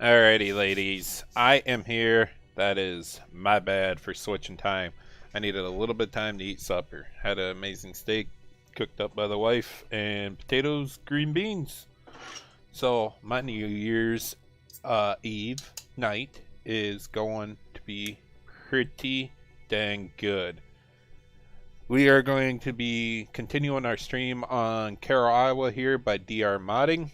Alrighty, ladies. I am here. That is my bad for switching time. I needed a little bit of time to eat supper. Had an amazing steak cooked up by the wife and potatoes, green beans. So my New Year's Eve night is going to be pretty dang good. We are going to be continuing our stream on Carroll, Iowa here by DR Modding.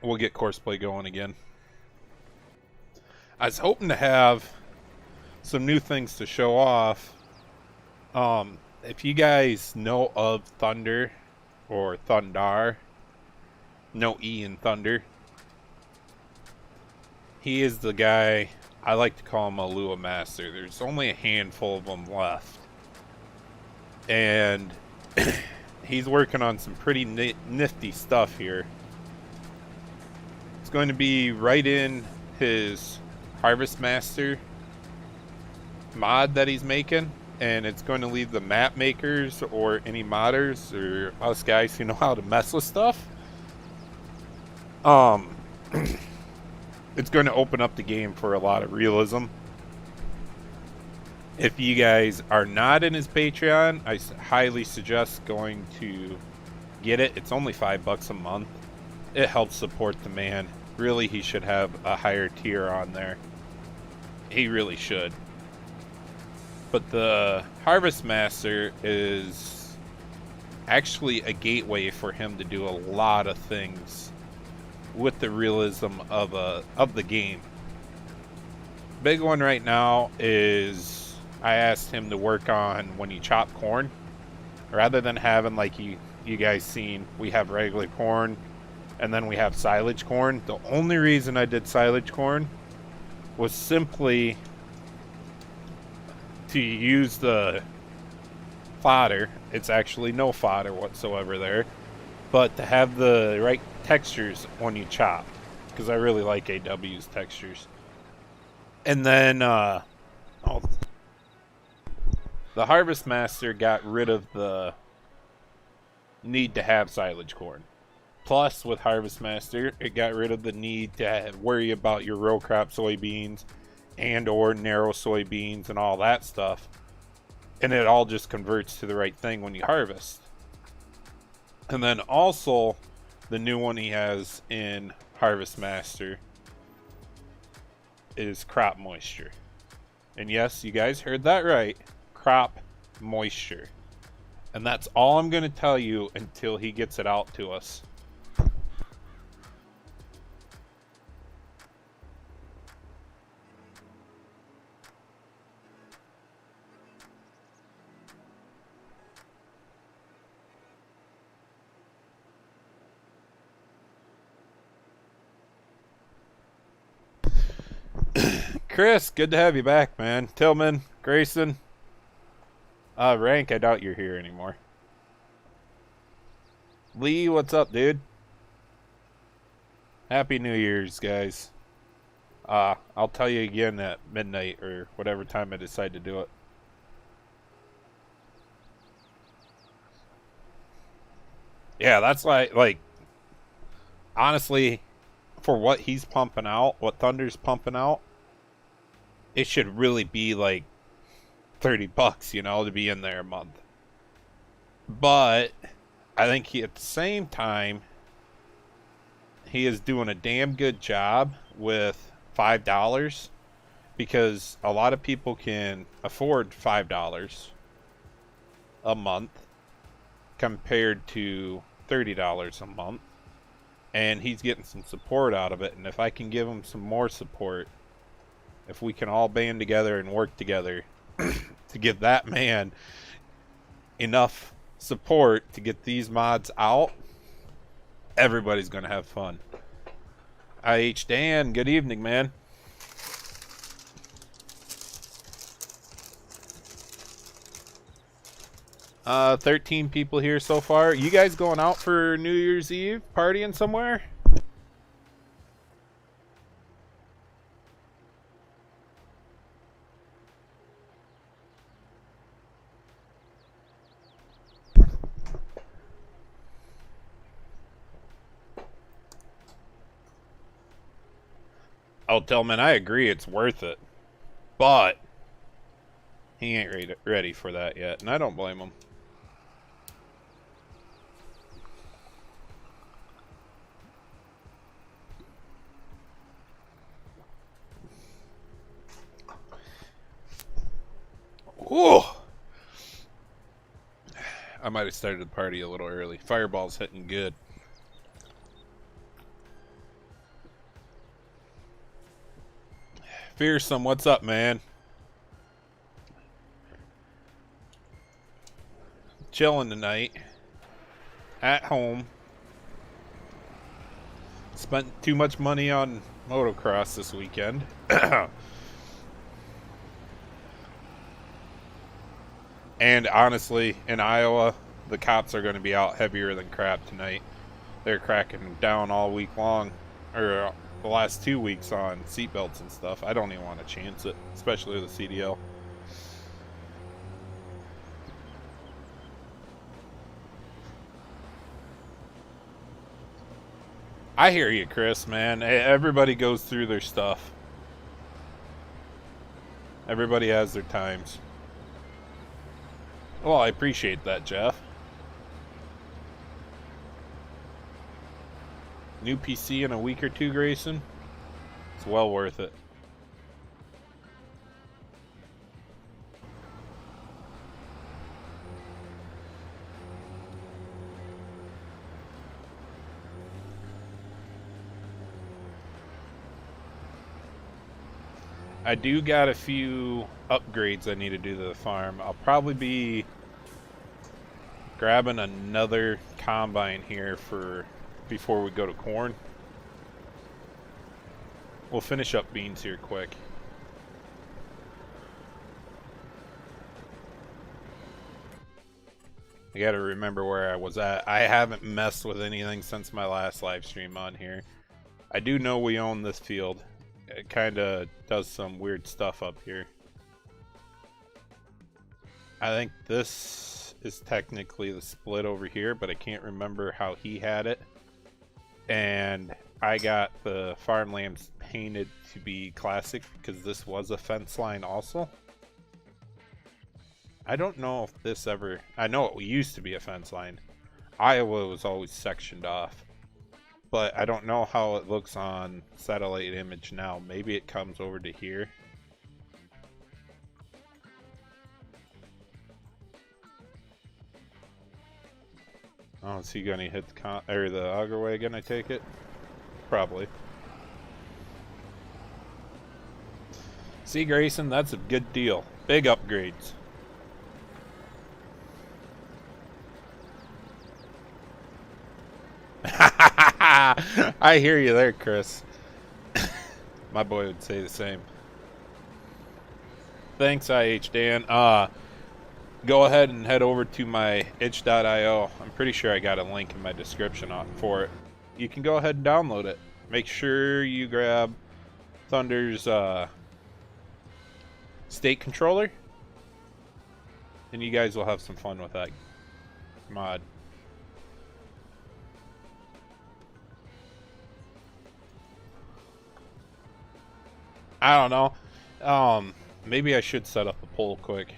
We'll get courseplay going again. I was hoping to have some new things to show off. If you guys know of Thunder or Thundar, no E in Thunder, he is the guy. I like to call him a Lua Master. There's only a handful of them left, and he's working on some pretty nifty stuff here. It's going to be right in his Harvest Master mod that he's making, and it's going to leave the map makers or any modders or us guys who know how to mess with stuff. It's going to open up the game for a lot of realism. If you guys are not in his Patreon, I highly suggest going to get it. It's only $5 a month. It helps support the man. Really, he should have a higher tier on there. He really should. But the Harvest Master is actually a gateway for him to do a lot of things with the realism of the game. Big one right now is I asked him to work on when you chop corn, rather than having like you guys seen, we have regular corn and then we have silage corn. The only reason I did silage corn was simply to use the fodder. It's actually no fodder whatsoever there, but to have the right textures when you chop, because I really like AW's textures. And then the Harvest Master got rid of the need to have silage corn. Plus, with Harvest Master, it got rid of the need to worry about your row crop soybeans and or narrow soybeans and all that stuff. And it all just converts to the right thing when you harvest. And then also, the new one he has in Harvest Master is crop moisture. And yes, you guys heard that right. Crop moisture. And that's all I'm going to tell you until he gets it out to us. Chris, good to have you back, man. Tillman, Grayson. Rank, I doubt you're here anymore. Lee, what's up, dude? Happy New Year's, guys. I'll tell you again at midnight or whatever time I decide to do it. Yeah, that's like honestly, for what he's pumping out, what Thunder's pumping out, it should really be like $30, you know, to be in there a month. But I think he, at the same time, he is doing a damn good job with $5, because a lot of people can afford $5 a month compared to $30 a month, and he's getting some support out of it. And if I can give him some more support, if we can all band together and work together to give that man enough support to get these mods out, everybody's going to have fun. IH Dan, good evening, man. Uh, 13 people here so far. You guys going out for New Year's Eve? Partying somewhere? Oh, Tillman, I agree. It's worth it. But he ain't ready for that yet, and I don't blame him. Ooh! I might have started the party a little early. Fireball's hitting good. Fearsome, what's up, man? Chilling tonight. At home. Spent too much money on motocross this weekend. And honestly, in Iowa, the cops are going to be out heavier than crap tonight. They're cracking down all week long, or the last 2 weeks on seatbelts and stuff. I don't even want to chance it, especially with the CDL. I hear you, Chris, man. Everybody goes through their stuff. Everybody has their times. Well, I appreciate that, Jeff. New PC in a week or two, Grayson. It's well worth it. I do got a few upgrades I need to do to the farm. I'll probably be grabbing another combine here for before we go to corn. We'll finish up beans here quick. I gotta remember where I was at. I haven't messed with anything since my last live stream on here. I do know we own this field. It kinda does some weird stuff up here. I think this is technically the split over here, but I can't remember how he had it. And I got the farmlands painted to be classic because this was a fence line also. I don't know if this ever... I know it used to be a fence line. Iowa was always sectioned off. But I don't know how it looks on satellite image now. Maybe it comes over to here. Oh, is he gonna hit the auger wagon, I take it? Probably. See, Grayson, that's a good deal. Big upgrades. I hear you there, Chris. My boy would say the same. Thanks, IH Dan. Go ahead and head over to my itch.io. I'm pretty sure I got a link in my description for it. You can go ahead and download it. Make sure you grab Thunder's state controller, and you guys will have some fun with that mod. I don't know. Maybe I should set up a poll quick.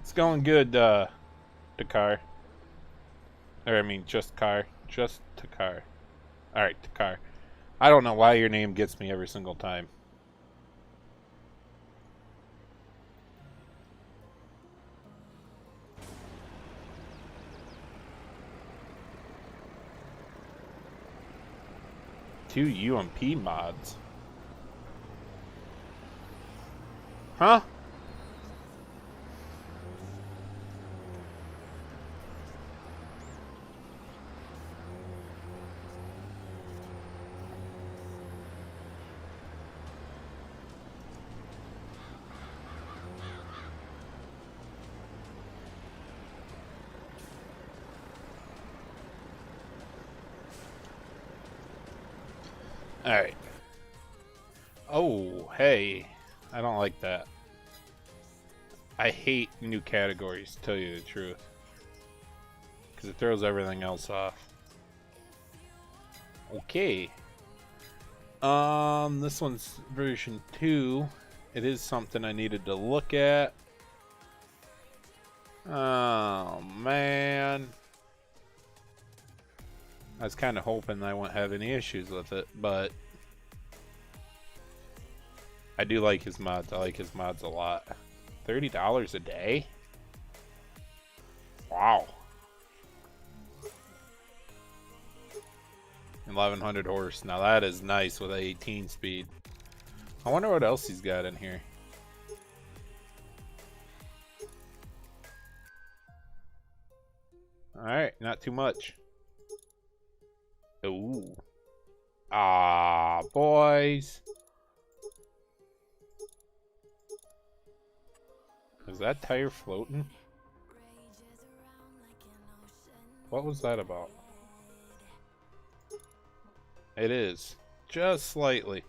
It's going good, Takar. Or, I mean, just Car. Just Takar. Alright, Takar. I don't know why your name gets me every single time. Two UMP mods. Huh? Alright. Oh, hey. I don't like that. I hate new categories, to tell you the truth. Because it throws everything else off. Okay. This one's version 2. It is something I needed to look at. Oh, man. I was kind of hoping I wouldn't have any issues with it, but I do like his mods. I like his mods a lot. $30 a day? Wow. 1100 horse. Now that is nice with a 18 speed. I wonder what else he's got in here. Alright, not too much. Ooh. Ah, boys. Is that tire floating? What was that about? It is. Just slightly.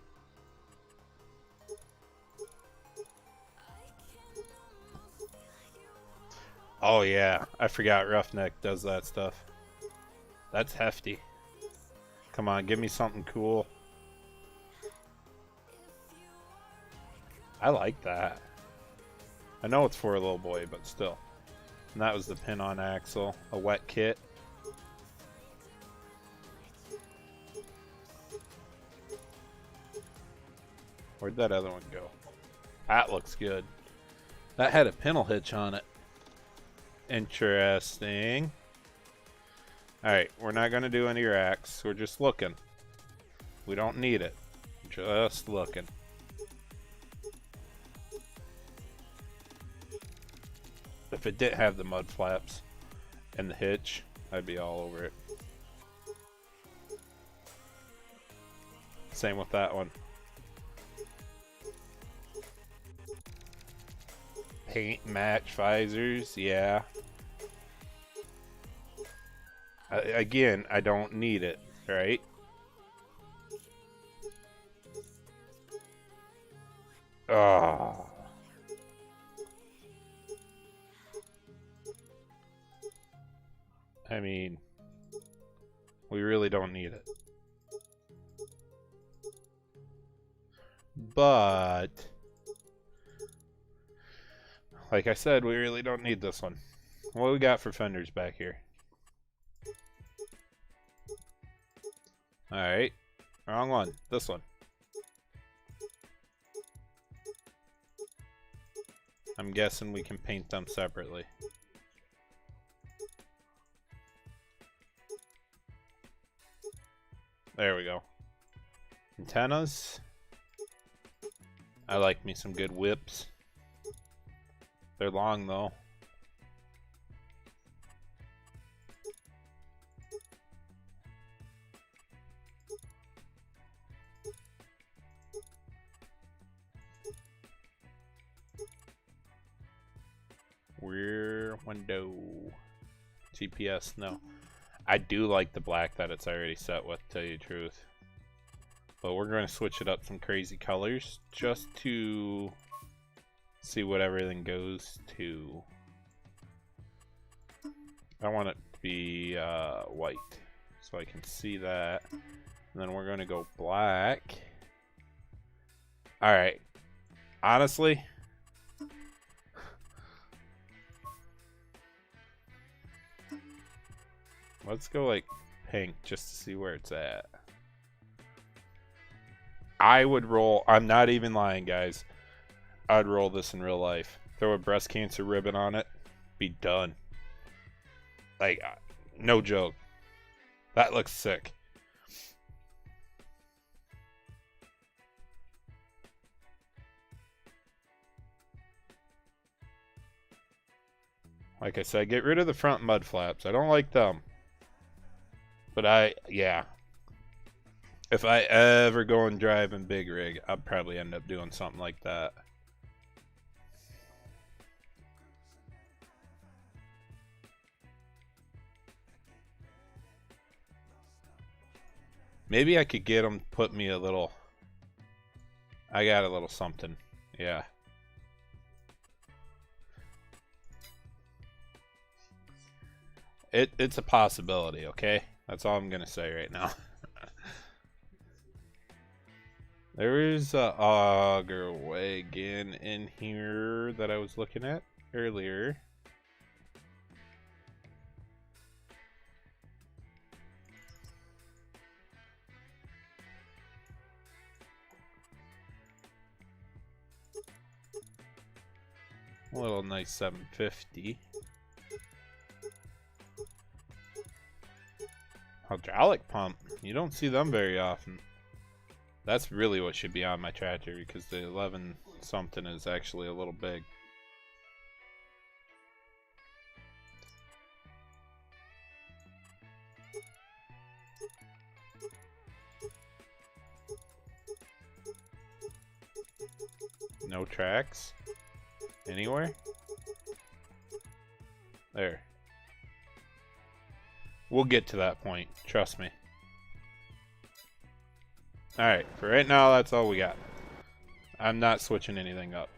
Oh yeah, I forgot Roughneck does that stuff. That's hefty. Come on, give me something cool. I like that. I know it's for a little boy, but still. And that was the pin-on axle, a wet kit. Where'd that other one go? That looks good. That had a pintle hitch on it. Interesting. Alright, we're not going to do any racks. We're just looking. We don't need it. Just looking. If it didn't have the mud flaps and the hitch, I'd be all over it. Same with that one. Paint match visors, yeah. Again, I don't need it, right? Oh. I mean, we really don't need it. But like I said, we really don't need this one. What do we got for fenders back here? Alright. Wrong one. This one. I'm guessing we can paint them separately. There we go. Antennas. I like me some good whips. They're long though. Rear window. GPS, no. I do like the black that it's already set with, to tell you the truth. But we're going to switch it up some crazy colors just to see what everything goes to. I want it to be white so I can see that. And then we're going to go black. Alright. Honestly, let's go like pink just to see where it's at. I would roll, I'm not even lying, guys. I'd roll this in real life. Throw a breast cancer ribbon on it. Be done. Like, no joke. That looks sick. Like I said, get rid of the front mud flaps. I don't like them. But yeah. If I ever go and drive in big rig, I'll probably end up doing something like that. Maybe I could get them to put me a little... I got a little something. Yeah. It's a possibility, okay? That's all I'm going to say right now. There is a auger wagon in here that I was looking at earlier. A little nice 750. Hydraulic pump. You don't see them very often. That's really what should be on my tractor because the 11 something is actually a little big. No tracks? Anywhere? There. We'll get to that point. Trust me. Alright, for right now, that's all we got. I'm not switching anything up.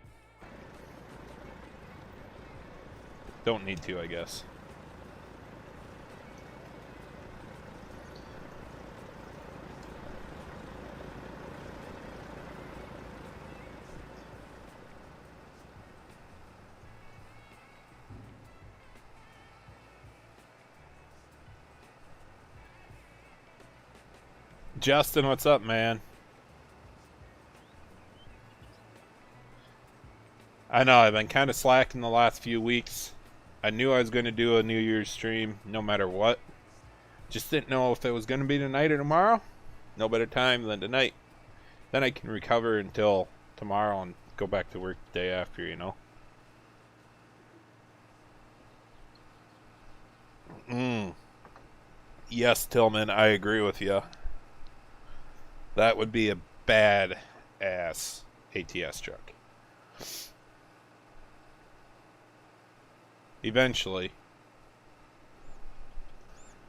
Don't need to, I guess. Justin, what's up, man? I know, I've been kind of slacking the last few weeks. I knew I was going to do a New Year's stream no matter what. Just didn't know if it was going to be tonight or tomorrow. No better time than tonight. Then I can recover until tomorrow and go back to work the day after, you know? Yes, Tillman, I agree with you. That would be a bad ass ATS truck. Eventually.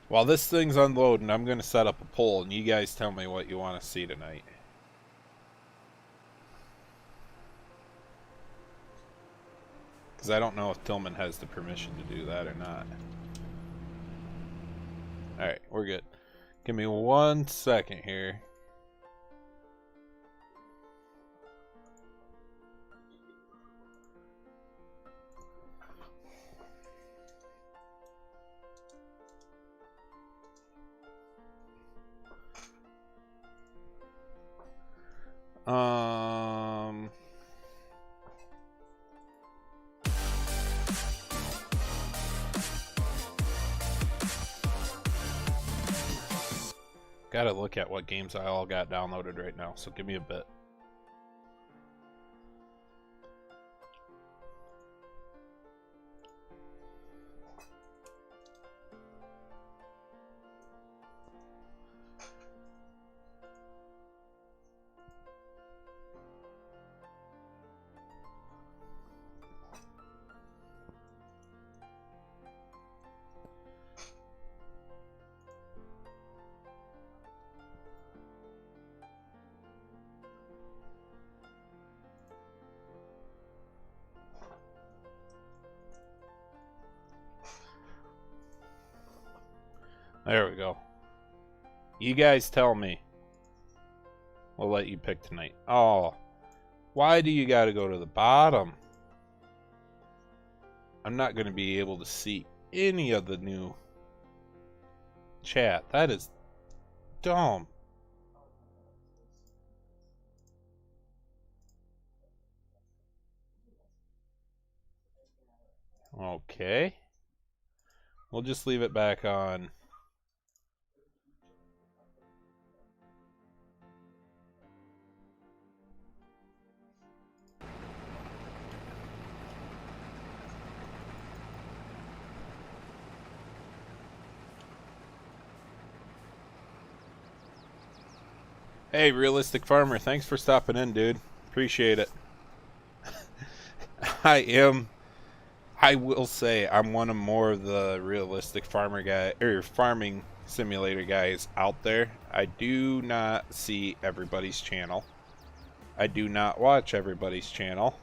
While this thing's unloading, I'm going to set up a poll and you guys tell me what you want to see tonight. Because I don't know if Tillman has the permission to do that or not. Alright, we're good. Give me 1 second here. Gotta look at what games I all got downloaded right now, so give me a bit. There we go. You guys tell me. We'll let you pick tonight. Oh, why do you gotta go to the bottom? I'm not gonna be able to see any of the new chat. That is dumb. Okay. We'll just leave it back on. Hey, Realistic Farmer, thanks for stopping in, dude. Appreciate it. I will say I'm one of more of the Realistic Farmer guy or farming simulator guys out there. I do not see everybody's channel. I do not watch everybody's channel.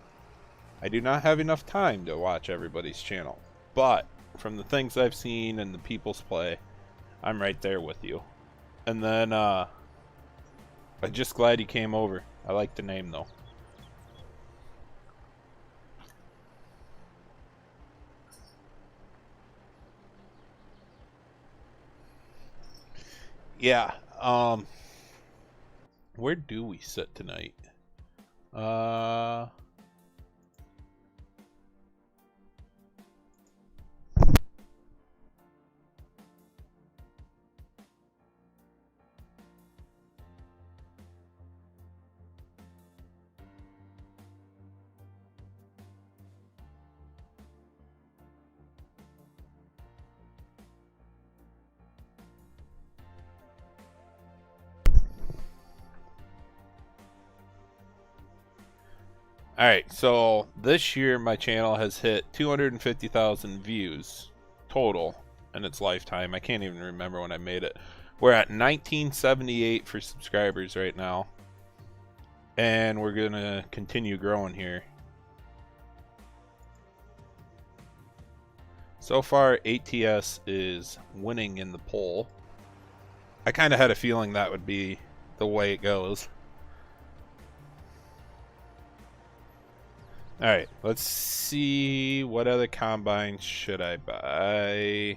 I do not have enough time to watch everybody's channel. But from the things I've seen and the people's play, I'm right there with you. And then I'm just glad he came over. I like the name though. Yeah. Where do we sit tonight? Alright, so this year my channel has hit 250,000 views total in its lifetime. I can't even remember when I made it. We're at 1978 for subscribers right now. And we're going to continue growing here. So far, ATS is winning in the poll. I kind of had a feeling that would be the way it goes. Alright, let's see what other combines should I buy.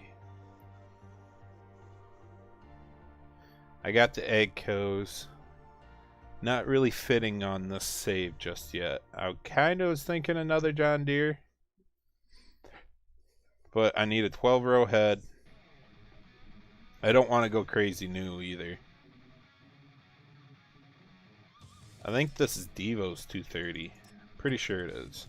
I got the Eggcos. Not really fitting on this save just yet. I kind of was thinking another John Deere. But I need a 12-row head. I don't want to go crazy new either. I think this is Devo's 230. Pretty sure it is.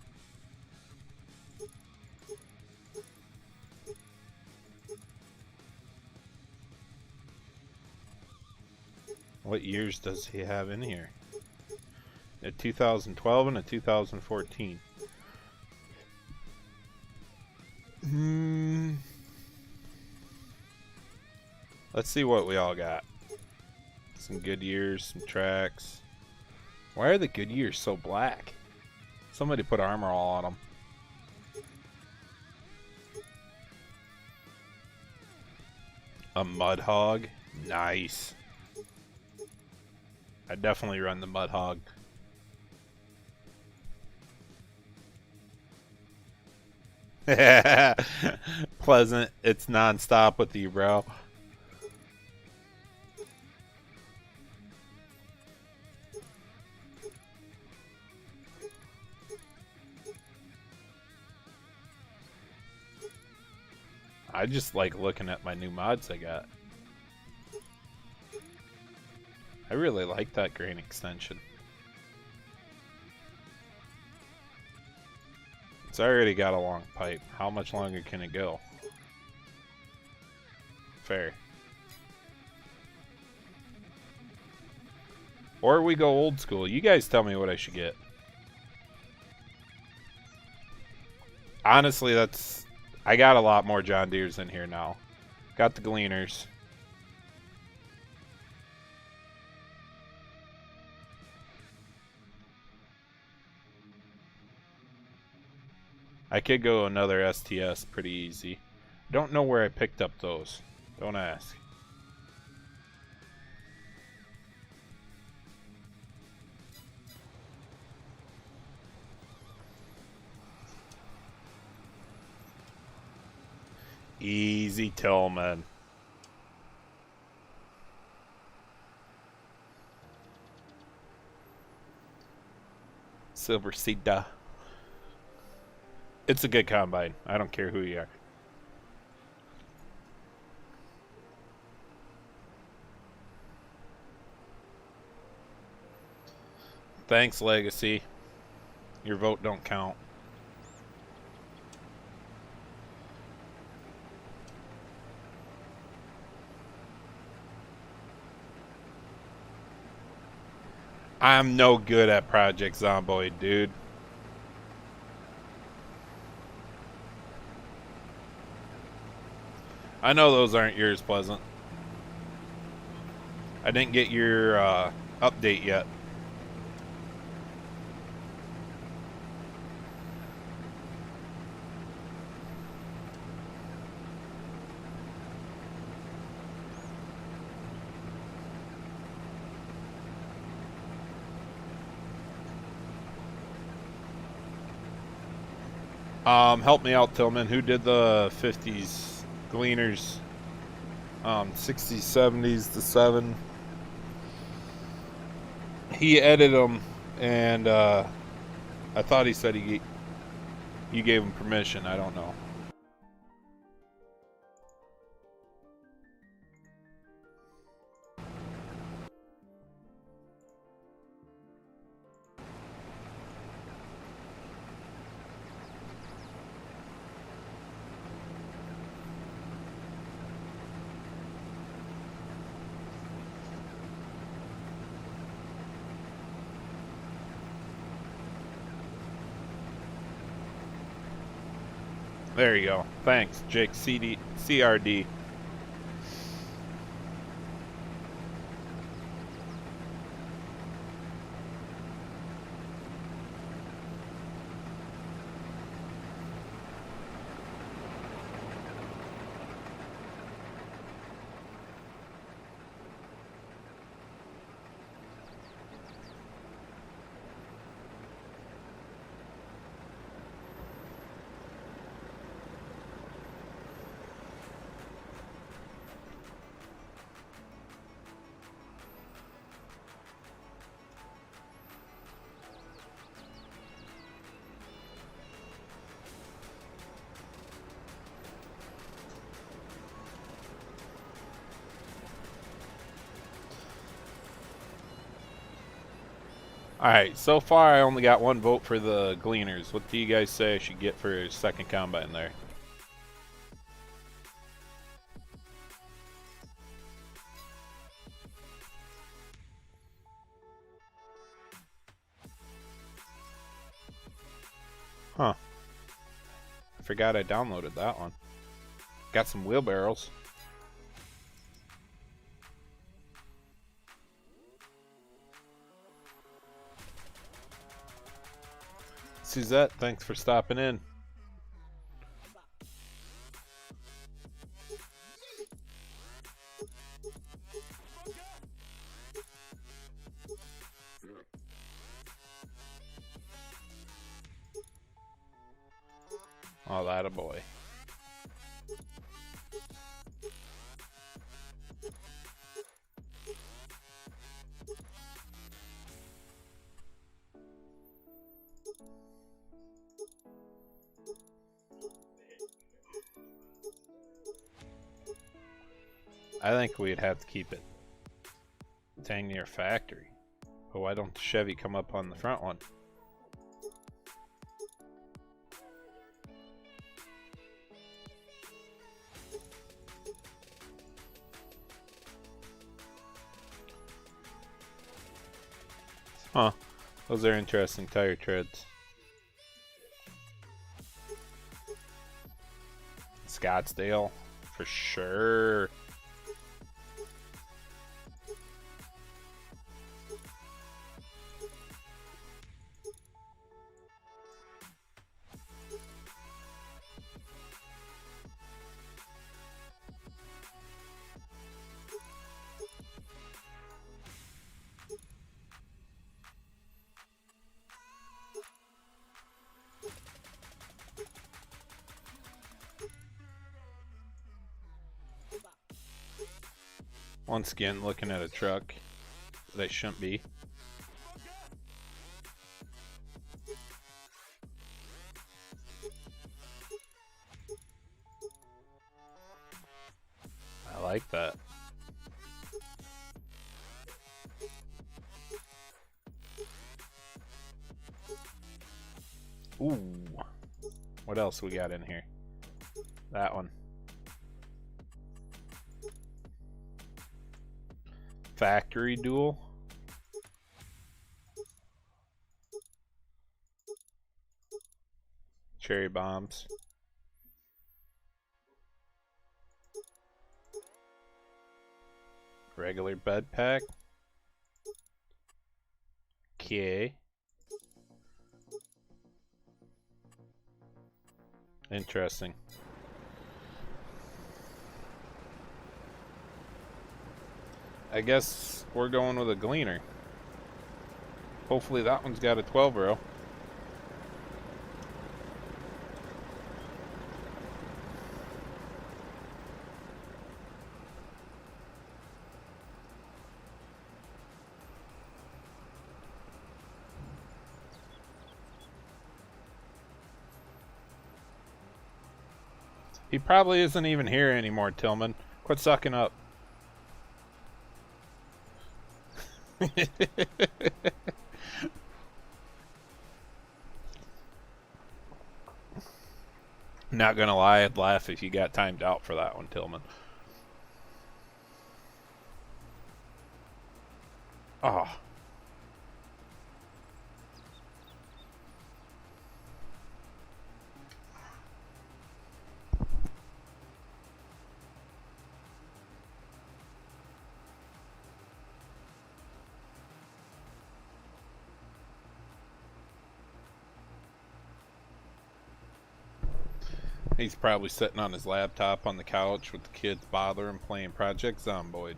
What years does he have in here? A 2012 and a 2014. Let's see what we all got. Some good years, some tracks. Why are the good years so black? Somebody put armor all on them. A mud hog, nice. I definitely run the mud hog. Pleasant, it's non-stop with you, bro. I just like looking at my new mods I got. I really like that grain extension. It's already got a long pipe. How much longer can it go? Fair. Or we go old school. You guys tell me what I should get. Honestly, I got a lot more John Deeres in here now. Got the Gleaners. I could go another STS pretty easy. Don't know where I picked up those. Don't ask. Easy, Tillman. Silver Sida. It's a good combine. I don't care who you are. Thanks, Legacy. Your vote don't count. I'm no good at Project Zomboid, dude. I know those aren't yours, Pleasant. I didn't get your update yet. Help me out, Tillman. Who did the 50s Gleaners? 60s, 70s, the 7. He edited them, and I thought he said you gave him permission. I don't know. There you go. Thanks, Jake CRD. Alright, so far I only got one vote for the Gleaners. What do you guys say I should get for second combine there? Huh. I forgot I downloaded that one. Got some wheelbarrows. Suzette, thanks for stopping in. Oh, that a boy. I think we'd have to keep it dang near factory. But why don't the Chevy come up on the front one? Huh. Those are interesting tire treads. Scottsdale, for sure. Once again, looking at a truck that shouldn't be. I like that. Ooh. What else we got in here? That one. Factory duel. Cherry bombs. Regular bed pack. Okay. Interesting. I guess we're going with a Gleaner. Hopefully that one's got a 12 row. He probably isn't even here anymore, Tillman. Quit sucking up. Not gonna lie, I'd laugh if you got timed out for that one, Tillman. Oh. He's probably sitting on his laptop on the couch with the kids bothering playing Project Zomboid.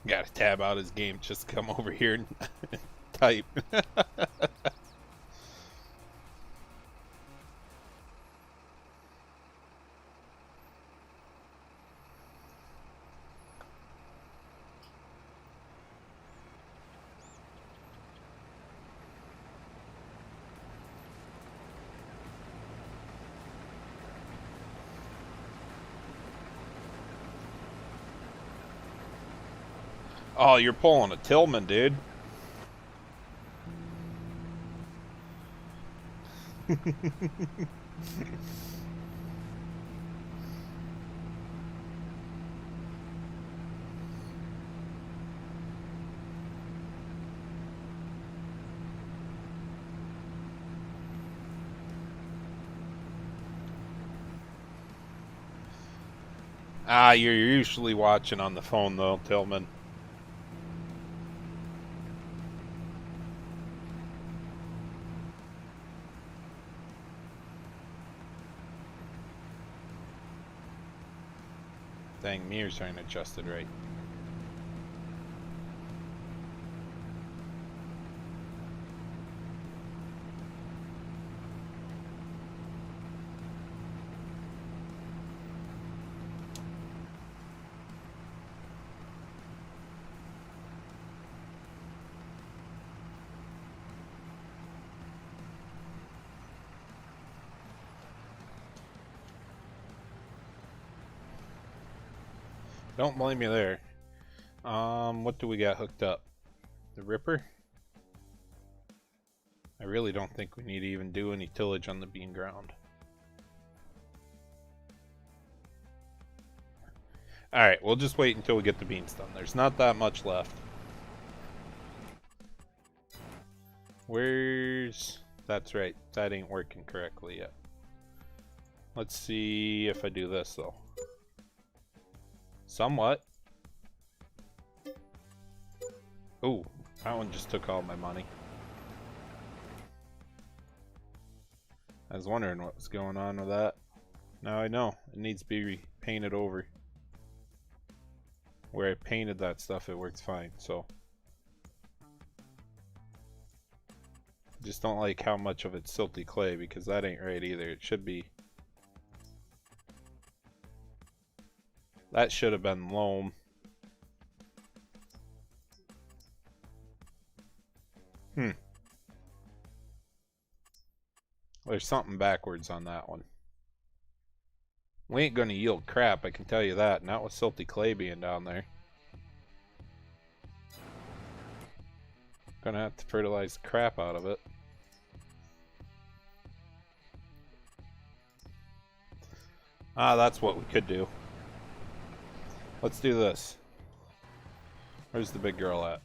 Gotta tab out his game just to come over here and type. Oh, you're pulling a Tillman, dude. You're usually watching on the phone, though, Tillman. Dang, mirrors aren't adjusted right. Don't blame me there. What do we got hooked up? The Ripper? I really don't think we need to even do any tillage on the bean ground. Alright, we'll just wait until we get the beans done. There's not that much left. Where's... That's right, that ain't working correctly yet. Let's see if I do this, though. Somewhat. Ooh, that one just took all my money. I was wondering what was going on with that. Now I know. It needs to be painted over. Where I painted that stuff, it works fine, so. Just don't like how much of it's silty clay, because that ain't right either. It should be... That should have been loam. There's something backwards on that one. We ain't gonna yield crap, I can tell you that. Not with silty clay being down there. Gonna have to fertilize the crap out of it. That's what we could do. Let's do this. Where's the big girl at?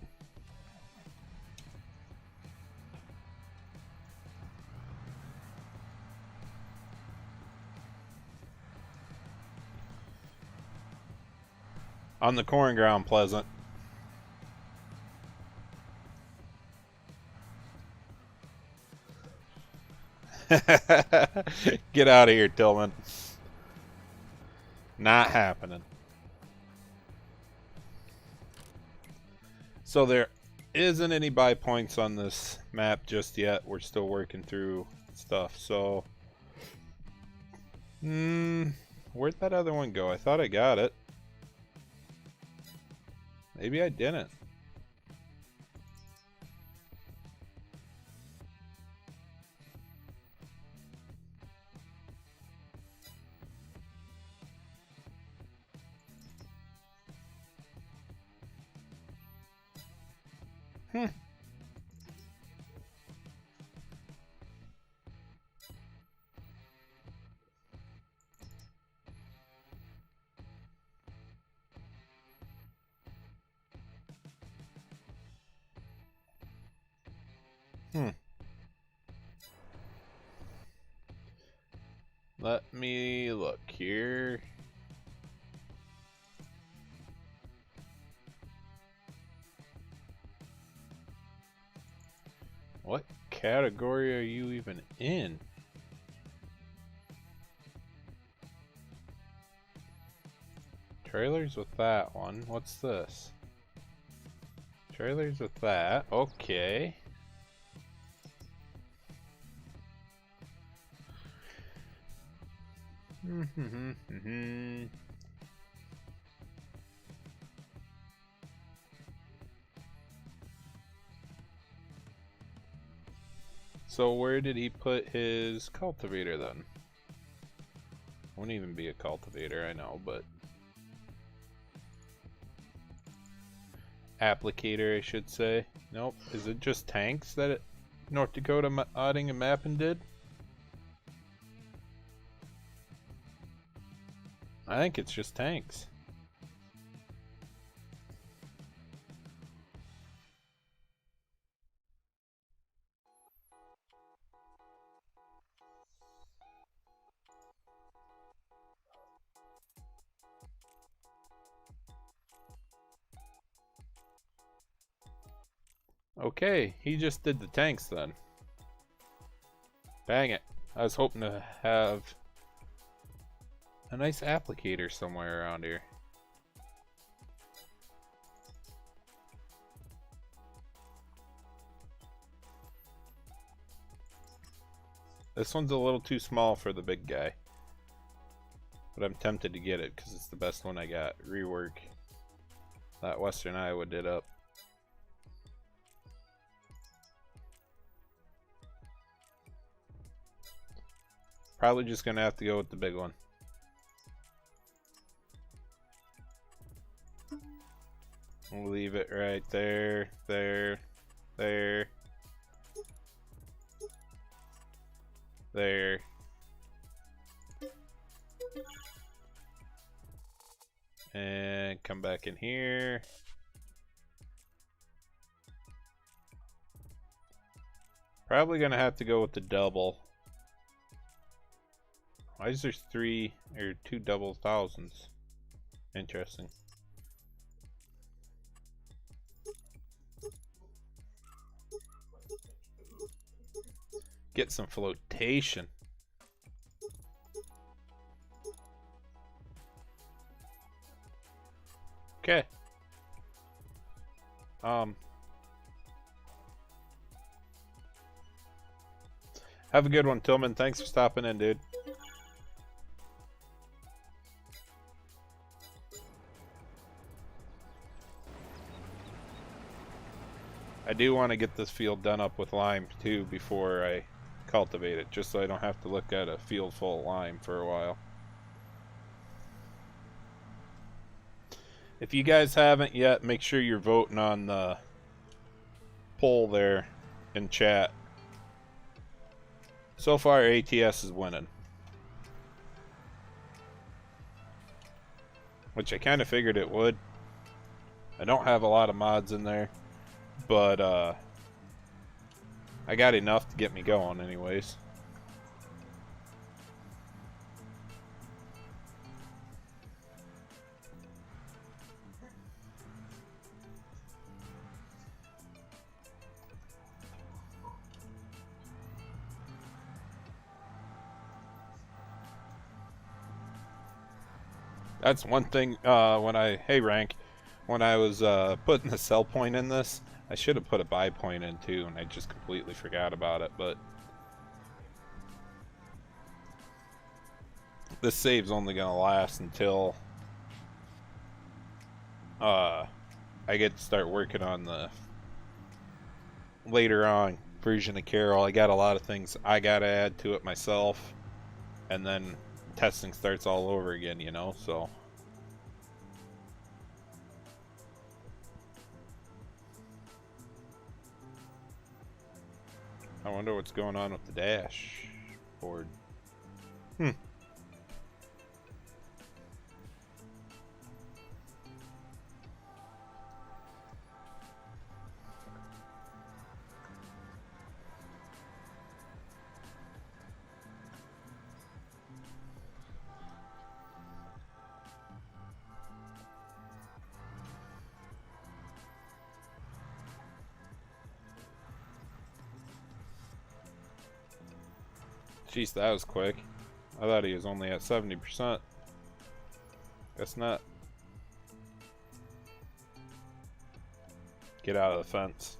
On the corn ground, Pleasant. Get out of here, Tillman. Not happening. So there isn't any buy points on this map just yet. We're still working through stuff. So, where'd that other one go? I thought I got it. Maybe I didn't. Hmm. Hmm. Let me look here. What category are you even in? Trailers with that one. What's this? Trailers with that. Okay. So where did he put his cultivator then? Won't even be a cultivator, I know, but applicator, I should say. Nope. Is it just tanks that North Dakota modding and mapping did? I think it's just tanks. Okay, he just did the tanks then. Dang it. I was hoping to have a nice applicator somewhere around here. This one's a little too small for the big guy. But I'm tempted to get it because it's the best one I got. Rework. That Western Iowa did up. Probably just gonna have to go with the big one. We'll leave it right there, there, there, there. And come back in here. Probably gonna have to go with the double. Why is there two double thousands? Interesting. Get some flotation. Okay. Have a good one, Tillman. Thanks for stopping in, dude. I do want to get this field done up with lime too before I cultivate it, just so I don't have to look at a field full of lime for a while. If you guys haven't yet, make sure you're voting on the poll there in chat. So far, ATS is winning. Which I kind of figured it would. I don't have a lot of mods in there, but I got enough to get me going anyways. That's one thing when I was putting the sell point in this, I should have put a buy point in too, and I just completely forgot about it, but this save's only gonna last until I get to start working on the later on version of Carroll. I got a lot of things I gotta add to it myself, and then testing starts all over again, you know, so I wonder what's going on with the dashboard. Jeez, that was quick. I thought he was only at 70%. Guess not. Get out of the fence.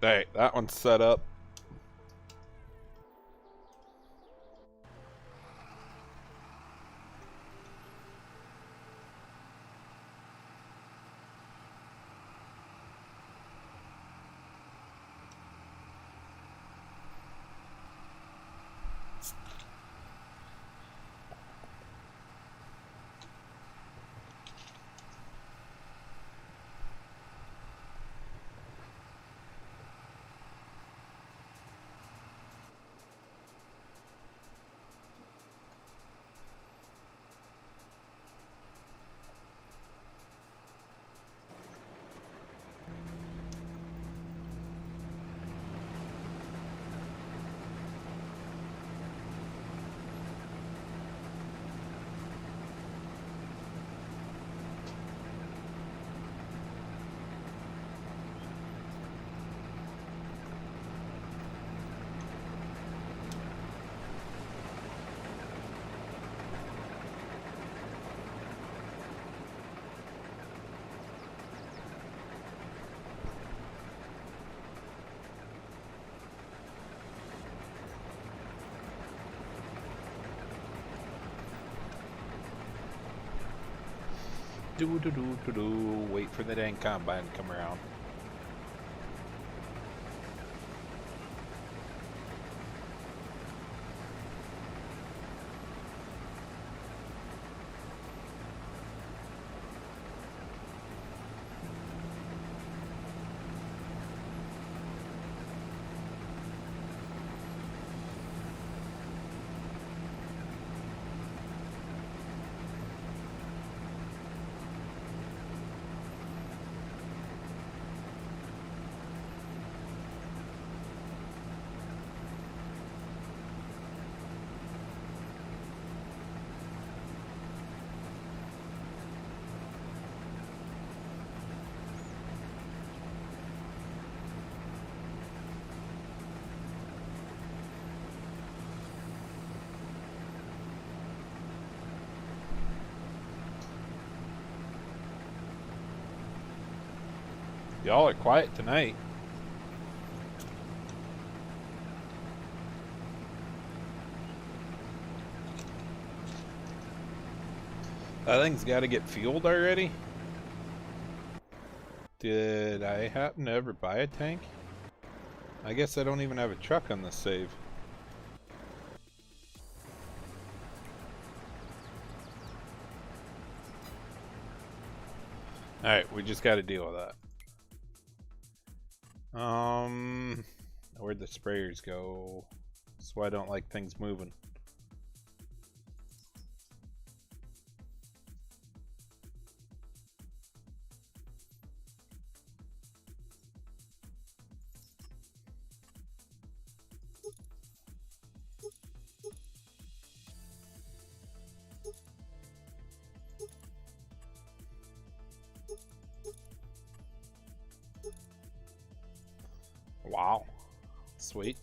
Hey, that one's set up. Wait for the dang combine to come around. Y'all are quiet tonight. That thing's got to get fueled already? Did I happen to ever buy a tank? I guess I don't even have a truck on this save. Alright, we just got to deal with that. Where'd the sprayers go? That's why I don't like things moving. Wow. Sweet.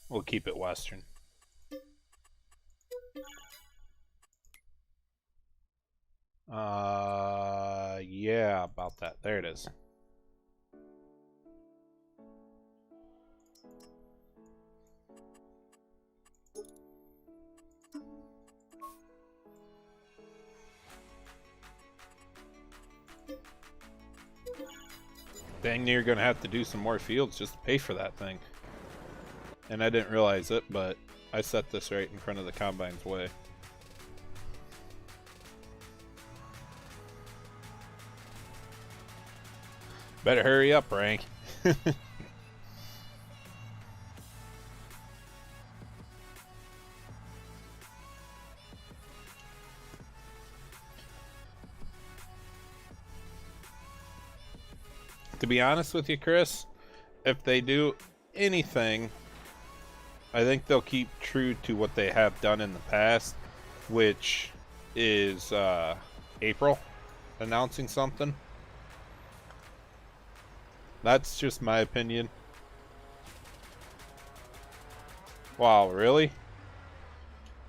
We'll keep it Western. Yeah, about that. There it is. dang near gonna have to do some more fields just to pay for that thing. And I didn't realize it, but I set this right in front of the combine's way. Better hurry up, Rank. To be honest with you, Chris, if they do anything, I think they'll keep true to what they have done in the past, which is April announcing something. That's just my opinion. Wow, really?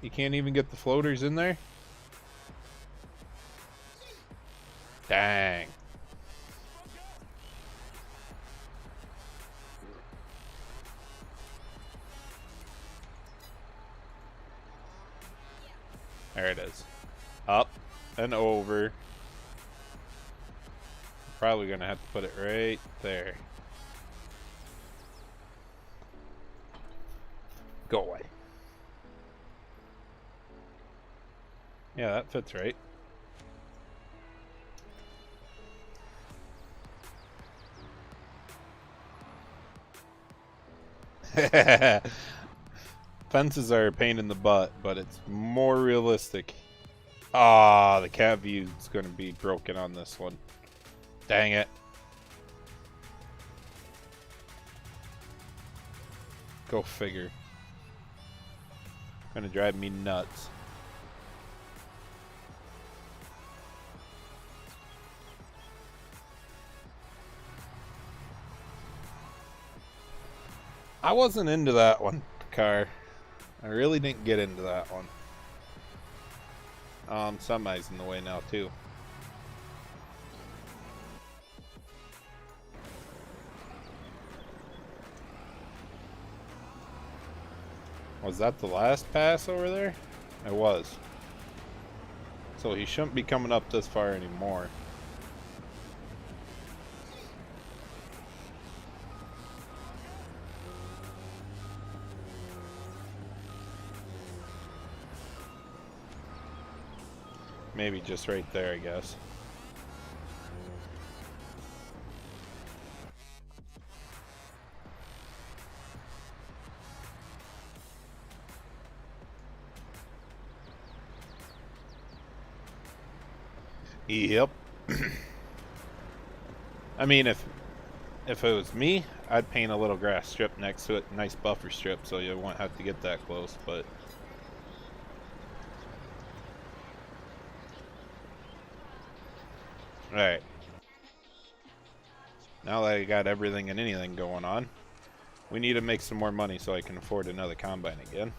You can't even get the floaters in there? Dang. There it is. Up and over. Probably gonna have to put it right there. Go away. Yeah, that fits right. Fences are a pain in the butt, but it's more realistic. Ah, the cat view is going to be broken on this one. Dang it. Go figure. Gonna drive me nuts. I wasn't into that one, car. I really didn't get into that one. Semi's in the way now too. Was that the last pass over there? It was. So he shouldn't be coming up this far anymore. Maybe just right there, I guess. Yep. I mean, if it was me, I'd paint a little grass strip next to it, nice buffer strip, so you won't have to get that close, but... Alright. Now that I got everything and anything going on, we need to make some more money so I can afford another combine again.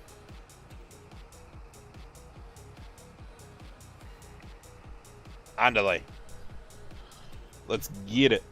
Andale. Let's get it.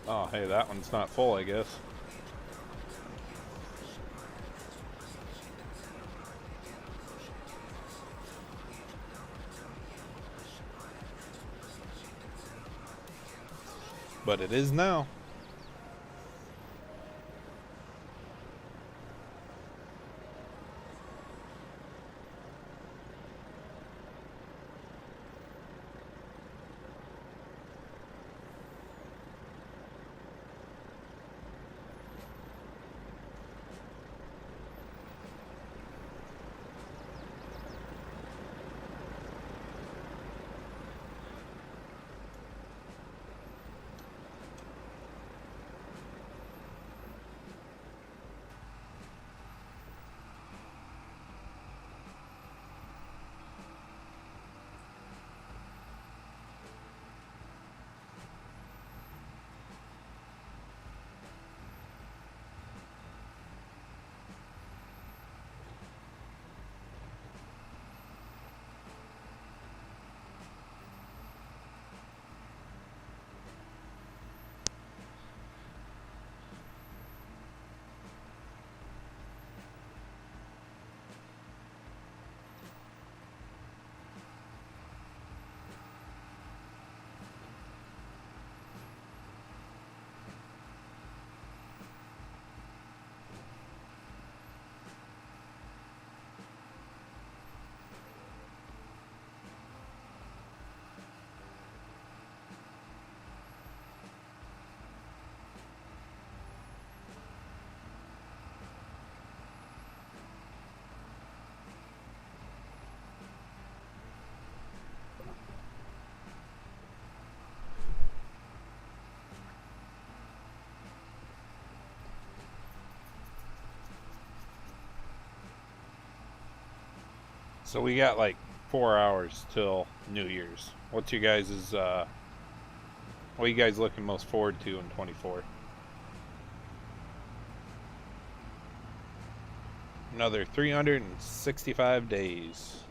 Oh, hey, that one's not full, I guess. But it is now. So we got like 4 hours till New Year's. What's your guys' what are you guys looking most forward to in 24? Another 365 days.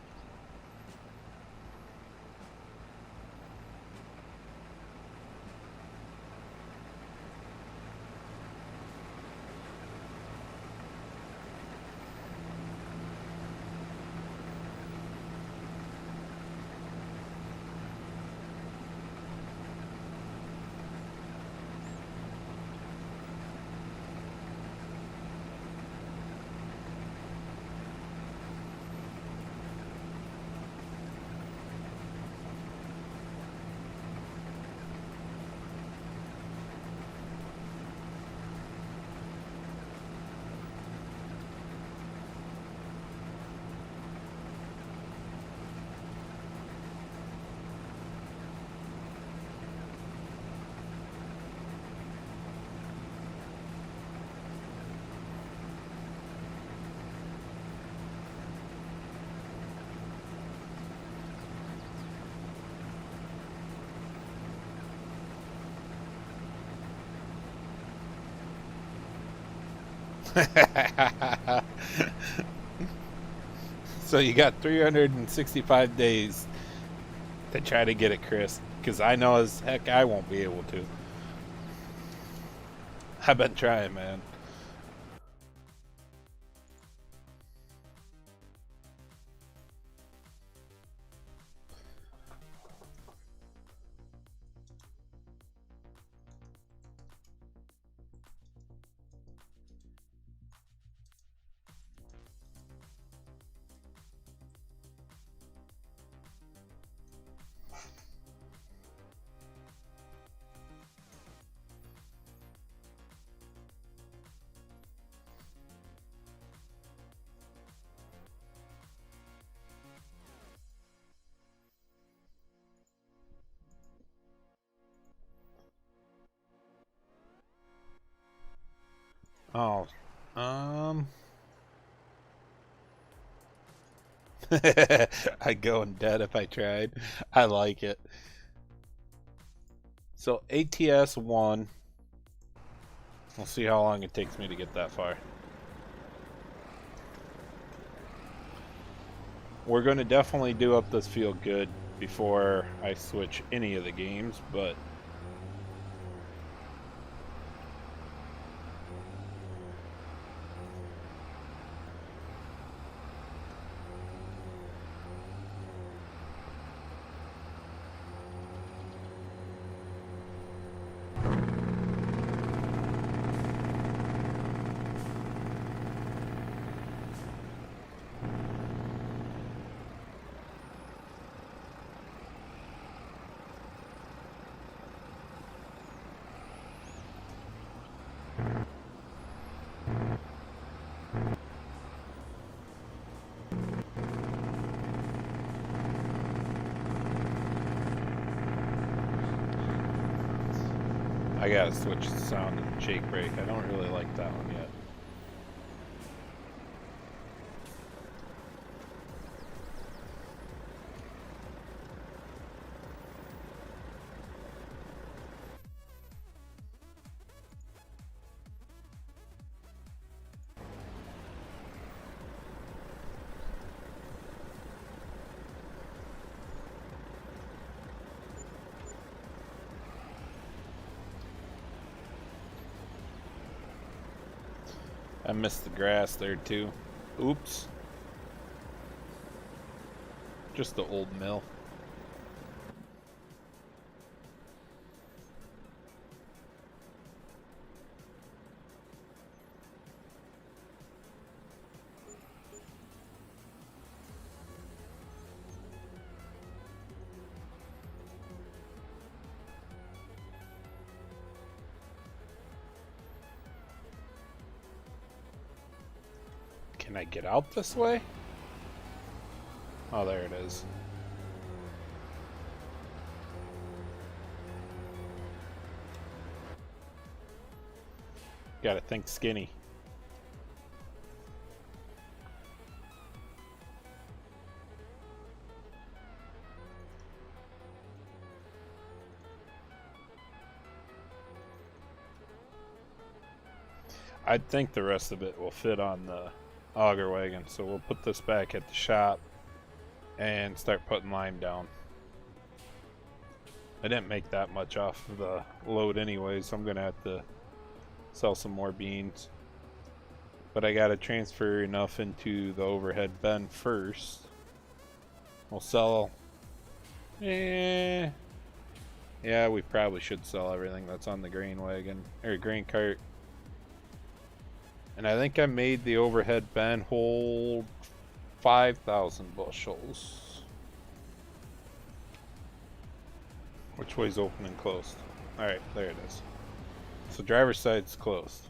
So you got 365 days to try to get it, Chris. Because I know as heck I won't be able to. I've been trying, man. Oh, um, I'd go in dead if I tried. I like it. So ATS 1. We'll see how long it takes me to get that far. We're going to definitely do up this field good before I switch any of the games, but I gotta switch the sound to the Jake brake. I don't really like that one yet. I missed the grass there too. Oops. Just the old mill. Can I get out this way? Oh, there it is. Gotta think skinny. I think the rest of it will fit on the auger wagon, so we'll put this back at the shop and start putting lime down. I didn't make that much off of the load anyways, so I'm gonna have to sell some more beans. But I gotta transfer enough into the overhead bin first. We'll sell... yeah, we probably should sell everything that's on the grain wagon, or grain cart. And I think I made the overhead bin hold 5,000 bushels. Which way's open and closed? Alright, there it is. So driver's side's closed.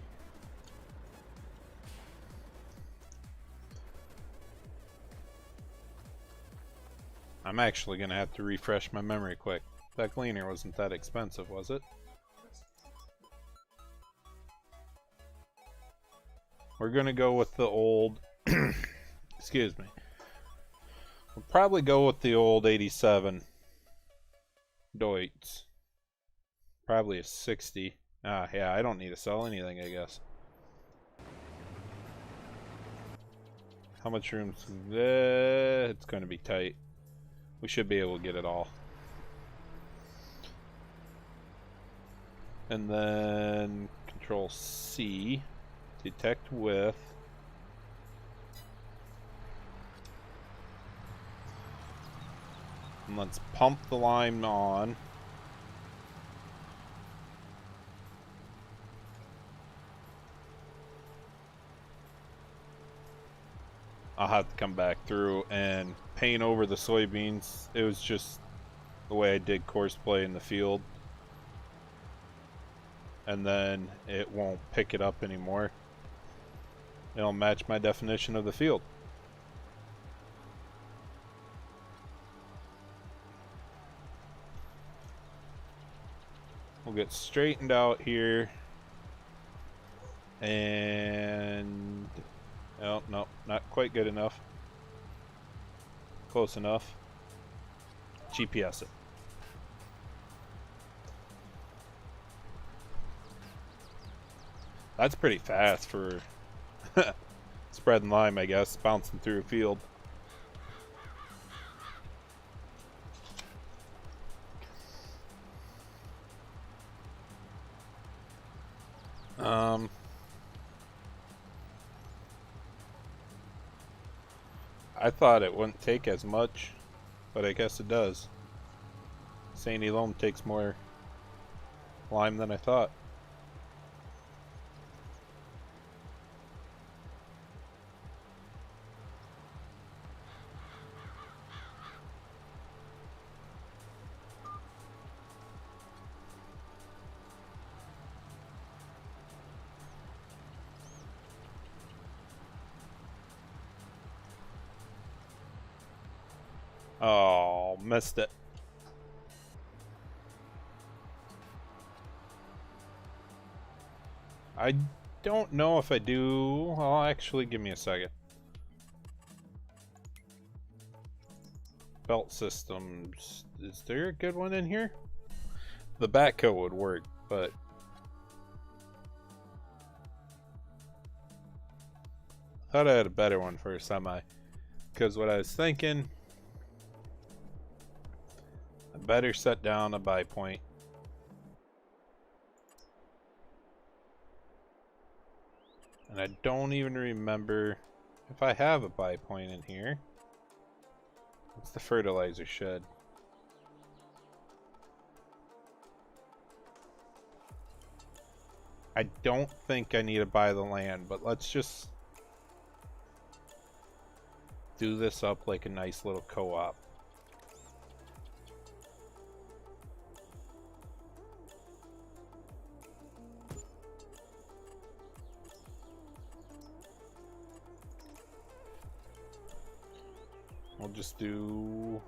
I'm actually gonna have to refresh my memory quick. That cleaner wasn't that expensive, was it? We're gonna go with the old excuse me. We'll probably go with the old 87 Deutz. Probably a 60. Yeah, I don't need to sell anything, I guess. How much room's... it's gonna be tight. We should be able to get it all. And then Control C, detect width. And let's pump the lime on. I'll have to come back through and paint over the soybeans. It was just the way I did course play in the field. And then it won't pick it up anymore. It'll match my definition of the field. We'll get straightened out here. And... oh, no, not quite good enough. Close enough. GPS it. That's pretty fast for spreading lime, I guess, bouncing through a field. I thought it wouldn't take as much, but I guess it does. Sandy loam takes more lime than I thought. Oh, missed it. I don't know if I do. Well, actually, give me a second. Belt systems. Is there a good one in here? The backhoe would work, but... I thought I had a better one for a semi. Because what I was thinking... I better set down a buy point. And I don't even remember if I have a buy point in here. It's the fertilizer shed. I don't think I need to buy the land, but let's just do this up like a nice little co-op. We'll just do...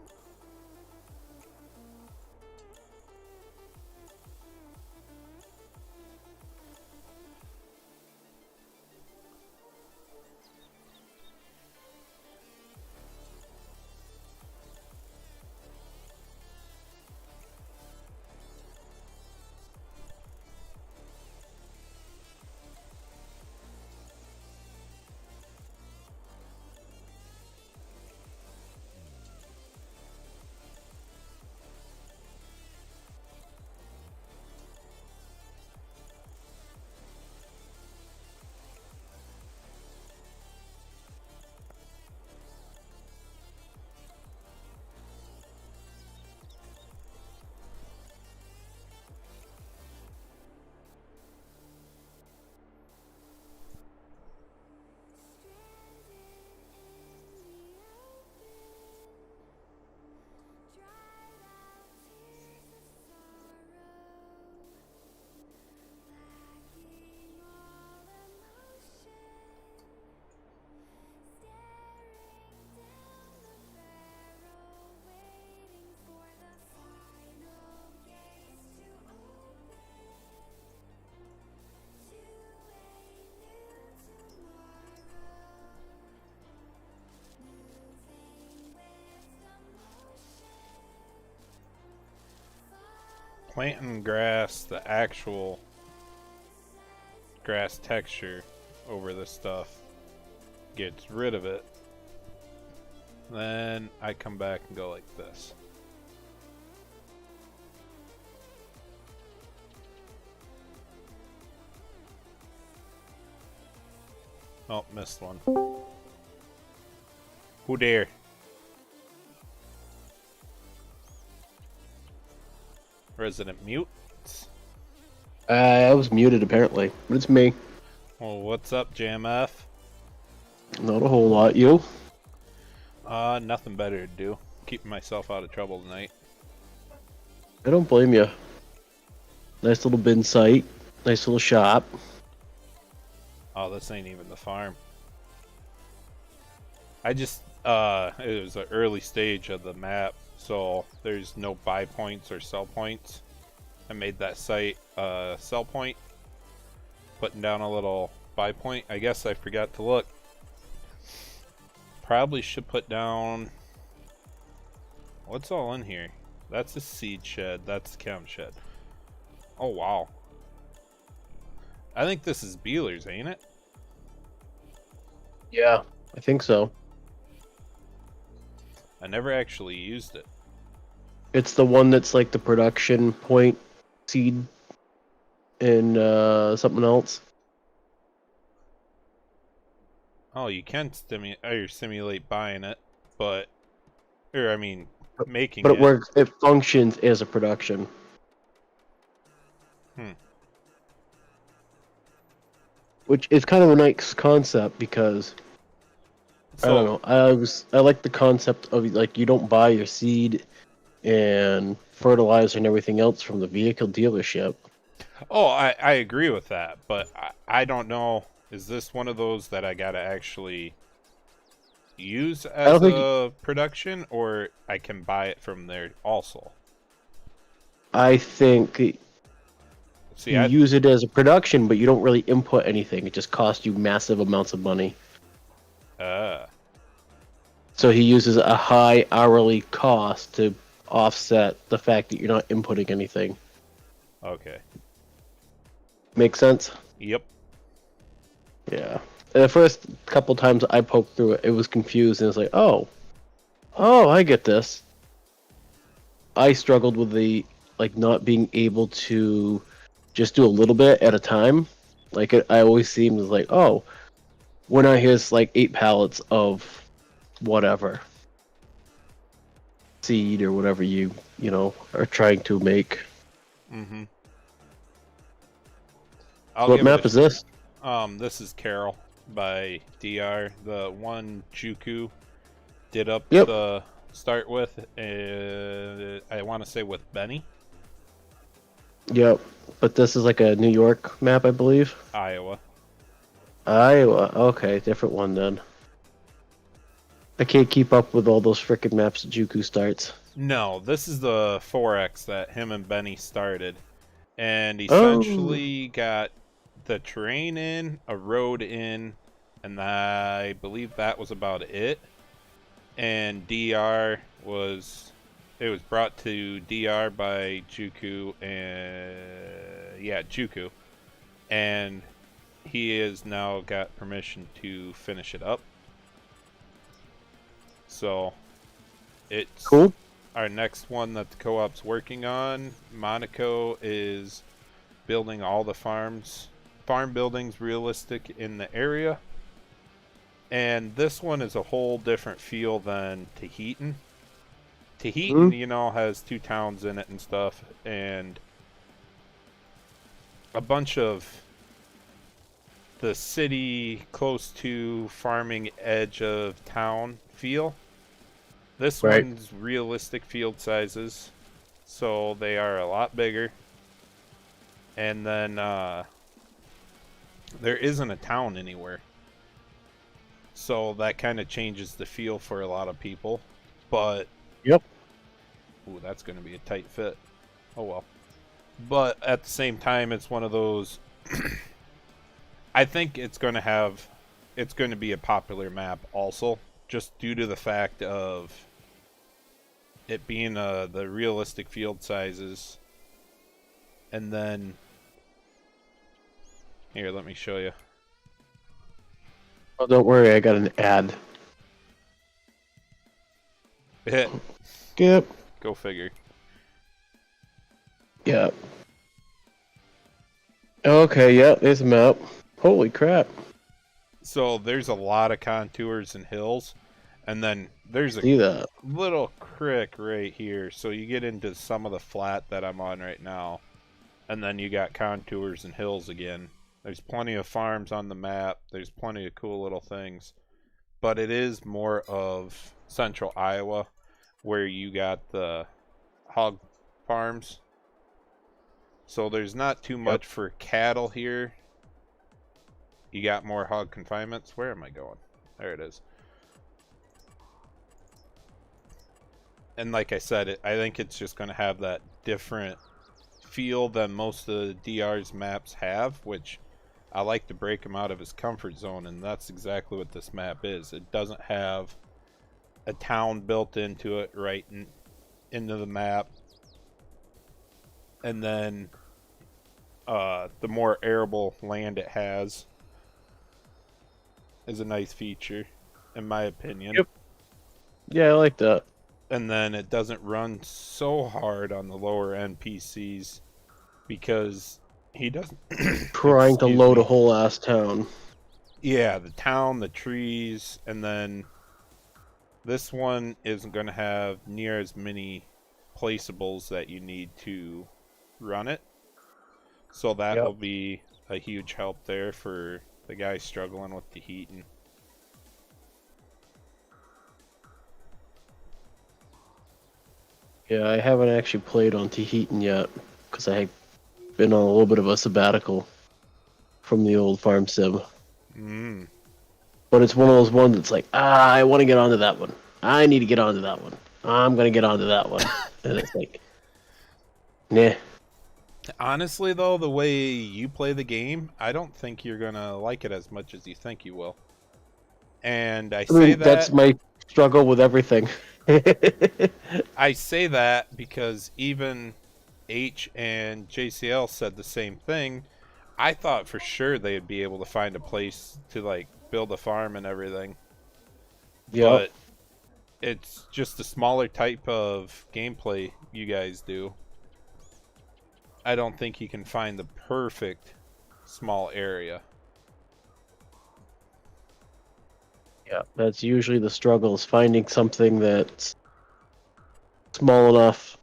planting grass, the actual grass texture over this stuff gets rid of it. Then I come back and go like this. Oh, missed one. Who dare? Resident mute? I was muted apparently, but it's me. Well, what's up, JMF? Not a whole lot. You? Nothing better to do. Keeping myself out of trouble tonight. I don't blame you. Nice little bin site. Nice little shop. Oh, this ain't even the farm. I just, it was an early stage of the map, so there's no buy points or sell points. I made that site sell point, putting down a little buy point. I guess I forgot to look. Probably should put down, what's all in here? That's a seed shed, that's a chem shed. Oh wow. I think this is Beeler's, ain't it? Yeah, I think so. I never actually used it. It's the one that's like the production point seed and something else. Oh, you can simulate buying it, but, or I mean, making But it. it works. It functions as a production. Which is kind of a nice concept because I don't know. I like the concept of like you don't buy your seed and fertilizer and everything else from the vehicle dealership. Oh, I agree with that, but I don't know. Is this one of those that I gotta actually use as a production, or I can buy it from there also? I think See, you use it as a production, but you don't really input anything. It just costs you massive amounts of money. So he uses a high hourly cost to offset the fact that you're not inputting anything. Okay. Make sense? Yep. Yeah. And the first couple times I poked through it, it was confused, and it's like, oh, I get this. I struggled with the like not being able to just do a little bit at a time. Like I always seemed like, oh, when I hear like 8 pallets of whatever seed or whatever you are trying to make. Mm-hmm. What map is this? This is Carroll by DR. The one Juku did up Yep. the start with, I want to say with Benny. Yep. But this is like a New York map, I believe. Iowa. Okay, different one then. I can't keep up with all those frickin' maps that Juku starts. No, this is the 4X that him and Benny started. And essentially got the terrain in, a road in, and I believe that was about it. And DR was... It was brought to DR by Juku and... Yeah, Juku. And he has now got permission to finish it up. So, it's... Cool. Our next one that the co-op's working on, Monaco is building all the farm buildings realistic in the area. And this one is a whole different feel than Tahitian. Tahitian, has 2 towns in it and stuff, and a bunch of the city close to farming edge of town feel. This one's realistic field sizes, so they are a lot bigger. And then there isn't a town anywhere. So that kind of changes the feel for a lot of people. But... Yep. Ooh, that's going to be a tight fit. Oh well. But at the same time, it's one of those... I think it's going to be a popular map also. Just due to the fact of it being the realistic field sizes And then here, let me show you. Oh, don't worry, I got an ad. Hit. Yep. Go figure. Yep. Okay, yep, there's a map. Holy crap. So there's a lot of contours and hills, and then there's a See that? little creek right here. So you get into some of the flat that I'm on right now, and then you got contours and hills again. There's plenty of farms on the map. There's plenty of cool little things, but it is more of central Iowa, where you got the hog farms. So there's not too Yep. much for cattle here. You got more hog confinements. Where am I going? There it is. And like I said, I think it's just going to have that different feel than most of the DR's maps have, which I like to break him out of his comfort zone, and that's exactly what this map is. It doesn't have a town built into it into the map. And then the more arable land it has is a nice feature, in my opinion. Yep. Yeah, I like that. And then it doesn't run so hard on the lower NPCs because he doesn't. Trying to Excuse load me. a whole ass town. Yeah, the town, the trees, and then this one isn't going to have near as many placeables that you need to run it. So that Yep. will be a huge help there for the guy struggling with the heating. Yeah, I haven't actually played on Tahitian yet because I have been on a little bit of a sabbatical from the old farm sim. Mm. But it's one of those ones that's like, I want to get onto that one. I need to get onto that one. I'm gonna get onto that one. And it's like, nah. Honestly, though, the way you play the game, I don't think you're going to like it as much as you think you will. And I mean, that's my struggle with everything. I say that because even H and JCL said the same thing. I thought for sure they'd be able to find a place to like build a farm and everything. Yep. But it's just a smaller type of gameplay you guys do. I don't think you can find the perfect small area. Yeah, that's usually the struggle, is finding something that's small enough.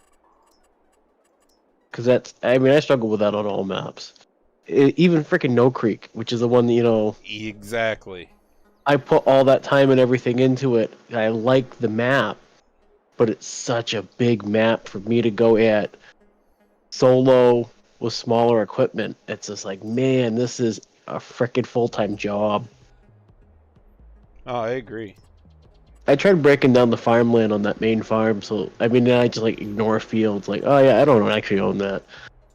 Because I mean, I struggle with that on all maps. Even freaking No Creek, which is the one that, Exactly. I put all that time and everything into it. I like the map, but it's such a big map for me to go at solo with smaller equipment. It's just like, man, this is a freaking full-time job. Oh, I agree. I tried breaking down the farmland on that main farm, so I mean, I just like ignore fields, like, oh yeah, I don't actually own that.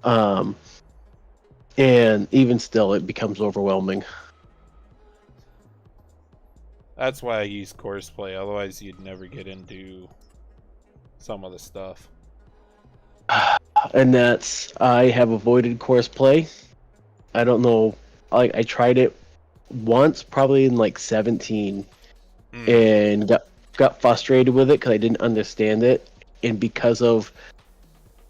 Um, and even still, it becomes overwhelming. That's why I use course play. Otherwise, you'd never get into some of the stuff. And I have avoided course play. I don't know. I tried it once, probably in like 17, Mm. and got frustrated with it because I didn't understand it, and because of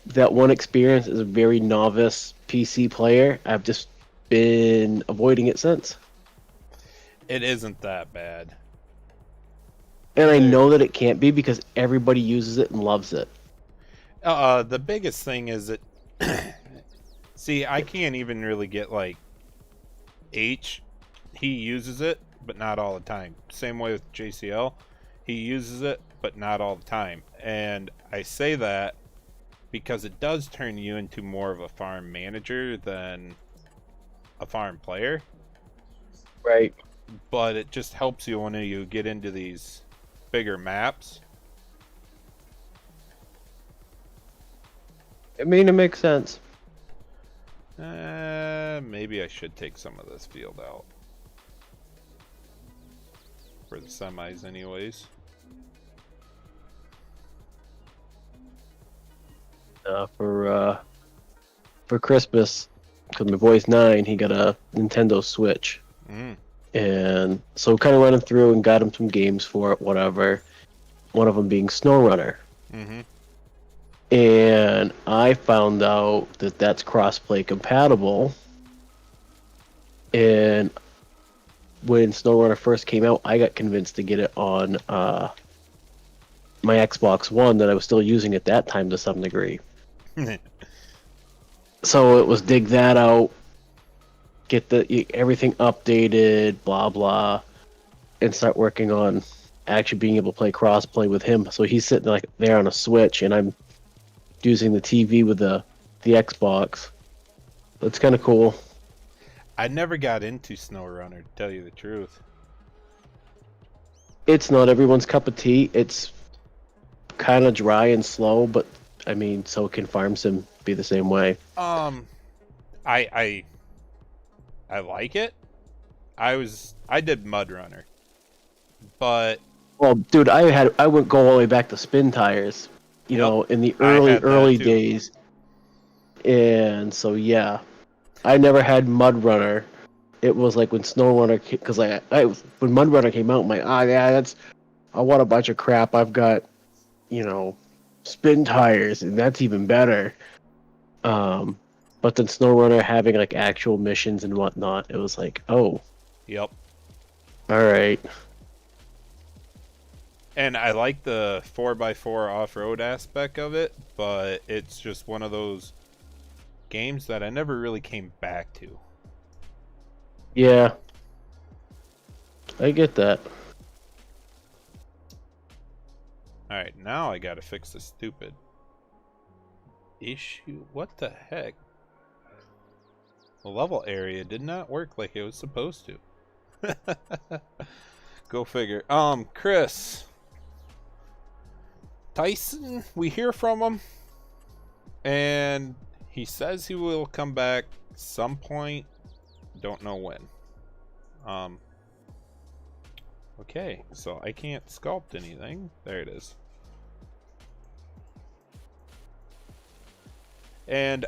that one experience as a very novice PC player, I've just been avoiding it since. It isn't that bad. And I There, know that it can't be because everybody uses it and loves it. the biggest thing is that see, I can't even really get like H. He uses it, but not all the time. Same way with JCL. He uses it, but not all the time. And I say that because it does turn you into more of a farm manager than a farm player. Right. But it just helps you when you get into these bigger maps. I mean, it makes sense. Maybe I should take some of this field out. For the semis anyways. For for Christmas, because my boy's 9, he got a Nintendo Switch. Mm. And so kind of running through and got him some games for it, whatever. One of them being SnowRunner. Mm-hmm. And I found out that that's crossplay compatible. And when SnowRunner first came out, I got convinced to get it on my Xbox One that I was still using at that time to some degree. So it was dig that out, get everything updated, blah blah, and start working on actually being able to play crossplay with him. So he's sitting like there on a Switch, and I'm using the TV with the Xbox. That's kind of cool. I never got into SnowRunner, to tell you the truth. It's not everyone's cup of tea. It's kind of dry and slow, but I mean, so can Farm Sim be the same way? I like it. I did Mud Runner, but Well, dude, I would go all the way back to spin tires, you know, in the I had that early too. days. And so yeah, I never had Mud Runner. It was like when SnowRunner, because when Mud Runner came out, I'm like, yeah, I want a bunch of crap. I've got, you know, spin tires, and that's even better. But then SnowRunner having like actual missions and whatnot, it was like, oh, Yep. all right. And I like the 4x4 off-road aspect of it, but it's just one of those games that I never really came back to. Yeah, I get that. Alright, now I gotta fix this stupid issue. What the heck? The level area did not work like it was supposed to. Go figure. Chris. Tyson, we hear from him, and he says he will come back some point. Don't know when. Okay, so I can't sculpt anything. There it is. And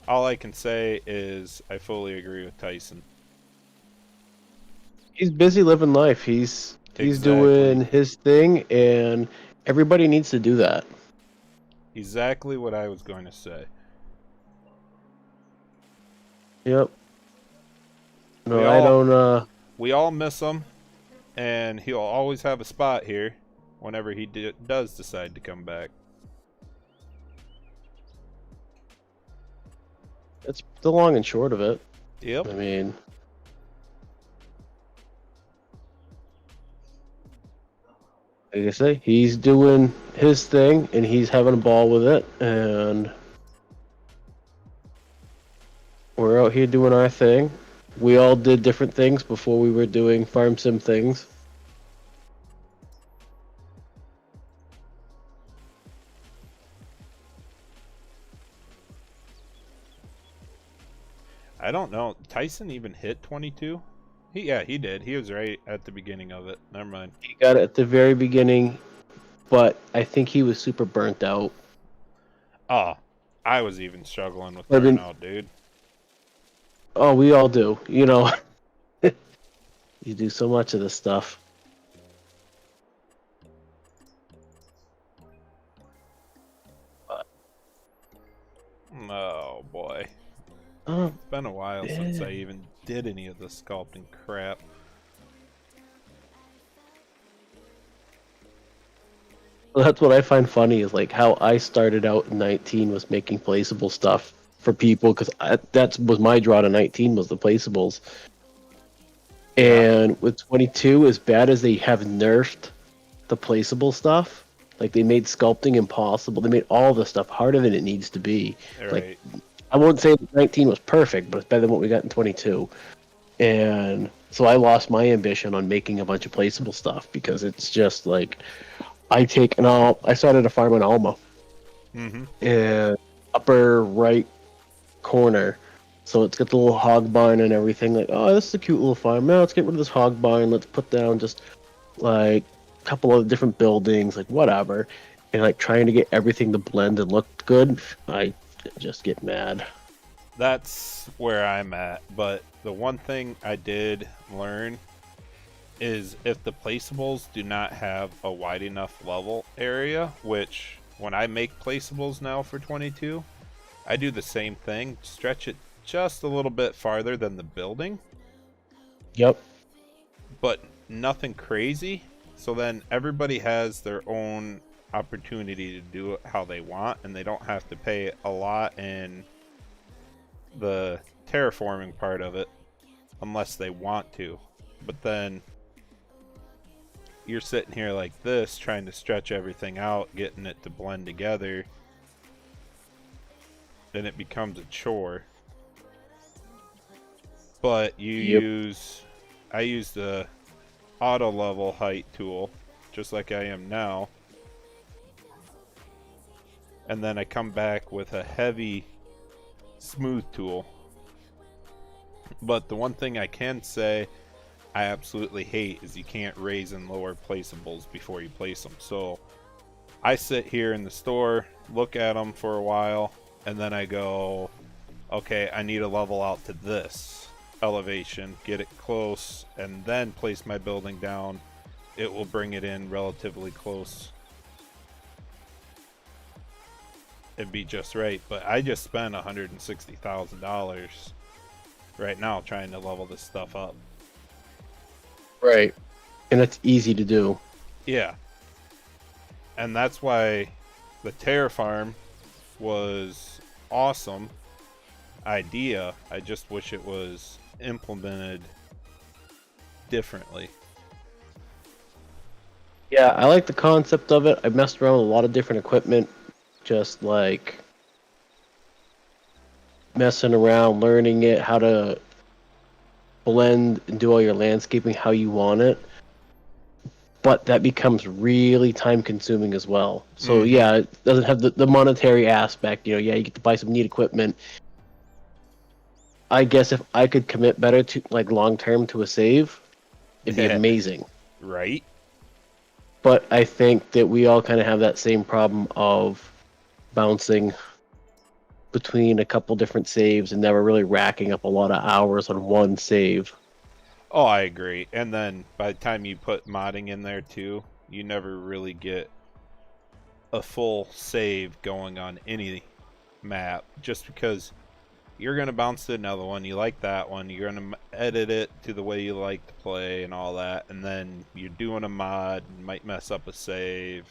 all I can say is I fully agree with Tyson. He's busy living life. He's doing his thing, and everybody needs to do that. Exactly what I was going to say. Yep. No, I don't. We all miss him, and he'll always have a spot here whenever he does decide to come back. That's the long and short of it. Yep. I mean, like I say, he's doing his thing, and he's having a ball with it, and we're out here doing our thing. We all did different things before we were doing Farm Sim things. I don't know. Tyson even hit 22? Yeah, he did. He was right at the beginning of it. Never mind. He got it at the very beginning, but I think he was super burnt out. Oh, I was even struggling with burnout, dude. Oh, we all do. You know, you do so much of this stuff. Oh, boy. Oh, It's been a while since I even did any of the sculpting crap. well, that's what I find funny is like how I started out in 19 was making placeable stuff for people because that was my draw to 19 was the placeables. And with 22, as bad as they have nerfed the placeable stuff, like they made sculpting impossible. They made all the stuff harder than it needs to be. Right. Like, I won't say that 19 was perfect, but it's better than what we got in 22. And so I lost my ambition on making a bunch of placeable stuff because it's just like I started a farm in Alma, and upper right corner. So it's got the little hog barn and everything. Like, oh, this is a cute little farm. Now let's get rid of this hog barn. Let's put down just like a couple of different buildings, like whatever. And like trying to get everything to blend and look good. I just get mad. that's where I'm at. But the one thing I did learn is if the placeables do not have a wide enough level area, which when I make placeables now for 22, I do the same thing, stretch it just a little bit farther than the building, Yep. but nothing crazy. So then everybody has their own opportunity to do it how they want, and they don't have to pay a lot in the terraforming part of it unless they want to. But then you're sitting here like this trying to stretch everything out, getting it to blend together, then it becomes a chore. But Yep. I use the auto level height tool just like I am now, and then I come back with a heavy smooth tool. But the one thing I can say I absolutely hate is you can't raise and lower placeables before you place them. So I sit here in the store, look at them for a while, and then I go, okay, I need to level out to this elevation, get it close, and then place my building down. It will bring it in relatively close and be just right. But I just spent $160,000 right now trying to level this stuff up. Right. And it's easy to do. Yeah. And that's why the Terra Farm was awesome idea. I just wish it was implemented differently. Yeah, I like the concept of it. I've messed around with a lot of different equipment, just like messing around, learning it, how to blend and do all your landscaping how you want it. But that becomes really time consuming as well. So Mm-hmm. yeah, it doesn't have the monetary aspect. Yeah, you get to buy some neat equipment. I guess if I could commit better to like long term to a save, it'd be amazing. Right? But I think that we all kind of have that same problem of bouncing between a couple different saves and never really racking up a lot of hours on one save. Oh, I agree. And then by the time you put modding in there too, you never really get a full save going on any map just because you're going to bounce to another one. You like that one. You're going to edit it to the way you like to play and all that. And then you're doing a mod and might mess up a save.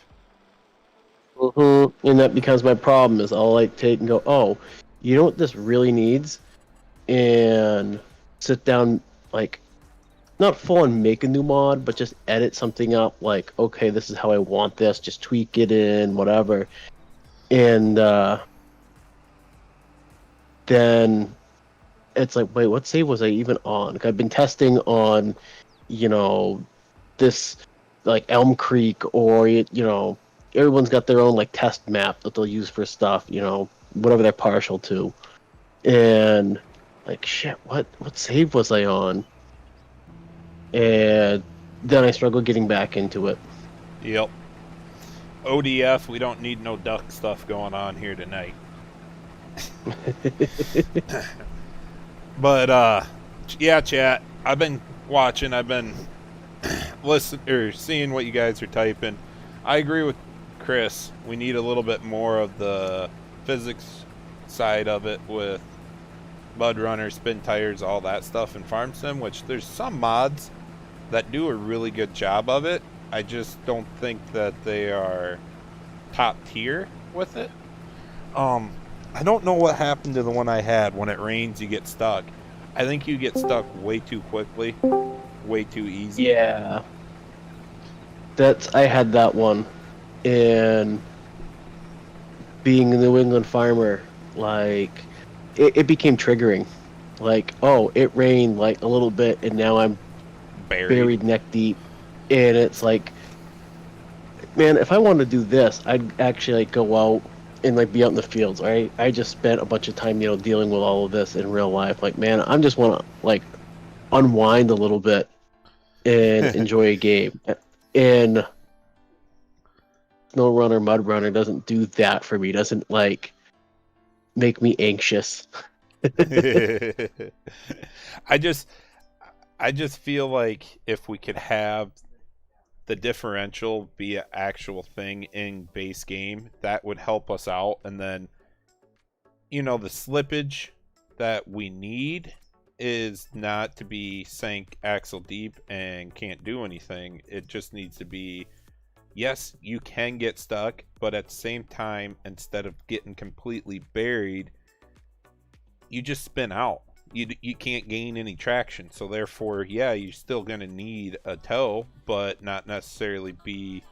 And that becomes my problem is I'll like take and go, oh, you know what this really needs? And sit down, like, not full on make a new mod, but just edit something up like, okay, this is how I want this, just tweak it in, whatever. And then it's like, wait, what save was I even on? Like, I've been testing on, you know, this like Elm Creek, or everyone's got their own like test map that they'll use for stuff, whatever they're partial to. And like, shit, what save was I on? And then I struggle getting back into it. Yep. ODF, we don't need no duck stuff going on here tonight. But yeah, chat. I've been watching. I've been listening or seeing what you guys are typing. I agree with Chris. We need a little bit more of the physics side of it with mud runner, spin tires, all that stuff in Farm Sim. Which there's some mods that do a really good job of it. I just don't think that they are top tier with it. I don't know what happened to the one I had. When it rains, you get stuck. I think you get stuck way too quickly, way too easy. Yeah. I had that one. And being a New England farmer, like, it became triggering. Like, oh, it rained like a little bit and now I'm buried neck deep. And it's like, man, if I wanted to do this, I'd actually like go out and like be out in the fields. Right? I just spent a bunch of time, dealing with all of this in real life. Like, man, I'm just want to like unwind a little bit and enjoy a game. And Snow Runner, Mud Runner doesn't do that for me. Doesn't like make me anxious. I just I just feel like if we could have the differential be an actual thing in base game, that would help us out. And then, the slippage that we need is not to be sank axle deep and can't do anything. It just needs to be, yes, you can get stuck, but at the same time, instead of getting completely buried, you just spin out. You can't gain any traction. So therefore, yeah, you're still going to need a tow, but not necessarily be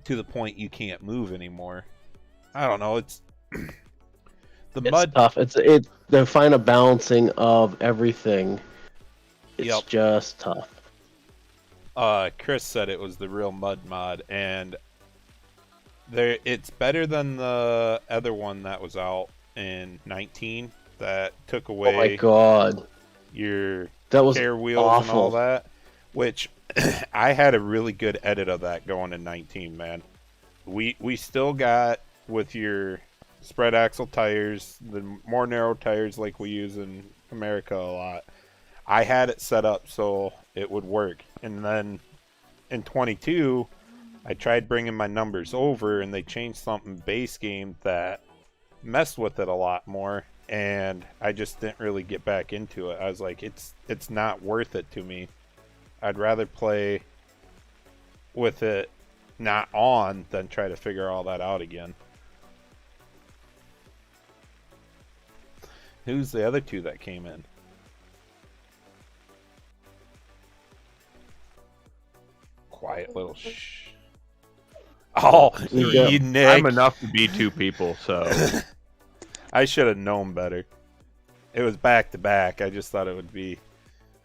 to the point you can't move anymore. I don't know. It's the It's mud. tough. It's the final balancing of everything. It's Yep. just tough. Chris said it was the real mud mod, and it's better than the other one that was out in 19 that took Oh my away god, your that was care wheels and all awful. that, which I had a really good edit of that going in 19, man. We still got with your spread axle tires, the more narrow tires like we use in America a lot. I had it set up so it would work. And then in 22, I tried bringing my numbers over and they changed something base game that messed with it a lot more, and I just didn't really get back into it. I was like, it's not worth it to me. I'd rather play with it not on than try to figure all that out again. Who's the other two that came in? Quiet little shh. Oh, you Nick. I'm enough to be two people, so I should have known better. It was back to back. I just thought it would be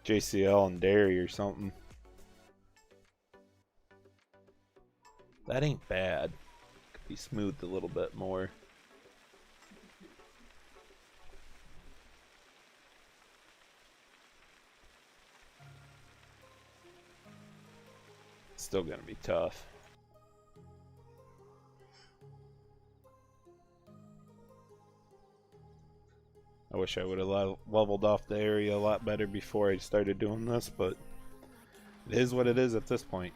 JCL and Derry or something. That ain't bad. Could be smoothed a little bit more. Still gonna be tough. I wish I would have leveled off the area a lot better before I started doing this, but it is what it is at this point.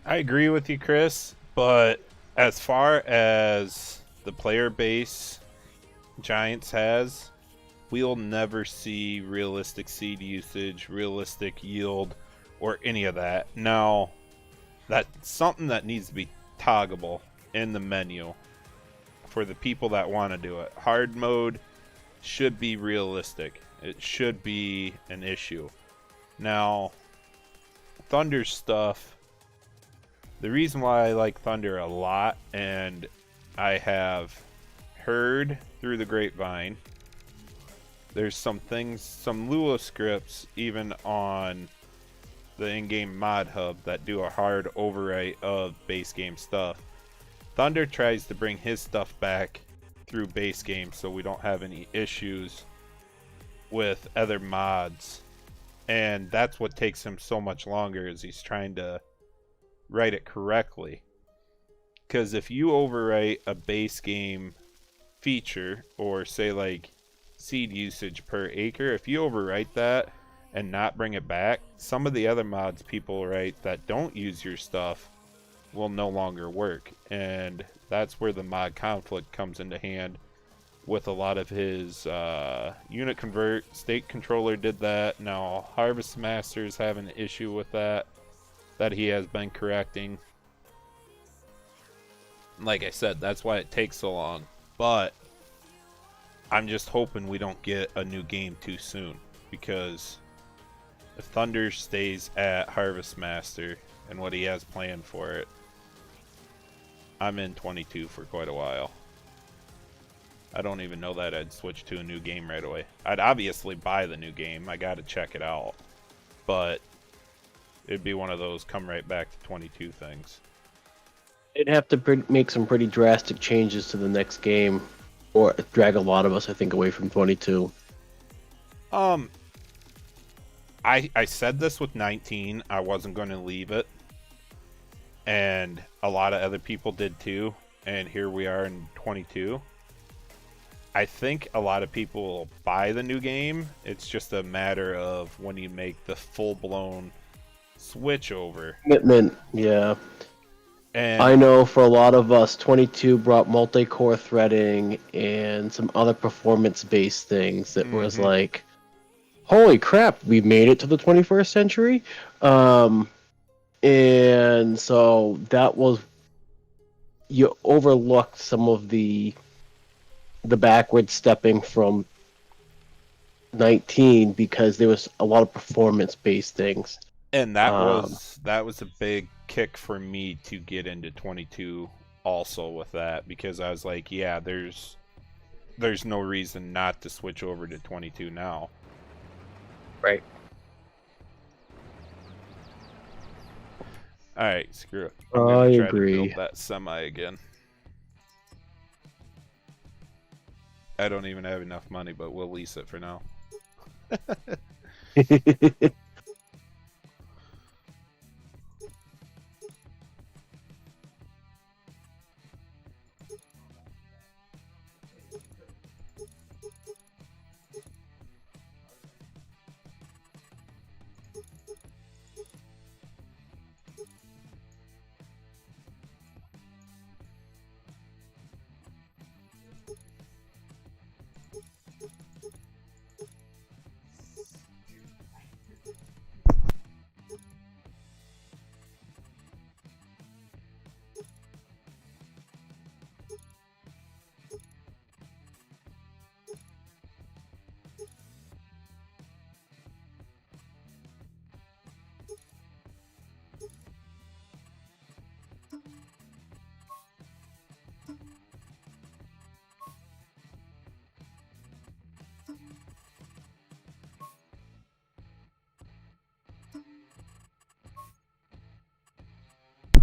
I agree with you, Chris, but as far as the player base Giants has, we'll never see realistic seed usage, realistic yield, or any of that. Now, that's something that needs to be toggable in the menu for the people that want to do it. Hard mode should be realistic. It should be an issue. Now, Thunder stuff, the reason why I like Thunder a lot, and I have heard through the grapevine, there's some things, some Lua scripts, even on the in-game mod hub that do a hard overwrite of base game stuff. Thunder tries to bring his stuff back through base game so we don't have any issues with other mods. And that's what takes him so much longer, is he's trying to write it correctly. Because if you overwrite a base game feature, or say like seed usage per acre, if you overwrite that and not bring it back, some of the other mods people write that don't use your stuff will no longer work. And that's where the mod conflict comes into hand with a lot of his unit convert. State controller did that. Now Harvest Master's having an issue with that he has been correcting. Like I said, that's why it takes so long. But I'm just hoping we don't get a new game too soon, because if Thunder stays at Harvest Master and what he has planned for it, I'm in 22 for quite a while. I don't even know that I'd switch to a new game right away. I'd obviously buy the new game. I gotta check it out. But it'd be one of those come right back to 22 things. They'd have to make some pretty drastic changes to the next game, or drag a lot of us, I think, away from 22. Um, I said this with 19. I wasn't going to leave it, and a lot of other people did too. And here we are in 22. I think a lot of people will buy the new game. It's just a matter of when you make the full-blown switch over. Commitment, yeah. And I know for a lot of us, 22 brought multi-core threading and some other performance-based things that was like, holy crap, we made it to the 21st century. And so that was, you overlooked some of the backward stepping from 19 because there was a lot of performance-based things. and that was a big kick for me to get into 22 also with that, because I was like, yeah, there's no reason not to switch over to 22 now. Right. All right, screw it. I gonna try agree. to build that semi again. I don't even have enough money, but we'll lease it for now.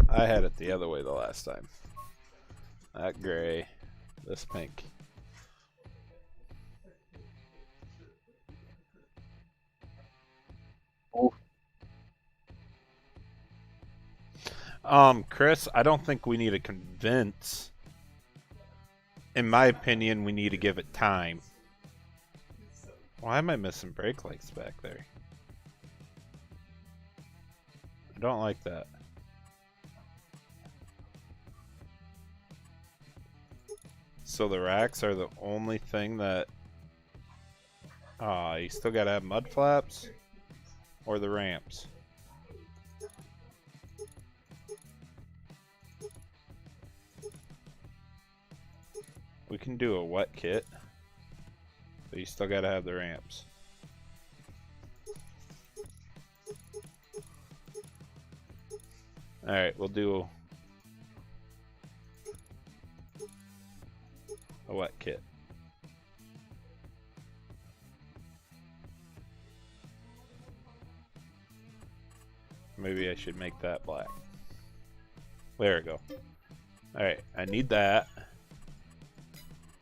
I had it the other way the last time. That gray, this pink. Chris, I don't think we need to convince. In my opinion, we need to give it time. Why am I missing brake lights back there? I don't like that. So the racks are the only thing that... you still gotta have mud flaps? Or the ramps? We can do a wet kit, but you still gotta have the ramps. Alright, we'll do a wet kit. Maybe I should make that black. There we go. Alright, I need that.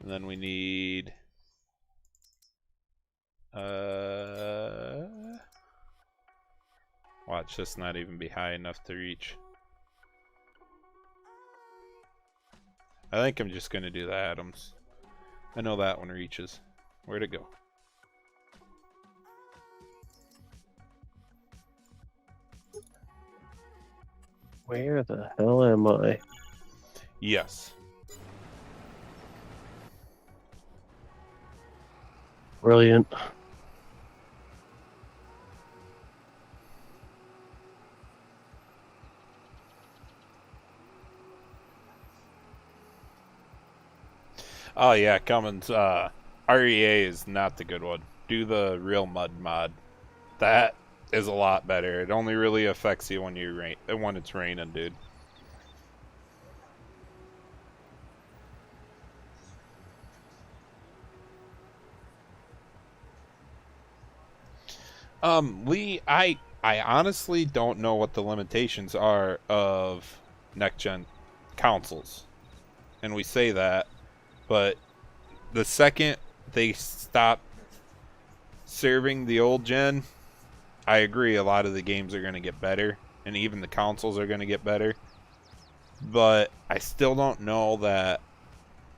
And then we need... Watch this not even be high enough to reach. I think I'm just gonna do the atoms. I know that one reaches. Where'd it go? Where the hell am I? Yes. Brilliant. Oh yeah, Cummins, REA is not the good one. Do the real mud mod. That is a lot better. It only really affects you when when it's raining, dude. Lee, I honestly don't know what the limitations are of next gen consoles. And we say that, but the second they stop serving the old gen, I agree a lot of the games are going to get better, and even the consoles are going to get better. But I still don't know that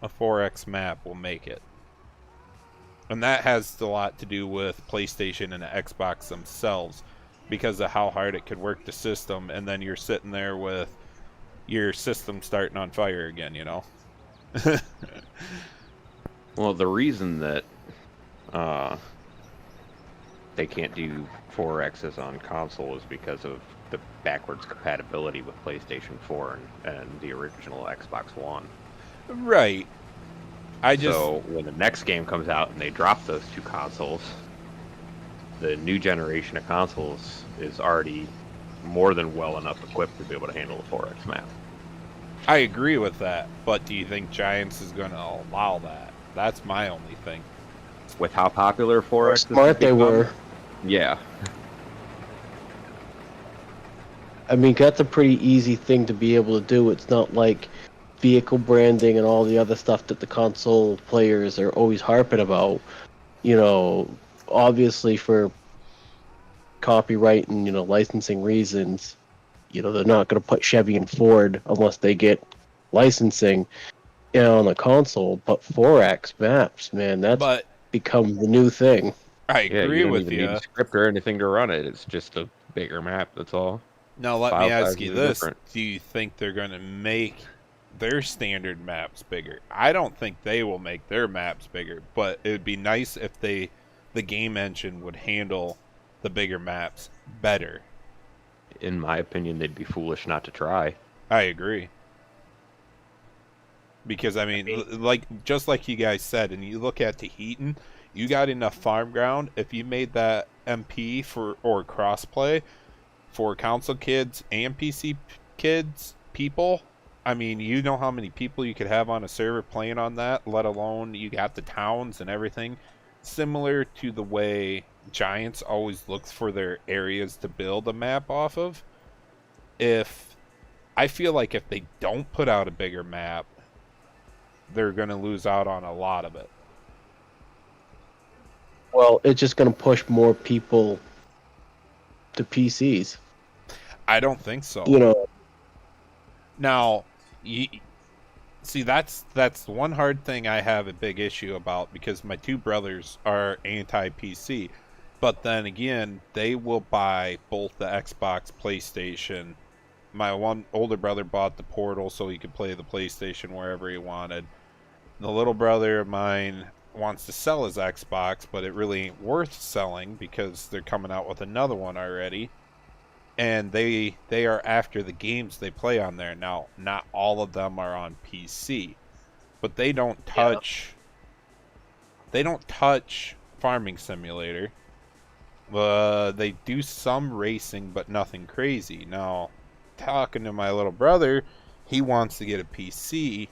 a 4X map will make it. And that has a lot to do with PlayStation and the Xbox themselves, because of how hard it could work the system, and then you're sitting there with your system starting on fire again, you know? Well, the reason that they can't do 4Xs on console is because of the backwards compatibility with PlayStation 4 and the original Xbox One. Right. So when the next game comes out and they drop those two consoles, the new generation of consoles is already more than well enough equipped to be able to handle a 4X map. I agree with that, but do you think Giants is going to allow that? That's my only thing. With how popular 4X Smart they were. Yeah. I mean, that's a pretty easy thing to be able to do. It's not like vehicle branding and all the other stuff that the console players are always harping about. You know, obviously for copyright and, licensing reasons, they're not going to put Chevy and Ford unless they get licensing on the console. But 4X maps, man, that's become the new thing. I agree you don't with even you. need a script or anything to run it. It's just a bigger map, that's all. Now let me ask you this. Different. Do you think they're going to make their standard maps bigger? I don't think they will make their maps bigger, but it would be nice if the game engine would handle the bigger maps better. In my opinion, they'd be foolish not to try. I agree. Because, I mean, just like you guys said, and you look at Tahitian, you got enough farm ground. If you made that MP or crossplay for console kids and PC people, I mean, you know how many people you could have on a server playing on that, let alone you got the towns and everything. Similar to the way Giants always looks for their areas to build a map off of. I feel like if they don't put out a bigger map, they're going to lose out on a lot of it. Well, it's just going to push more people to PCs. I don't think so. Now, see, that's one hard thing I have a big issue about, because my two brothers are anti-PC. But then again, they will buy both the Xbox, PlayStation. My one older brother bought the Portal so he could play the PlayStation wherever he wanted. The little brother of mine wants to sell his Xbox, but it really ain't worth selling because they're coming out with another one already. And they are after the games they play on there. Now, not all of them are on PC, but they don't touch Farming Simulator. They do some racing, but nothing crazy. Now, talking to my little brother, he wants to get a PC,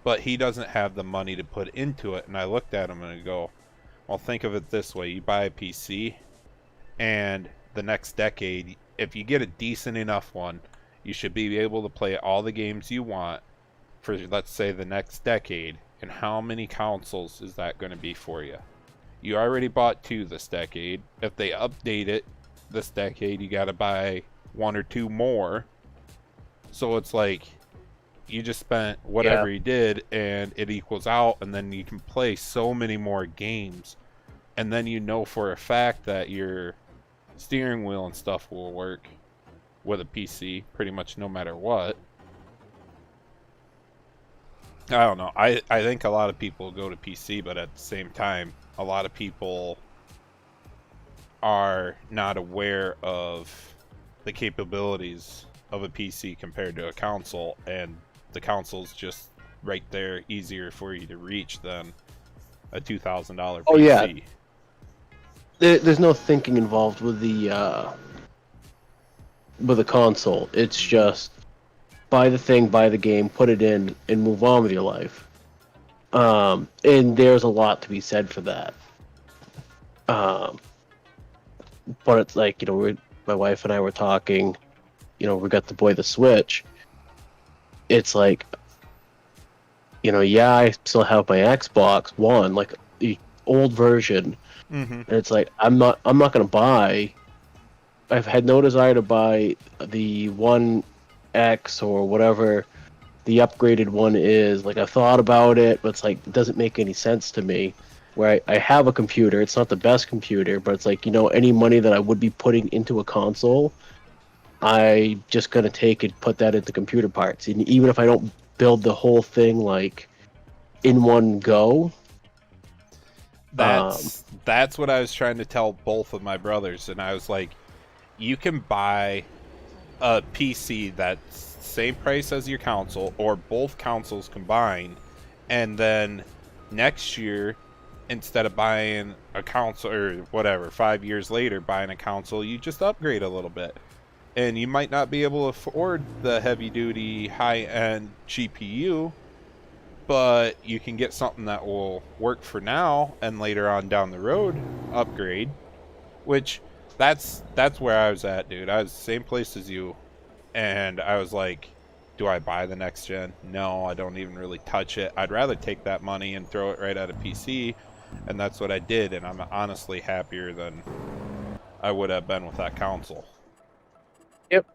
but he doesn't have the money to put into it. And I looked at him and I go, well, think of it this way. You buy a PC, and the next decade, if you get a decent enough one, you should be able to play all the games you want for, let's say, the next decade. And how many consoles is that going to be for you? You already bought 2 this decade. If they update it this decade, you got to buy 1 or 2 more. So it's like you just spent whatever you did, and it equals out, and then you can play so many more games. And then you know for a fact that your steering wheel and stuff will work with a PC pretty much no matter what. I don't know. I think a lot of people go to PC, but at the same time, a lot of people are not aware of the capabilities of a PC compared to a console, and the console's just right there, easier for you to reach than a $2,000 PC. Oh, yeah. There's no thinking involved with the console. It's just buy the thing, buy the game, put it in, and move on with your life. And there's a lot to be said for that. But it's like, my wife and I were talking, we got the Switch. it's like, yeah, I still have my Xbox One, like the old version, Mm-hmm. and it's like I'm not gonna buy. I've had no desire to buy the One X or whatever the upgraded one is. Like I've thought about it, but it's like it doesn't make any sense to me. Where I have a computer, it's not the best computer, but it's like any money that I would be putting into a console, I just gonna take and put that into computer parts. And even if I don't build the whole thing like in one go, um, That's what I was trying to tell both of my brothers, and I was like, you can buy a PC that's same price as your console or both consoles combined, and then next year, instead of buying a console or whatever, 5 years later buying a console, you just upgrade a little bit. And you might not be able to afford the heavy duty high end GPU, but you can get something that will work for now and later on down the road upgrade. Which that's where I was at, dude. I was the same place as you, and I was like, do I buy the next gen? No, I don't even really touch it. I'd rather take that money and throw it right at a PC, and that's what I did, and I'm honestly happier than I would have been with that console. Yep.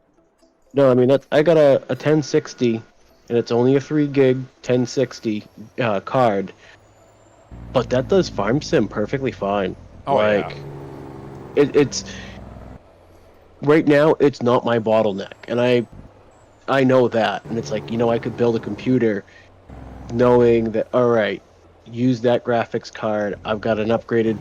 No, I mean I got a 1060, and it's only a 3 gig 1060 card, but that does Farm Sim perfectly fine. Oh, like yeah. it's right now it's not my bottleneck, and I know that, and it's like I could build a computer knowing that, all right, use that graphics card. I've got an upgraded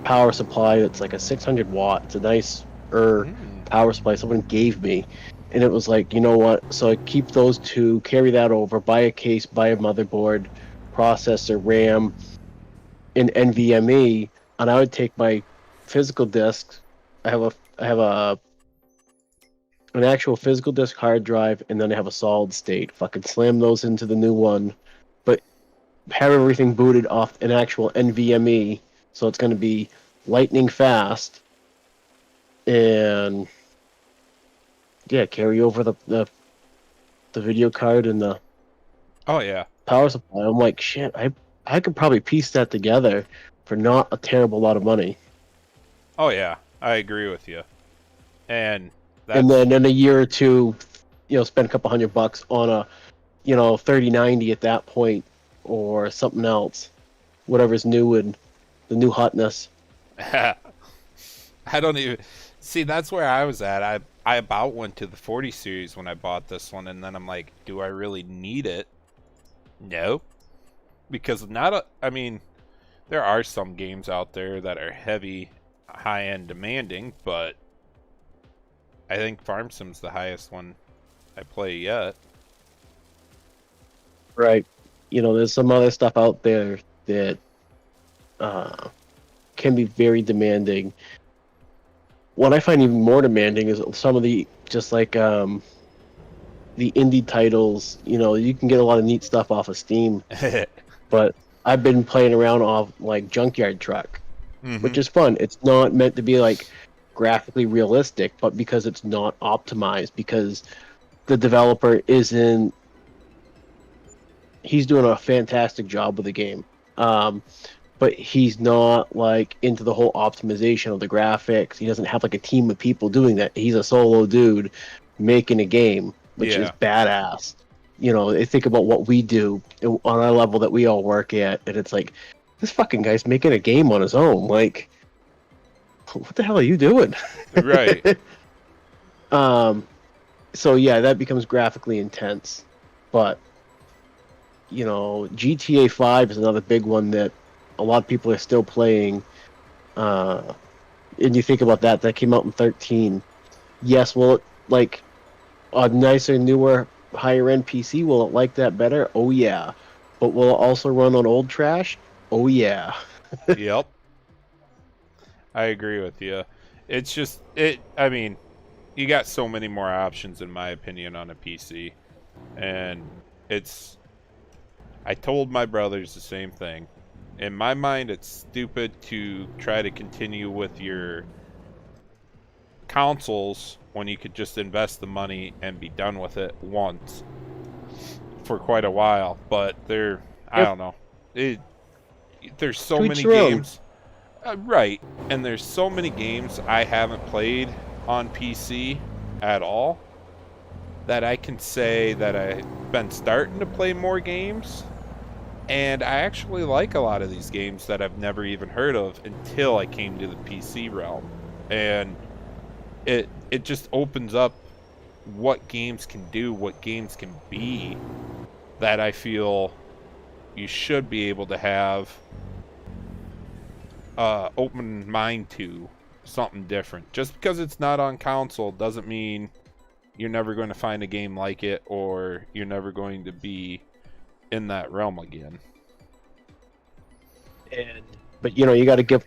power supply that's like a 600 watt. It's a nice power supply someone gave me, and it was like, you know what? So I keep those two, carry that over, buy a case, buy a motherboard, processor, RAM, and NVMe, and I would take my physical discs. I have a an actual physical disk hard drive, and then I have a solid state. Fucking slam those into the new one, but have everything booted off an actual NVMe, so it's going to be lightning fast, and yeah, carry over the video card and the Oh, yeah. power supply. I'm like, shit, I could probably piece that together for not a terrible lot of money. Oh, yeah. I agree with you. And And then in a year or two, spend a couple $100 on a 3090 at that point, or something else, whatever's new and the new hotness. I don't even see. That's where I was at. I about went to the 40 series when I bought this one, and then I'm like, do I really need it? No, because I mean, there are some games out there that are heavy, high end demanding, but I think Farm Sim's the highest one I play yet. Right. There's some other stuff out there that can be very demanding. What I find even more demanding is some of the, just like the indie titles. You can get a lot of neat stuff off of Steam, but I've been playing around off like Junkyard Truck, which is fun. It's not meant to be like graphically realistic, but because it's not optimized, because the developer isn't, he's doing a fantastic job with the game, but he's not like into the whole optimization of the graphics. He doesn't have like a team of people doing that. He's a solo dude making a game, which is badass. They think about what we do on our level that we all work at, and it's like, this fucking guy's making a game on his own. Like, what the hell are you doing? Right. So yeah, that becomes graphically intense, but GTA 5 is another big one that a lot of people are still playing. And you think about that came out in 13. Yes, will it like a nicer, newer, higher end PC? Will it like that better? Oh yeah. But will it also run on old trash? Oh yeah. Yep. I agree with you. It's just I mean, you got so many more options in my opinion on a PC. And I told my brothers the same thing. In my mind, it's stupid to try to continue with your consoles when you could just invest the money and be done with it once. for quite a while, but I Yep. don't know. There's so To each many their own. games. Right. And there's so many games I haven't played on PC at all that I can say that I've been starting to play more games. And I actually like a lot of these games that I've never even heard of until I came to the PC realm. And it just opens up what games can do, what games can be, that I feel you should be able to have open mind to something different. Just because it's not on console doesn't mean you're never going to find a game like it, or you're never going to be in that realm again. But you got to give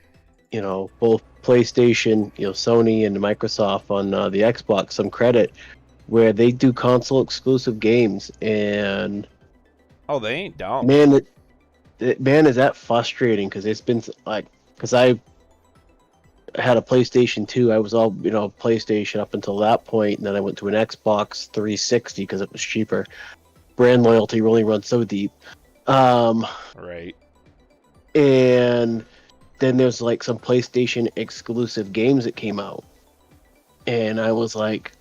both PlayStation, Sony and Microsoft on the Xbox some credit, where they do console exclusive games, and Oh, they ain't dumb. man, man, is that frustrating, because it's been like, because I had a PlayStation 2, I was all PlayStation up until that point, and then I went to an Xbox 360 because it was cheaper. Brand loyalty really runs so deep. Right. And then there's like some PlayStation exclusive games that came out, and I was like,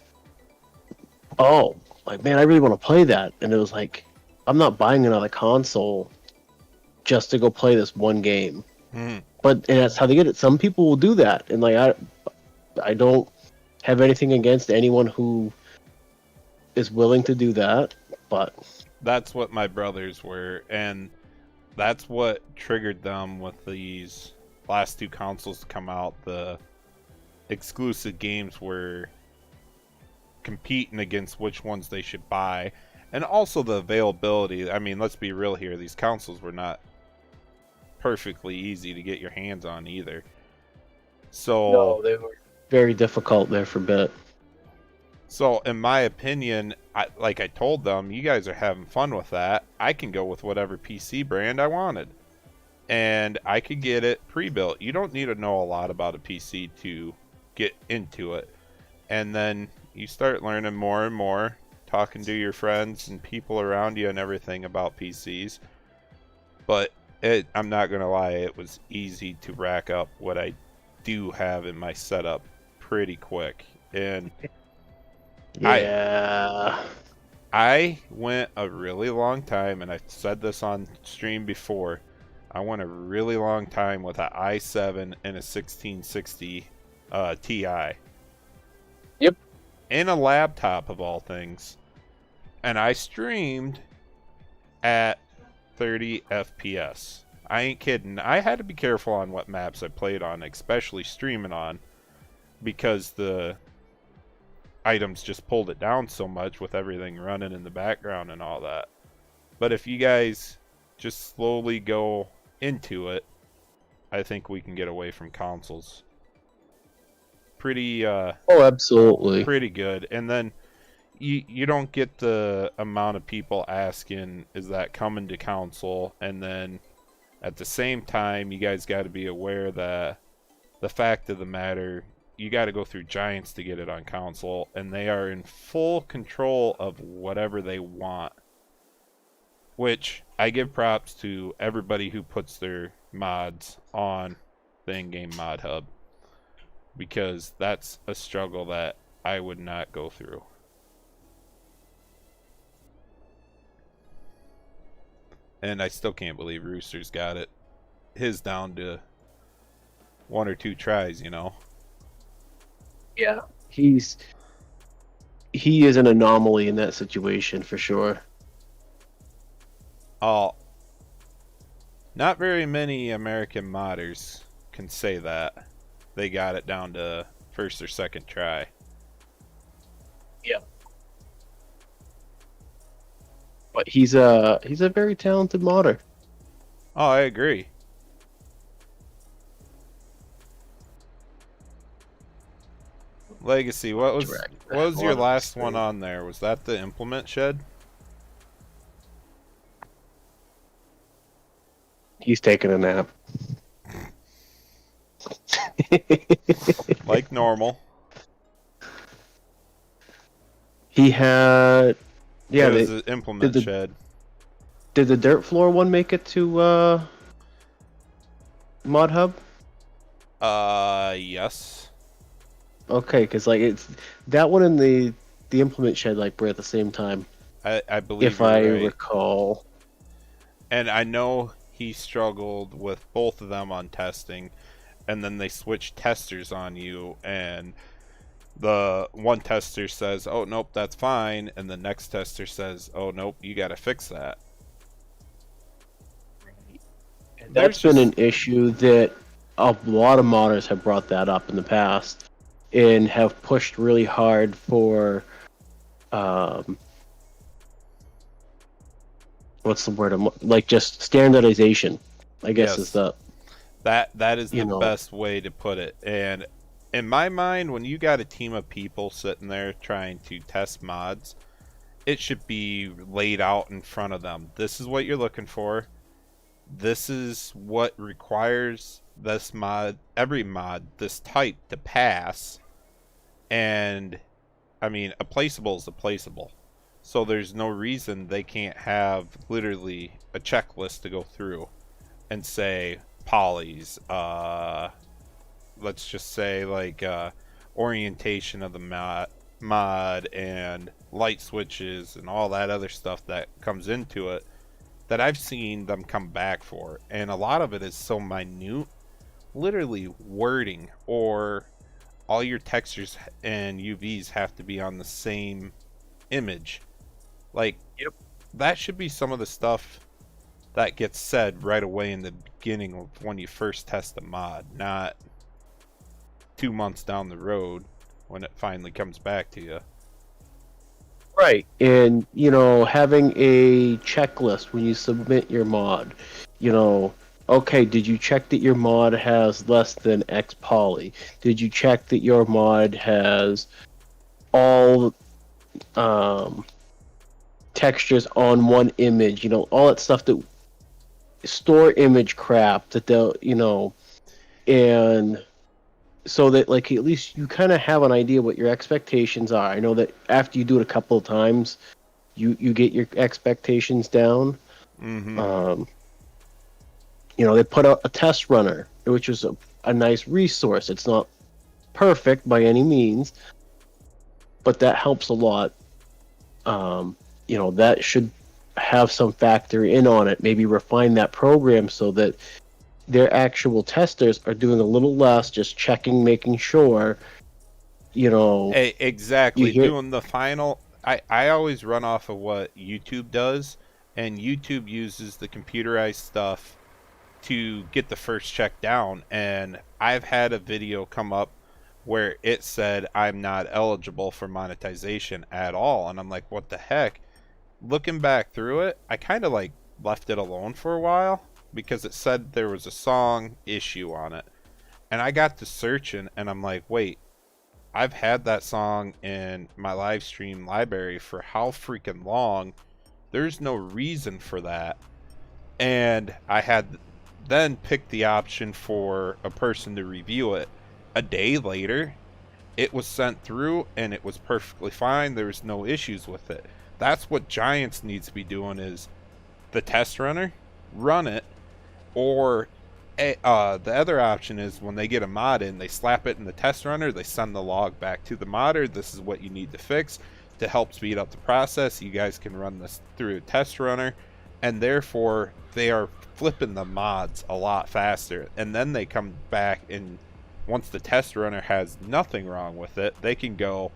oh, like, man, I really want to play that. And it was like, I'm not buying another console just to go play this one game. And that's how they get it. Some people will do that, and like, I don't have anything against anyone who is willing to do that, but that's what my brothers were, and that's what triggered them with these last two consoles to come out. The exclusive games were competing against which ones they should buy, and also the availability. I mean, let's be real here, these consoles were not perfectly easy to get your hands on either. So no, they were very difficult there for a bit. So in my opinion, like I told them, you guys are having fun with that. I can go with whatever PC brand I wanted, and I could get it pre-built. You don't need to know a lot about a PC to get into it. And then you start learning more and more, talking to your friends and people around you and everything about PCs. But I'm not going to lie, it was easy to rack up what I do have in my setup pretty quick. And yeah, I went a really long time, and I've said this on stream before, I went a really long time with an i7 and a 1660 Ti. Yep. In a laptop, of all things. And I streamed at 30 FPS. I ain't kidding. I had to be careful on what maps I played on, especially streaming on, because the items just pulled it down so much with everything running in the background and all that. But if you guys just slowly go into it, I think we can get away from consoles pretty oh, absolutely, pretty good. And then you don't get the amount of people asking, is that coming to console? And then at the same time, you guys got to be aware that the fact of the matter, you got to go through giants to get it on console, and they are in full control of whatever they want. Which I give props to everybody who puts their mods on the in-game mod hub, because that's a struggle that I would not go through. And I still can't believe Rooster's got it his down to 1 or 2 tries, you know. yeah, he is an anomaly in that situation for sure. Oh, not very many American modders can say that they got it down to 1st or 2nd try. Yeah, but he's a very talented modder. Oh, I agree. Legacy, what was your last one on there? Was that the implement shed? He's taking a nap. Like normal. He had, yeah, it was the implement shed. Did the dirt floor one make it to Mod Hub? Yes. Okay, because like it's that one and the implement shed like were at the same time, I believe if you're I right. recall. And I know he struggled with both of them on testing, and then they switched testers on you, and the one tester says, "Oh nope, that's fine," and the next tester says, "Oh nope, you got to fix that." And There's that's been just an issue that a lot of modders have brought that up in the past, and have pushed really hard for um, what's the word? Like just standardization, I guess is yes, the that is you the know best way to put it. And in my mind, when you got a team of people sitting there trying to test mods, it should be laid out in front of them. This is what you're looking for. This is what requires this mod, every mod, this type to pass. And I mean, a placeable is a placeable. So there's no reason they can't have literally a checklist to go through and say polys, let's just say like orientation of the mod and light switches and all that other stuff that comes into it that I've seen them come back for. And a lot of it is so minute, literally wording, or all your textures and UVs have to be on the same image. Like, Yep. that should be some of the stuff that gets said right away in the beginning of when you first test the mod, not 2 months down the road when it finally comes back to you. right. And having a checklist when you submit your mod. Okay, did you check that your mod has less than X poly? Did you check that your mod has all textures on one image? All that stuff that store image crap that they'll, and so that like at least you kind of have an idea what your expectations are. I know that after you do it a couple of times, you get your expectations down. Mm-hmm. They put out a test runner, which is a nice resource. It's not perfect by any means, but that helps a lot. That should have some factor in on it. Maybe refine that program so that their actual testers are doing a little less, just checking, making sure. You Exactly. hear Doing the final. I always run off of what YouTube does, and YouTube uses the computerized stuff to get the first check down. And I've had a video come up where it said I'm not eligible for monetization at all. And I'm like, what the heck? Looking back through it, I kind of like left it alone for a while because it said there was a song issue on it. And I got to searching and I'm like, wait, I've had that song in my live stream library for how freaking long? There's no reason for that. And I had then picked the option for a person to review it. A day later, it was sent through and it was perfectly fine. There was no issues with it. That's what Giants needs to be doing is the test runner, run it, or the other option is when they get a mod in, they slap it in the test runner, they send the log back to the modder. This is what you need to fix to help speed up the process. You guys can run this through a test runner, and therefore they are flipping the mods a lot faster. And then they come back, and once the test runner has nothing wrong with it, they can go,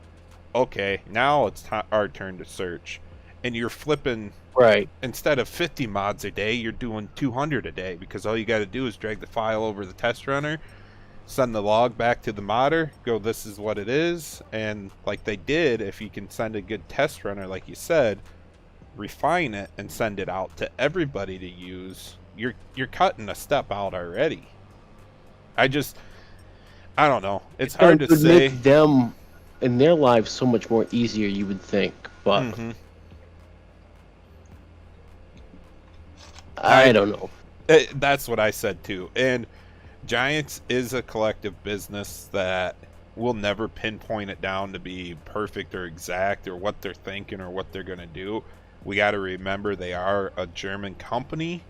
okay, now it's our turn to search. And you're flipping, right. instead of 50 mods a day, you're doing 200 a day, because all you got to do is drag the file over the test runner, send the log back to the modder, go, this is what it is. And like they did, if you can send a good test runner, like you said, refine it and send it out to everybody to use, you're cutting a step out already. I don't know. It's hard to would say. make them in their lives so much more easier, you would think, but I don't know. That's what I said too. And Giants is a collective business that will never pinpoint it down to be perfect or exact or what they're thinking or what they're going to do. We got to remember they are a German company.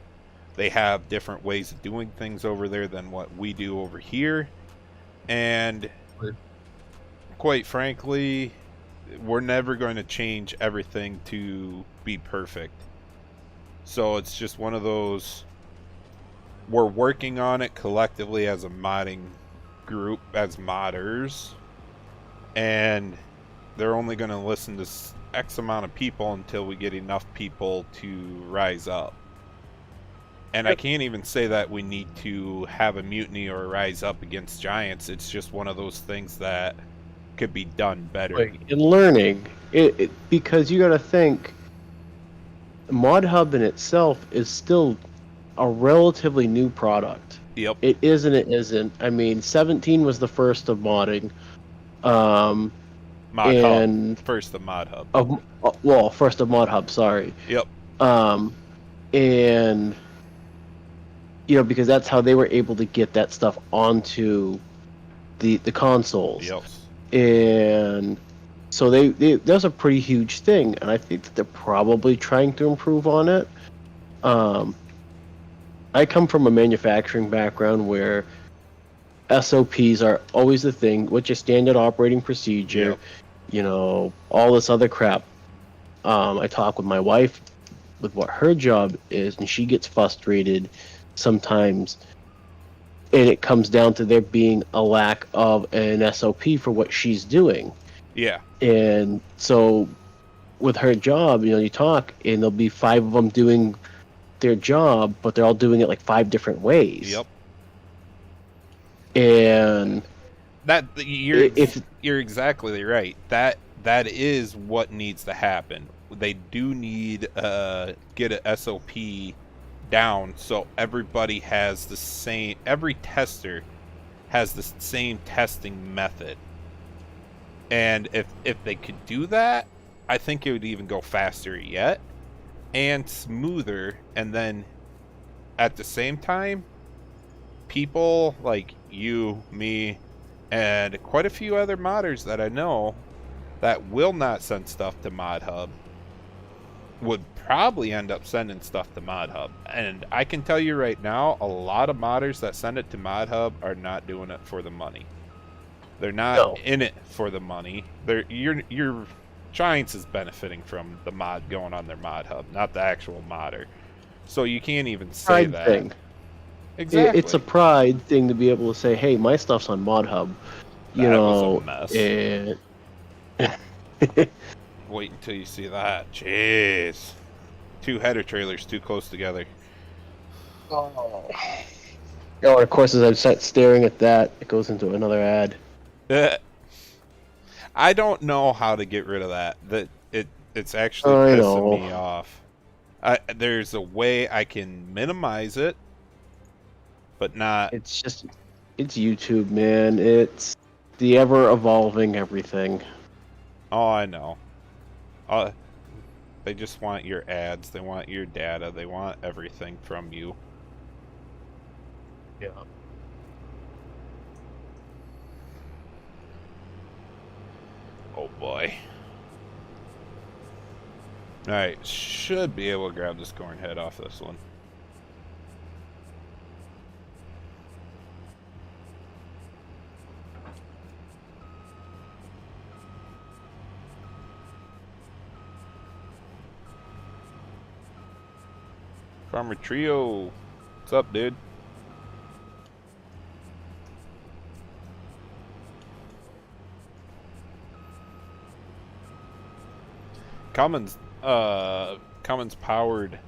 They have different ways of doing things over there than what we do over here. And quite frankly, we're never going to change everything to be perfect. So it's just one of those, we're working on it collectively as a modding group, as modders, and they're only going to listen to X amount of people until we get enough people to rise up. And I can't even say that we need to have a mutiny or rise up against giants. It's just one of those things that could be done better. In learning, because you got to think, Mod Hub in itself is still a relatively new product. Yep. It is and it isn't. I mean, 17 was the first of modding. Mod and Hub. First of Mod Hub. Well, first of Mod Hub, sorry. Yep. And because that's how they were able to get that stuff onto the consoles. Yep. And so that's a pretty huge thing, and I think that they're probably trying to improve on it. I come from a manufacturing background where SOPs are always the thing, which is standard operating procedure, all this other crap. I talk with my wife with what her job is, and she gets frustrated sometimes, and it comes down to there being a lack of an SOP for what she's doing. Yeah. And so with her job, you talk, and there'll be 5 of them doing their job, but they're all doing it like 5 different ways. Yep. And that you're exactly right. That is what needs to happen. They do need get a SOP down so everybody has the same. Every tester has the same testing method. And if they could do that, I think it would even go faster yet and smoother. And then at the same time, people like you, me, and quite a few other modders that I know that will not send stuff to Mod Hub would probably end up sending stuff to Mod Hub. And I can tell you right now, a lot of modders that send it to Mod Hub are not doing it for the money. They're not in it for the money. Your Giants is benefiting from the mod going on their Mod Hub, not the actual modder. So you can't even say pride that. Thing. Exactly. It's a pride thing to be able to say, "Hey, my stuff's on Mod Hub." That was a mess. And Wait until you see that. Jeez. 2 header trailers too close together. Oh, and of course, as I start staring at that, it goes into another ad. I don't know how to get rid of that. It's actually pissing me off. There's a way I can minimize it, but not. It's YouTube, man. It's the ever evolving everything. Oh, I know. They just want your ads. They want your data. They want everything from you. Yeah. Oh boy. Alright, should be able to grab this corn head off this one. Farmer Trio, what's up, dude? Cummins powered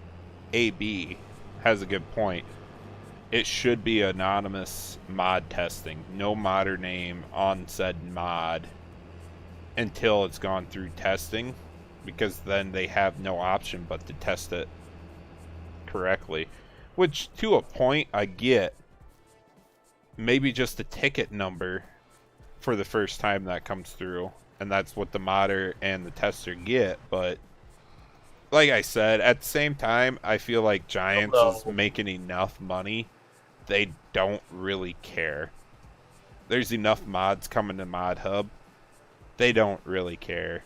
AB has a good point. It should be anonymous mod testing. No modder name on said mod until it's gone through testing, because then they have no option but to test it correctly. Which, to a point, I get. Maybe just a ticket number for the first time that comes through, and that's what the modder and the tester get. But like I said, at the same time, I feel like Giants is making enough money. They don't really care. There's enough mods coming to Mod Hub. They don't really care.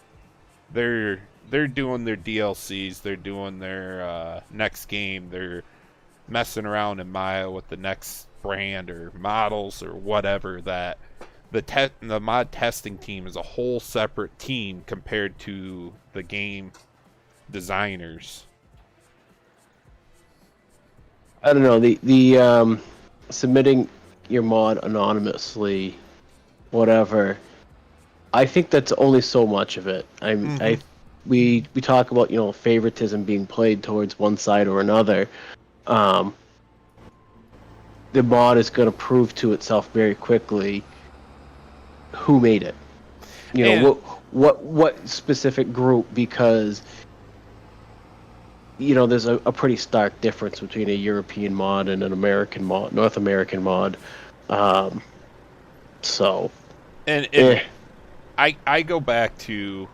They're they're doing their DLCs, they're doing their next game, they're messing around in Maya with the next brand or models or whatever. That the mod testing team is a whole separate team compared to the game designers. I don't know, the submitting your mod anonymously, whatever. I think that's only so much of it. We talk about, you know, favoritism being played towards one side or another. The mod is going to prove to itself very quickly who made it. You know, what specific group, because you know there's a pretty stark difference between a European mod and an American mod, North American mod. So, I go back to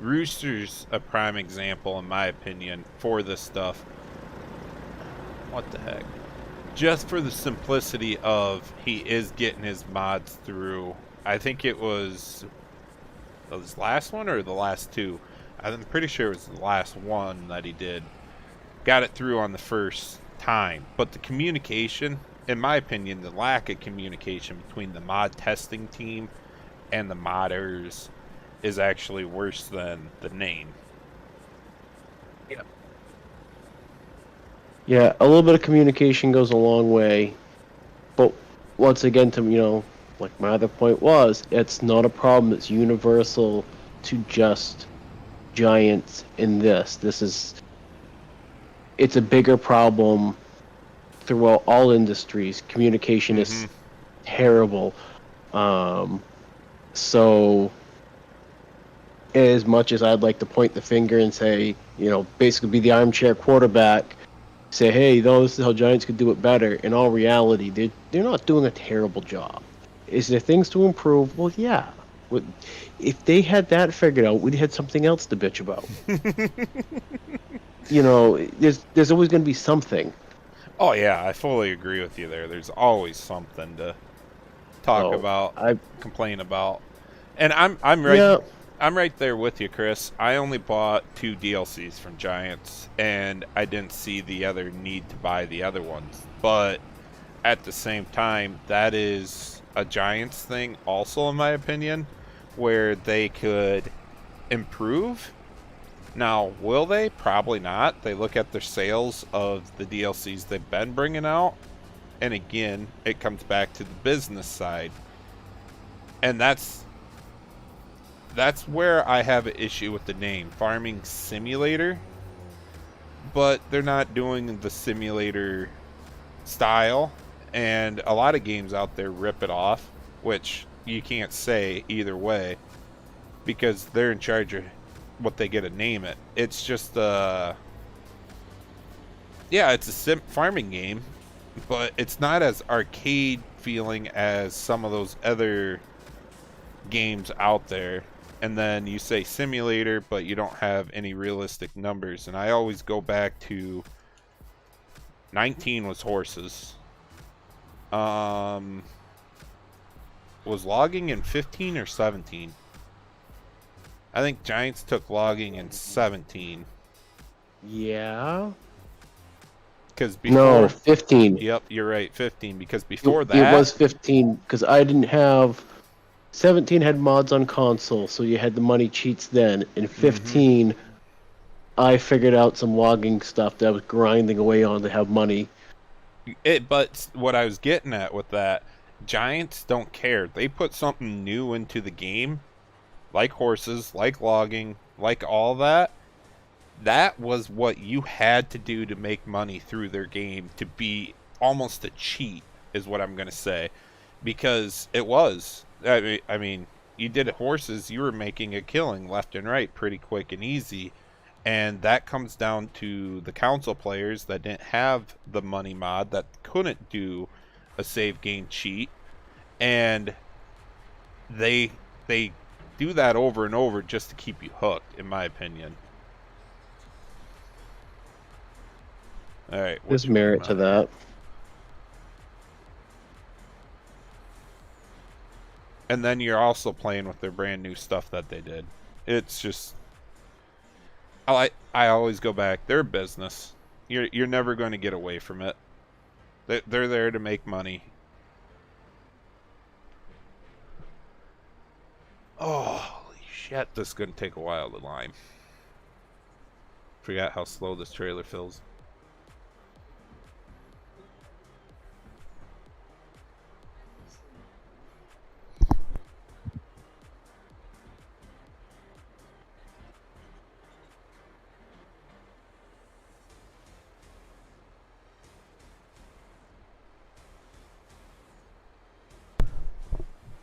Rooster's a prime example, in my opinion, for this stuff. What the heck? Just for the simplicity of he is getting his mods through. I think it was his last one or the last two. I'm pretty sure it was the last one that he did. Got it through on the first time. But the communication, in my opinion, the lack of communication between the mod testing team and the modders is actually worse than the name. Yeah, a little bit of communication goes a long way. But once again, to, you know, like my other point was, it's not a problem that's universal to just Giants in this. It's a bigger problem throughout all industries. Communication is terrible. So as much as I'd like to point the finger and say, you know, basically be the armchair quarterback, say, hey, this is how Giants could do it better. In all reality, they're not doing a terrible job. Is there things to improve? Well, yeah. If they had that figured out, we'd had something else to bitch about. You know, there's always going to be something. Oh yeah, I fully agree with you there. There's always something to talk about, complain about, and I'm right. Yeah. I'm right there with you, Chris. I only bought 2 DLCs from Giants, and I didn't see the other need to buy the other ones. But at the same time, that is a Giants thing also, in my opinion, where they could improve. Now, will they? Probably not. They look at their sales of the DLCs they've been bringing out, and again, it comes back to the business side. And that's where I have an issue with the name, Farming Simulator. But they're not doing the simulator style, and a lot of games out there rip it off, which you can't say either way, because they're in charge of what they get to name it. It's just it's a farming game, but it's not as arcade feeling as some of those other games out there. And then you say simulator, but you don't have any realistic numbers. And I always go back to 19 was horses. Was logging in 15 or 17? I think Giants took logging in 17. Yeah. Because before... No, 15. Yep, you're right, 15. Because before that... It was 15, because I didn't have... 17 had mods on console, so you had the money cheats then. In 15, I figured out some logging stuff that I was grinding away on to have money. But what I was getting at with that, Giants don't care. They put something new into the game, like horses, like logging, like all that. That was what you had to do to make money through their game, to be almost a cheat, is what I'm going to say. Because it was... I mean, you did horses, you were making a killing left and right pretty quick and easy. And that comes down to the console players that didn't have the money mod, that couldn't do a save game cheat. And they do that over and over just to keep you hooked, in my opinion. All right. There's merit to that. And then you're also playing with their brand new stuff that they did. It's just... I always go back. They're a business. You're never going to get away from it. They're there to make money. Oh, holy shit! This is going to take a while to lime. Forgot how slow this trailer fills.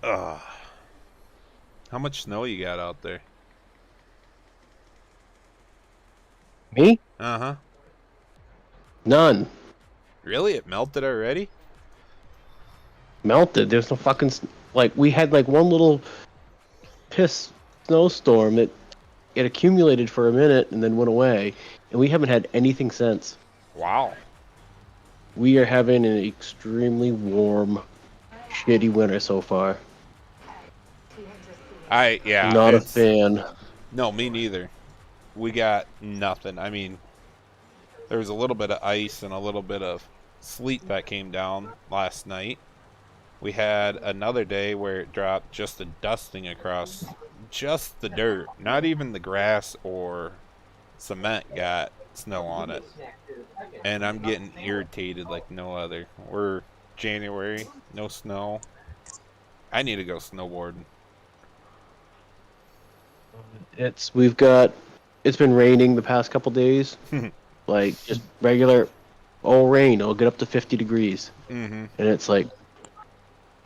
Ugh. How much snow you got out there? Me? Uh-huh. None. Really? It melted already? Melted. There's no fucking like we had like one little piss snowstorm that it accumulated for a minute and then went away, and we haven't had anything since. Wow. We are having an extremely warm, shitty winter so far. Yeah. Not a fan. No, me neither. We got nothing. I mean, there was a little bit of ice and a little bit of sleet that came down last night. We had another day where it dropped just a dusting across just the dirt. Not even the grass or cement got snow on it. And I'm getting irritated like no other. We're January, no snow. I need to go snowboarding. It's been raining the past couple days. Like just regular old rain. It'll get up to 50 degrees. Mm-hmm. And it's like,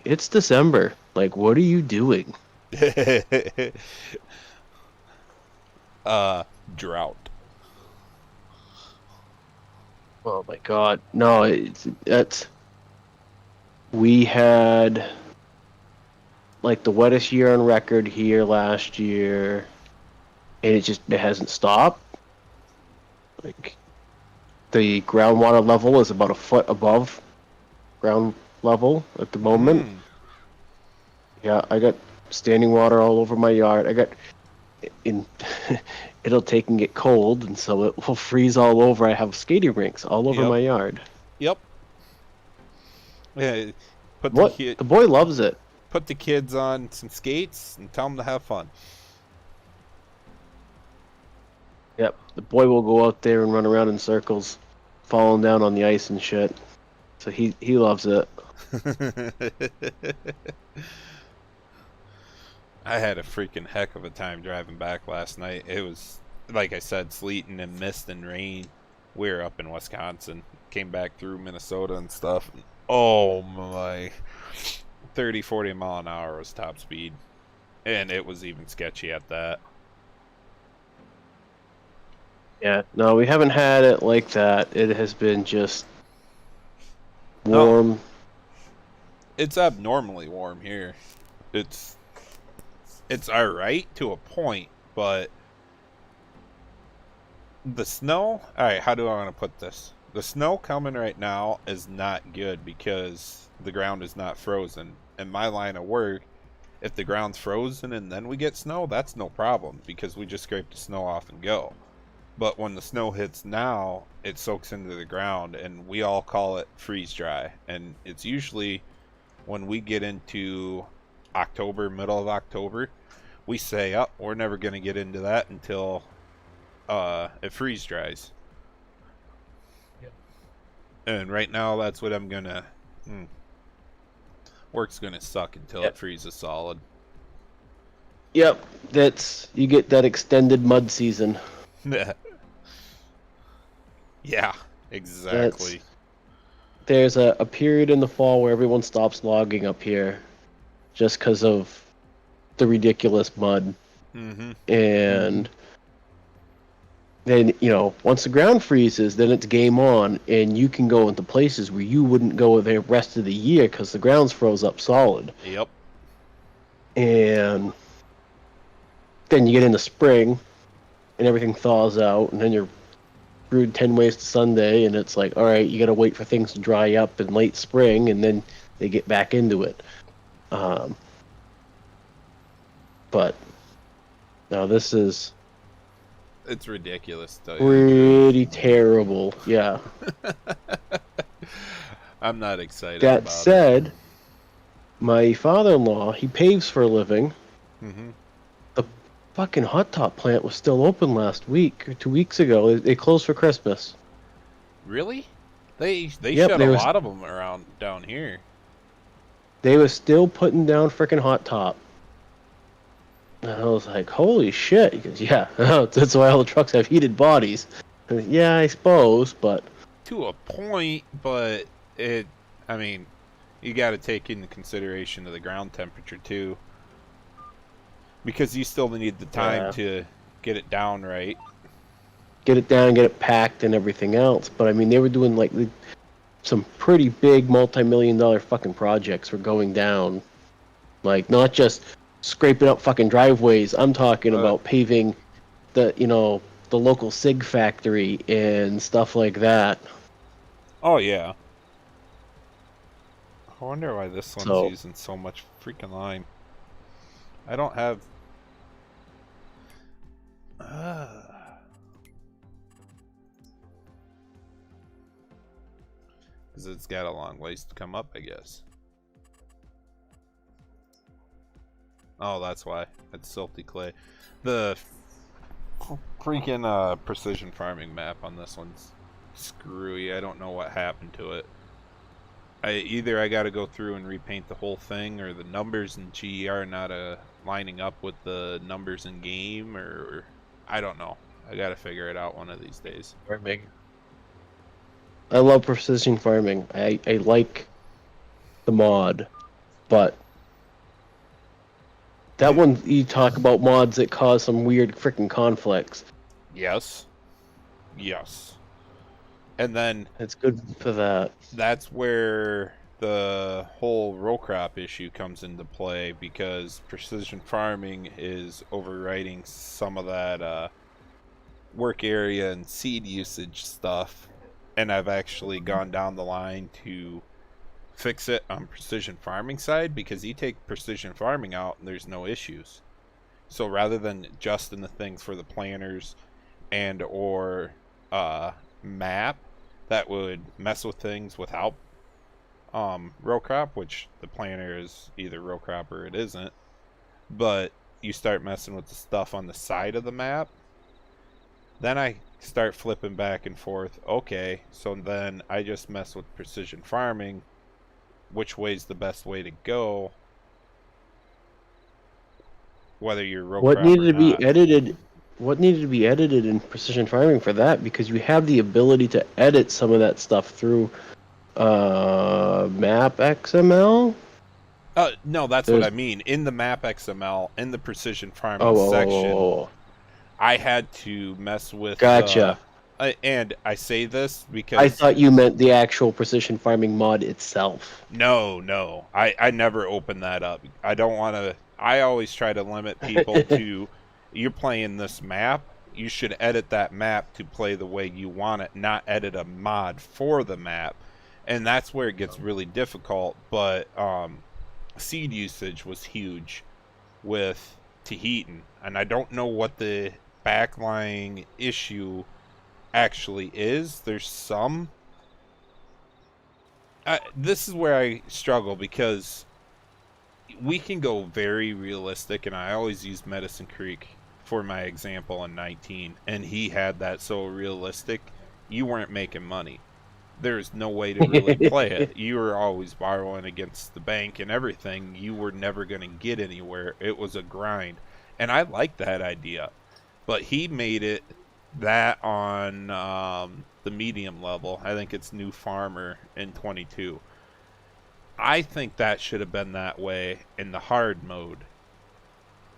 it's December. Like, what are you doing? Drought. Oh my god. No, we had like the wettest year on record here last year, and it hasn't stopped. Like the groundwater level is about a foot above ground level at the moment. Yeah, I got standing water all over my yard. It'll take and get cold, and so it will freeze all over. I have skating rinks all over my yard. Yep. Yeah, The boy loves it. Put the kids on some skates and tell them to have fun. Yep, the boy will go out there and run around in circles, falling down on the ice and shit. So he loves it. I had a freaking heck of a time driving back last night. It was, like I said, sleeting and mist and rain. We were up in Wisconsin. Came back through Minnesota and stuff. Oh my. 30, 40 mile an hour was top speed. And it was even sketchy at that. Yeah, no, we haven't had it like that. It has been just warm. It's abnormally warm here. It's alright to a point, but the snow, alright, how do I want to put this? The snow coming right now is not good because the ground is not frozen. In my line of work, if the ground's frozen and then we get snow, that's no problem because we just scrape the snow off and go. But when the snow hits now, it soaks into the ground, and we all call it freeze dry. And it's usually when we get into October, middle of October, we say, oh, we're never going to get into that until it freeze dries. Yep. And right now, that's what I'm going to... Work's going to suck until it freezes solid. Yep, you get that extended mud season. Yeah, exactly. There's a period in the fall where everyone stops logging up here just because of the ridiculous mud. Mm-hmm. And then, once the ground freezes, then it's game on, and you can go into places where you wouldn't go the rest of the year because the ground's froze up solid. Yep. And then you get into spring, and everything thaws out, and then you're screwed 10 ways to Sunday, and it's like, all right, you got to wait for things to dry up in late spring, and then they get back into it. But now this is It's ridiculous. Pretty terrible. Yeah. I'm not excited That about said, my father-in-law, he paves for a living. it. The fucking hot top plant was still open last week or 2 weeks ago. They closed for Christmas. Really? They Yep, shut a lot of them around down here. They was still putting down frickin' hot top. And I was like, holy shit. He goes, yeah, that's why all the trucks have heated bodies. Yeah, I suppose, but... To a point, but I mean, you got to take into consideration of the ground temperature, too. Because you still need the time to get it down right. Get it down, get it packed, and everything else. But, I mean, they were doing, like, some pretty big multi-million-dollar fucking projects were going down. Like, not just scraping up fucking driveways. I'm talking about paving the local SIG factory and stuff like that. Oh, yeah. I wonder why this one's using so much freaking lime. I don't have... Because it's got a long ways to come up, I guess. Oh, that's why. It's silty clay. The freaking precision farming map on this one's screwy. I don't know what happened to it. Either I got to go through and repaint the whole thing, or the numbers in GR not lining up with the numbers in game, or I don't know. I got to figure it out one of these days. Farming. I love precision farming. I like the mod, but that one, you talk about mods that cause some weird freaking conflicts. Yes. Yes. And then... It's good for that. That's where the whole row crop issue comes into play, because precision farming is overriding some of that work area and seed usage stuff. And I've actually gone down the line to fix it on precision farming side, because you take precision farming out and there's no issues. So rather than adjusting the things for the planners and or map that would mess with things without row crop, which the planner is either row crop or it isn't, but you start messing with the stuff on the side of the map, then I start flipping back and forth. Okay, so then I just mess with precision farming, which way's the best way to go, whether you're row crop or not. What needed to be edited in precision farming for that? Because you have the ability to edit some of that stuff through map XML. No, that's what I mean. In the map XML, in the precision farming section, I had to mess with. Gotcha. And I say this because I thought you meant the actual precision farming mod itself. No, I never open that up. I don't want to. I always try to limit people to. You're playing this map, you should edit that map to play the way you want it, not edit a mod for the map. And that's where it gets really difficult. But seed usage was huge with Tahitian, and I don't know what the backlying issue actually is. There's some. This is where I struggle, because we can go very realistic, and I always use Medicine Creek for my example in 19, and he had that so realistic, you weren't making money. There's no way to really play it. You were always borrowing against the bank and everything. You were never going to get anywhere. It was a grind, and I like that idea, but he made it that on the medium level. I think it's New Farmer in 22. I think that should have been that way in the hard mode.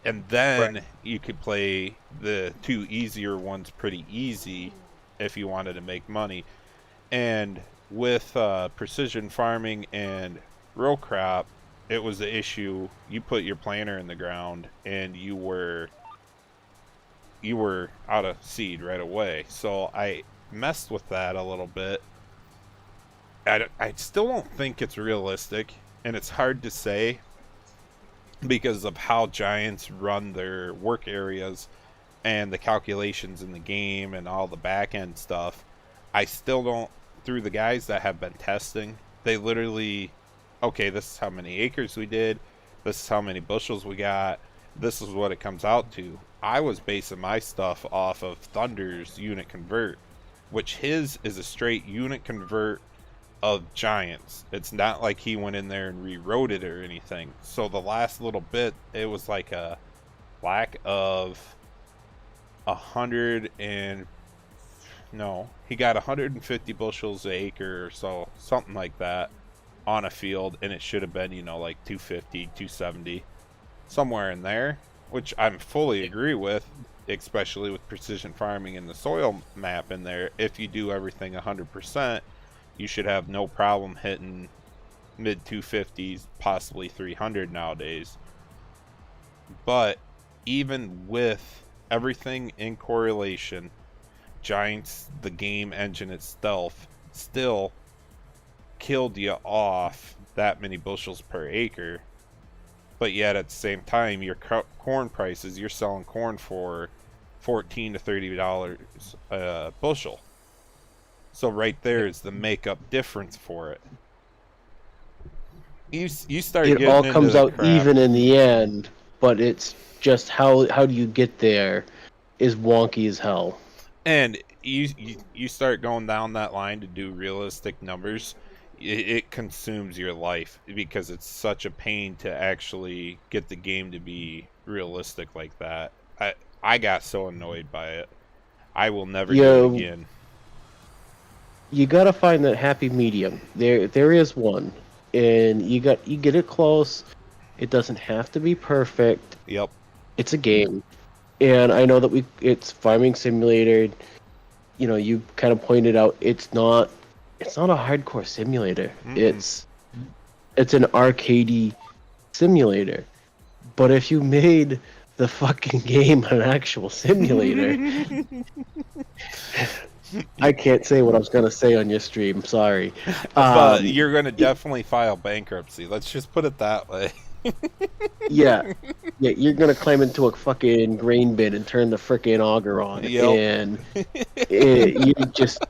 And then you could play the two easier ones pretty easy if you wanted to make money. And with precision farming and row crop, it was the issue. You put your planter in the ground and you were out of seed right away. So I messed with that a little bit. I still don't think it's realistic, and it's hard to say because of how Giants run their work areas and the calculations in the game and all the back end stuff, I still don't, through the guys that have been testing, they literally, okay, this is how many acres we did, this is how many bushels we got, this is what it comes out to. I was basing my stuff off of Thunder's unit convert, which his is a straight unit convert of Giants. It's not like he went in there and rewrote it or anything. So the last little bit, it was like a lack of 100 and no, he got 150 bushels an acre or so, something like that, on a field, and it should have been, like 250, 270, somewhere in there, which I'm fully agree with, especially with precision farming and the soil map in there. If you do everything 100%, you should have no problem hitting mid 250s, possibly 300 nowadays. But even with everything in correlation, Giants, the game engine itself, still killed you off that many bushels per acre. But yet at the same time, your corn prices, you're selling corn for $14 to $30 a bushel. So right there is the makeup difference for it. You start It getting all into comes the out crap. even in the end, but it's just how do you get there is wonky as hell. And you start going down that line to do realistic numbers, it consumes your life because it's such a pain to actually get the game to be realistic like that. I got so annoyed by it. I will never do it again. You gotta find that happy medium. There is one, and you get it close. It doesn't have to be perfect. Yep. It's a game, and I know that it's farming simulator. You kind of pointed out it's not a hardcore simulator. Mm-mm. It's an arcadey simulator. But if you made the fucking game an actual simulator, I can't say what I was gonna say on your stream. Sorry. But you're gonna definitely file bankruptcy. Let's just put it that way. Yeah, you're gonna climb into a fucking grain bin and turn the frickin' auger on, and you just,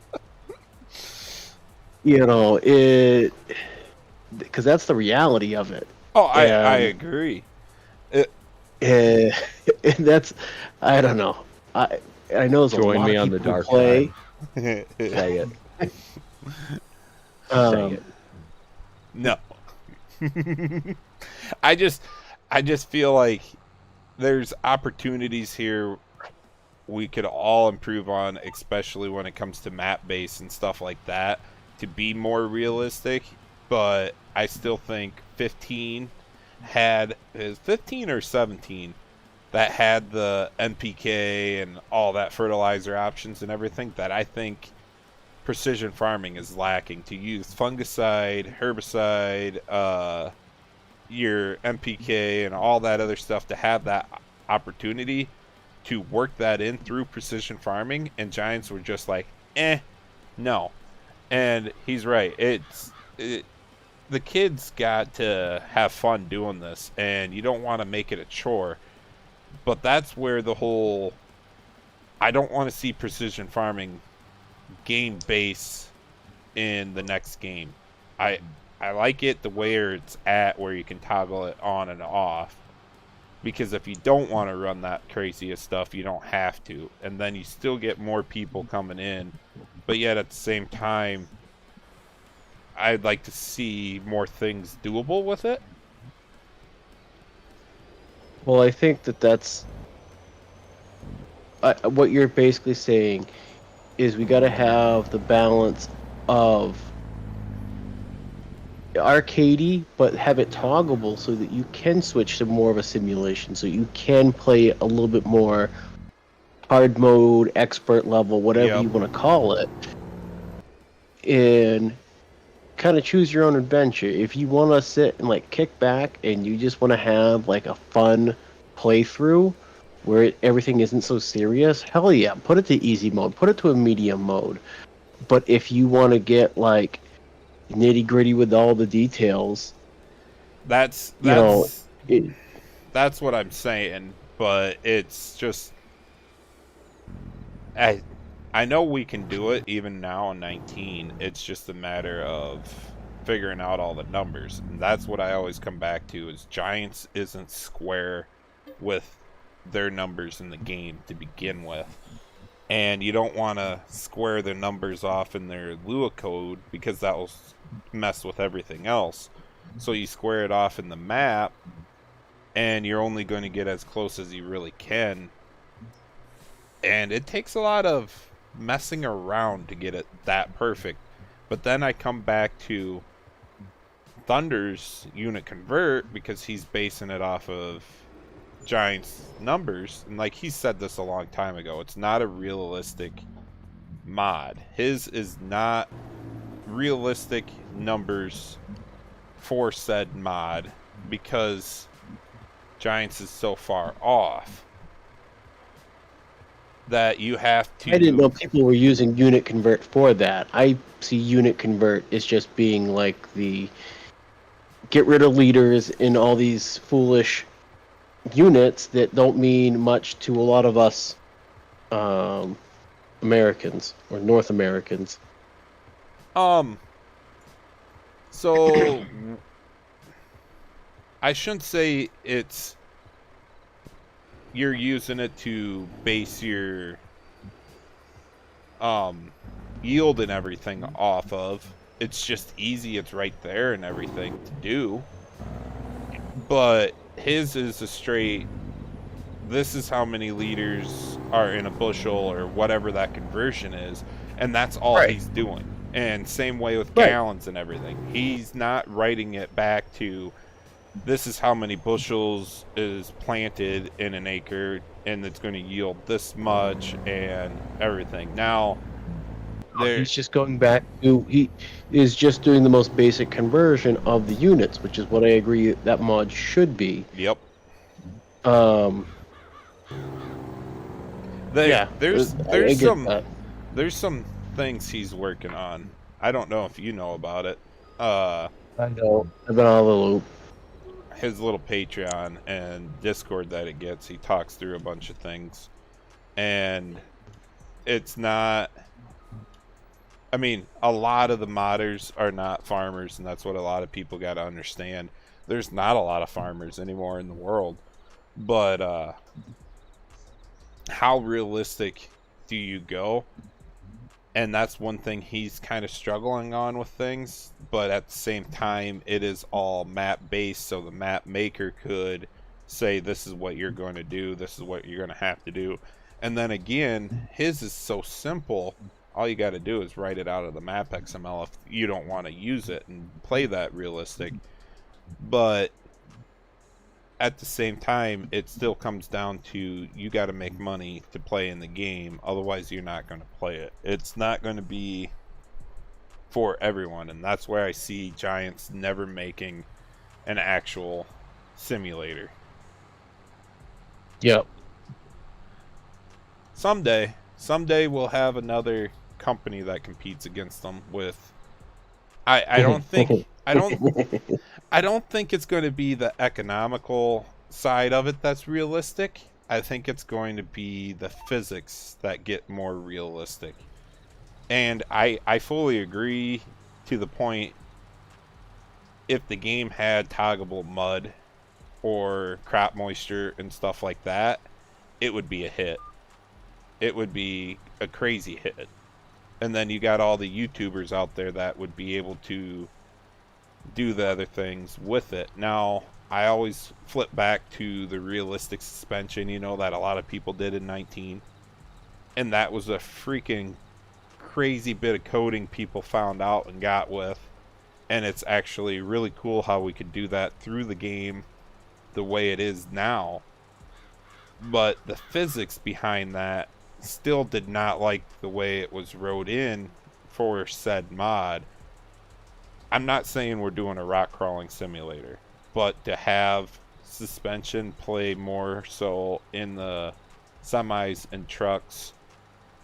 because that's the reality of it. Oh, I agree. And that's, I don't know. I know there's a lot Join me of on the people who dark play. side. Say it. Say it. No. I just feel like there's opportunities here we could all improve on, especially when it comes to map base and stuff like that, to be more realistic. But I still think 15 is 15 or 17 that had the NPK and all that fertilizer options and everything that I think precision farming is lacking. To use fungicide, herbicide, your NPK and all that other stuff, to have that opportunity to work that in through precision farming, and Giants were just like, no. And he's right. The kids got to have fun doing this, and you don't want to make it a chore. But that's where the whole, I don't want to see precision farming game base in the next game. I like it the way it's at, where you can toggle it on and off, because if you don't want to run that craziest stuff, you don't have to, and then you still get more people coming in. But yet at the same time, I'd like to see more things doable with it. Well, I think that's what you're basically saying is we got to have the balance of arcadey, but have it toggleable so that you can switch to more of a simulation, so you can play a little bit more hard mode, expert level, whatever you want to call it, and kind of choose your own adventure. If you want to sit and like kick back and you just want to have like a fun playthrough where everything isn't so serious, hell yeah, put it to easy mode, put it to a medium mode. But if you want to get like nitty gritty with all the details, that's what I'm saying. But it's just, I know we can do it even now in 19. It's just a matter of figuring out all the numbers. And that's what I always come back to is Giants isn't square with their numbers in the game to begin with. And you don't want to square their numbers off in their Lua code because that will mess with everything else. So you square it off in the map and you're only going to get as close as you really can. And it takes a lot of messing around to get it that perfect. But then I come back to Thunder's unit convert because he's basing it off of Giants numbers. And like he said this a long time ago, it's not a realistic mod. His is not realistic numbers for said mod because Giants is so far off that you have to... I didn't know people were using unit convert for that. I see unit convert as just being like the get rid of leaders in all these foolish units that don't mean much to a lot of us Americans or North Americans. So I shouldn't say it's you're using it to base your yield and everything off of. It's just easy, it's right there and everything to do. But his is a straight, this is how many liters are in a bushel or whatever that conversion is, and that's all he's doing. And same way with gallons and everything. He's not writing it back to this is how many bushels is planted in an acre and it's going to yield this much and everything. Now, he's just going back to, he is just doing the most basic conversion of the units, which is what I agree that mod should be. Yep. There's some things he's working on. I don't know if you know about it. I know. I've been out of the loop. His little Patreon and Discord that it gets, he talks through a bunch of things. And it's not... I mean, a lot of the modders are not farmers, and that's what a lot of people got to understand. There's not a lot of farmers anymore in the world. But how realistic do you go? And that's one thing he's kind of struggling on with things. But at the same time, it is all map-based, so the map maker could say, this is what you're going to do, this is what you're going to have to do. And then again, his is so simple, all you got to do is write it out of the map XML if you don't want to use it and play that realistic. But at the same time, it still comes down to you got to make money to play in the game, otherwise you're not going to play it. It's not going to be for everyone, and that's where I see Giants never making an actual simulator. Yep. Someday we'll have another company that competes against them with... I don't think it's going to be the economical side of it that's realistic. I think it's going to be the physics that get more realistic. And I fully agree to the point, if the game had toggable mud or crop moisture and stuff like that, it would be a hit. It would be a crazy hit. And then you got all the YouTubers out there that would be able to do the other things with it. Now, I always flip back to the realistic suspension, you know, that a lot of people did in 19. And that was a freaking crazy bit of coding people found out and got with. And it's actually really cool how we could do that through the game the way it is now. But the physics behind that still did not like the way it was wrote in for said mod. I'm not saying we're doing a rock crawling simulator, but to have suspension play more so in the semis and trucks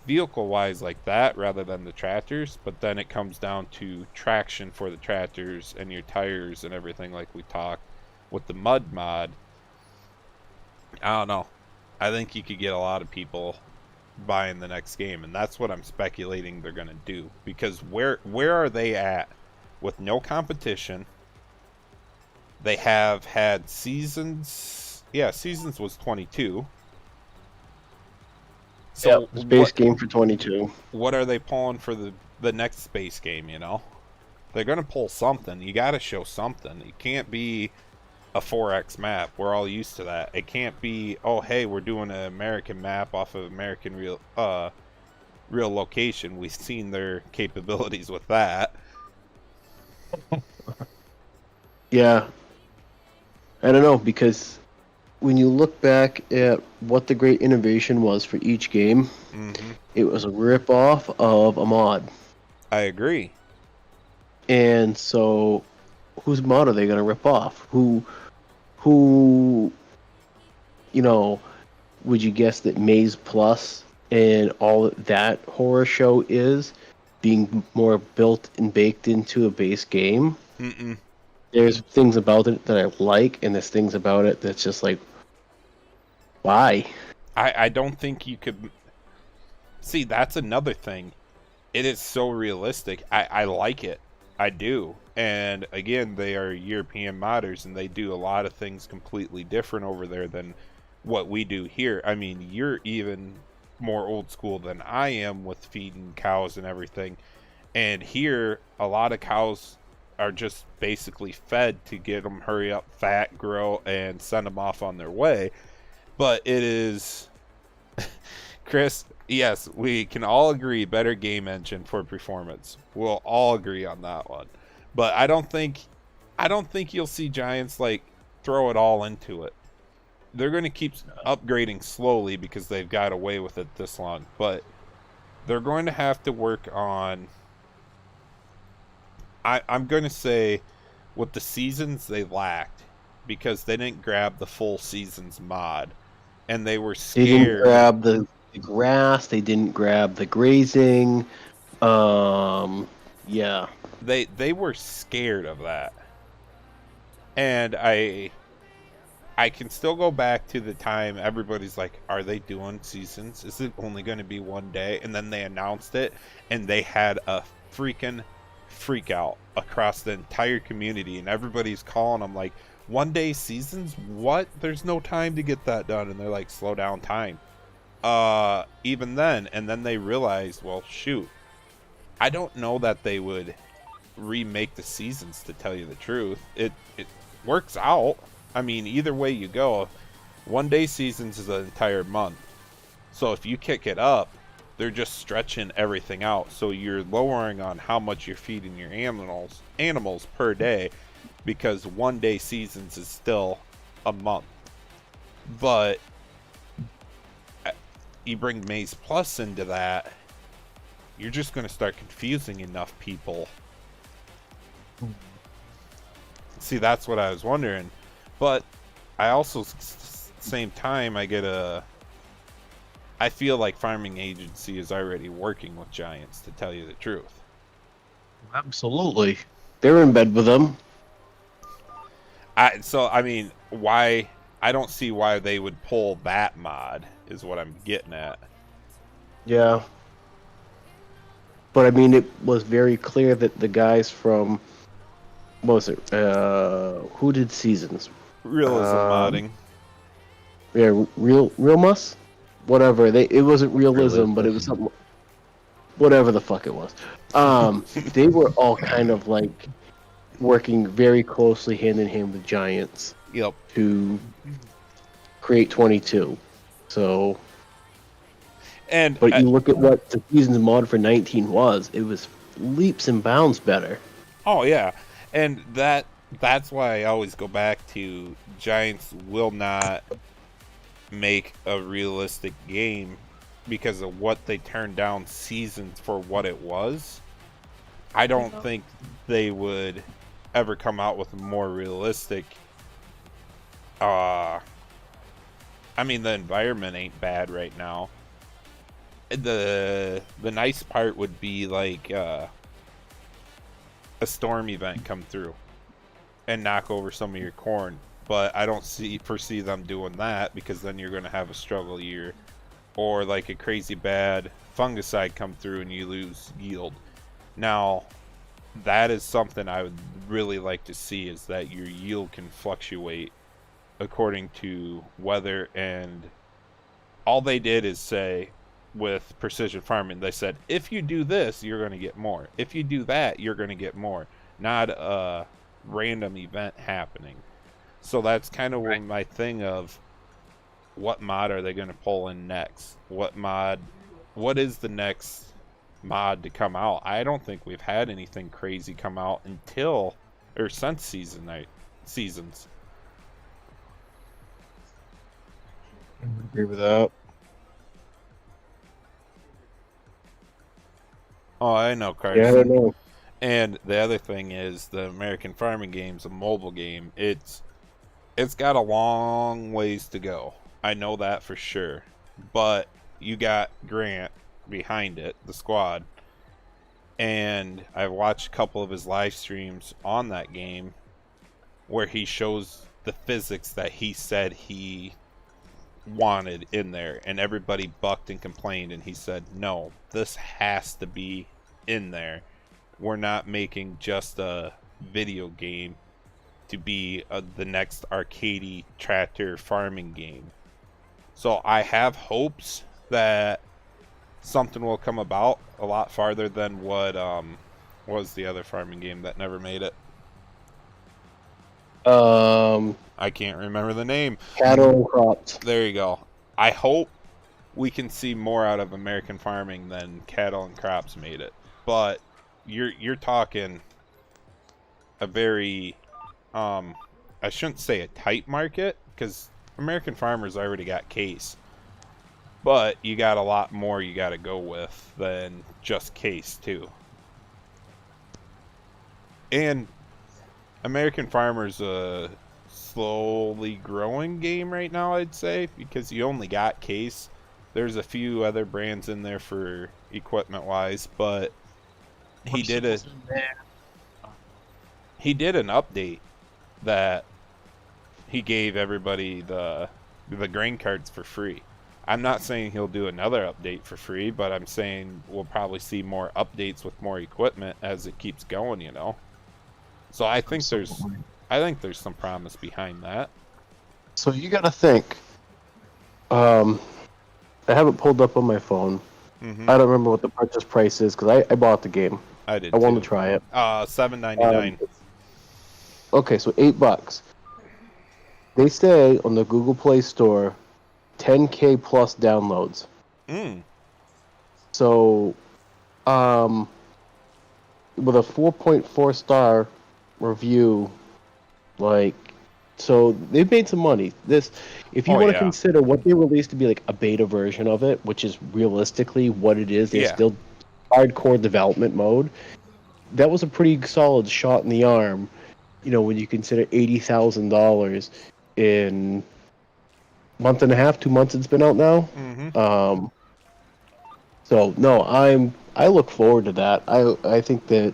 vehicle wise like that rather than the tractors, but then it comes down to traction for the tractors and your tires and everything like we talked with the mud mod. I don't know. I think you could get a lot of people buying the next game, and that's what I'm speculating they're going to do. Because where are they at with no competition? They have had seasons. Yeah, seasons was 22. So Yep, space game for 22. What are they pulling for the next space game? You know, they're going to pull something. You got to show something. It can't be a 4X map. We're all used to that. It can't be, oh hey, we're doing an American map off of American real location. We've seen their capabilities with that. Yeah. I don't know, because when you look back at what the great innovation was for each game, it was a rip-off of a mod. I agree. And so, whose mod are they going to rip off? Who, you know, would you guess that Maze Plus and all that horror show is being more built and baked into a base game? There's things about it that I like, and there's things about it that's just like, why? I don't think you could... See, that's another thing. It is so realistic. I like it. I do. And again, they are European modders, and they do a lot of things completely different over there than what we do here. I mean, you're even more old school than I am with feeding cows and everything. And here, a lot of cows are just basically fed to get them hurry up, fat, grow, and send them off on their way. But it is... Chris, yes, we can all agree better game engine for performance. We'll all agree on that one. But I don't think you'll see Giants like throw it all into it. They're going to keep upgrading slowly because they've got away with it this long. But they're going to have to work on... I'm going to say with the seasons they lacked, because they didn't grab the full seasons mod, and they were scared. They didn't grab the grass. They didn't grab the grazing. Yeah. They were scared of that, and I can still go back to the time everybody's like, are they doing seasons? Is it only going to be one day? And then they announced it, and they had a freaking freak out across the entire community, and everybody's calling them like, 1 day seasons? What? There's no time to get that done. And they're like, slow down time. Even then, and then they realized, well, shoot, I don't know that they would remake the seasons, to tell you the truth. It works out. I mean, either way you go, 1 day seasons is an entire month. So if you kick it up, they're just stretching everything out. So you're lowering on how much you're feeding your animals per day, because 1 day seasons is still a month. But you bring Maze Plus into that, you're just going to start confusing enough people. See, that's what I was wondering. But I also, same time, I feel like Farming Agency is already working with Giants, to tell you the truth. Absolutely. They're in bed with them. I mean, why... I don't see why they would pull that mod, is what I'm getting at. Yeah. But, I mean, it was very clear that the guys from... What was it? Who did Seasons? Realism modding. Yeah, Realmus? Whatever. It wasn't realism, but it was something... Whatever the fuck it was. They were all kind of, like, working very closely hand-in-hand with Giants. Yep. To create 22. So... But you look at what the Seasons mod for 19 was, it was leaps and bounds better. Oh, yeah. And that's why I always go back to Giants will not make a realistic game because of what they turned down Seasons for what it was. I don't think they would ever come out with a more realistic... I mean, the environment ain't bad right now. The nice part would be like a storm event come through and knock over some of your corn, but I don't foresee them doing that, because then you're going to have a struggle year or like a crazy bad fungicide come through and you lose yield. Now, that is something I would really like to see, is that your yield can fluctuate according to weather. And all they did is say, with precision farming, they said, if you do this, you're going to get more. If you do that, you're going to get more. Not a random event happening. So that's kind of my thing of, what mod are they going to pull in next? What is the next mod to come out? I don't think we've had anything crazy come out since seasons. I agree with that. Oh, I know, Carson. Yeah, I don't know. And the other thing is, the American Farming game's a mobile game. It's got a long ways to go. I know that for sure. But you got Grant behind it, the squad. And I've watched a couple of his live streams on that game where he shows the physics that he said he wanted in there, and everybody bucked and complained, and he said, no, this has to be in there. We're not making just a video game to be the next arcadey tractor farming game. So I have hopes that something will come about a lot farther than what was the other farming game that never made it. I can't remember the name. Cattle and crops. There you go. I hope we can see more out of American farming than cattle and crops made it. But you're talking a very I shouldn't say a tight market, because American farmers already got case. But you got a lot more you got to go with than just case too. And American Farmer's a slowly growing game right now, I'd say, because you only got case. There's a few other brands in there for equipment wise, but he did an update that he gave everybody the grain cards for free. I'm not saying he'll do another update for free, but I'm saying we'll probably see more updates with more equipment as it keeps going, you know. So I think there's some promise behind that. So you got to think. I haven't pulled up on my phone. Mm-hmm. I don't remember what the purchase price is, because I bought the game. I did. I wanted to try it. $7.99. Okay, so $8. They say on the Google Play Store, 10K plus downloads. So, with a 4.4 star review, so they've made some money. If you want to consider what they released to be like a beta version of it, which is realistically what it is, they're still hardcore development mode. That was a pretty solid shot in the arm, when you consider $80,000 in month and a half, 2 months it's been out now. Mm-hmm. So no, I look forward to that. I think that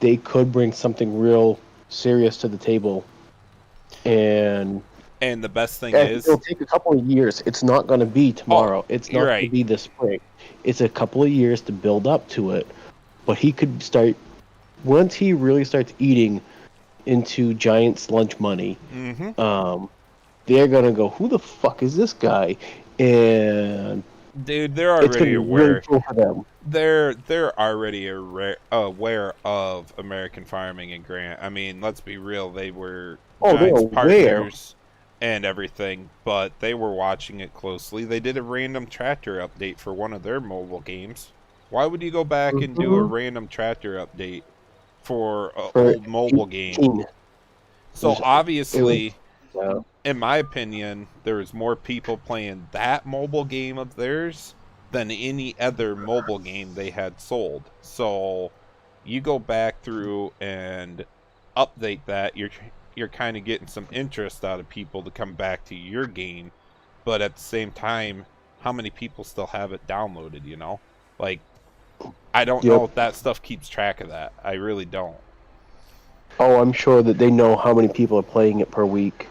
they could bring something real serious to the table, and the best thing is, it'll take a couple of years. It's not going to be tomorrow. It's not going to be this spring. It's a couple of years to build up to it. But he could start, once he really starts eating into Giants' lunch money. Mm-hmm. They're gonna go, who the fuck is this guy? And dude, they're already aware. Really cool for them. They're already aware of American Farming and Grant. I mean, let's be real. They were Giants partners and everything, but they were watching it closely. They did a random tractor update for one of their mobile games. Why would you go back and do a random tractor update for an old mobile game? So obviously, in my opinion, there was more people playing that mobile game of theirs than any other mobile game they had sold. So you go back through and update that, you're kind of getting some interest out of people to come back to your game. But at the same time, how many people still have it downloaded, Like, I don't know if that stuff keeps track of that. I really don't. Oh, I'm sure that they know how many people are playing it per week.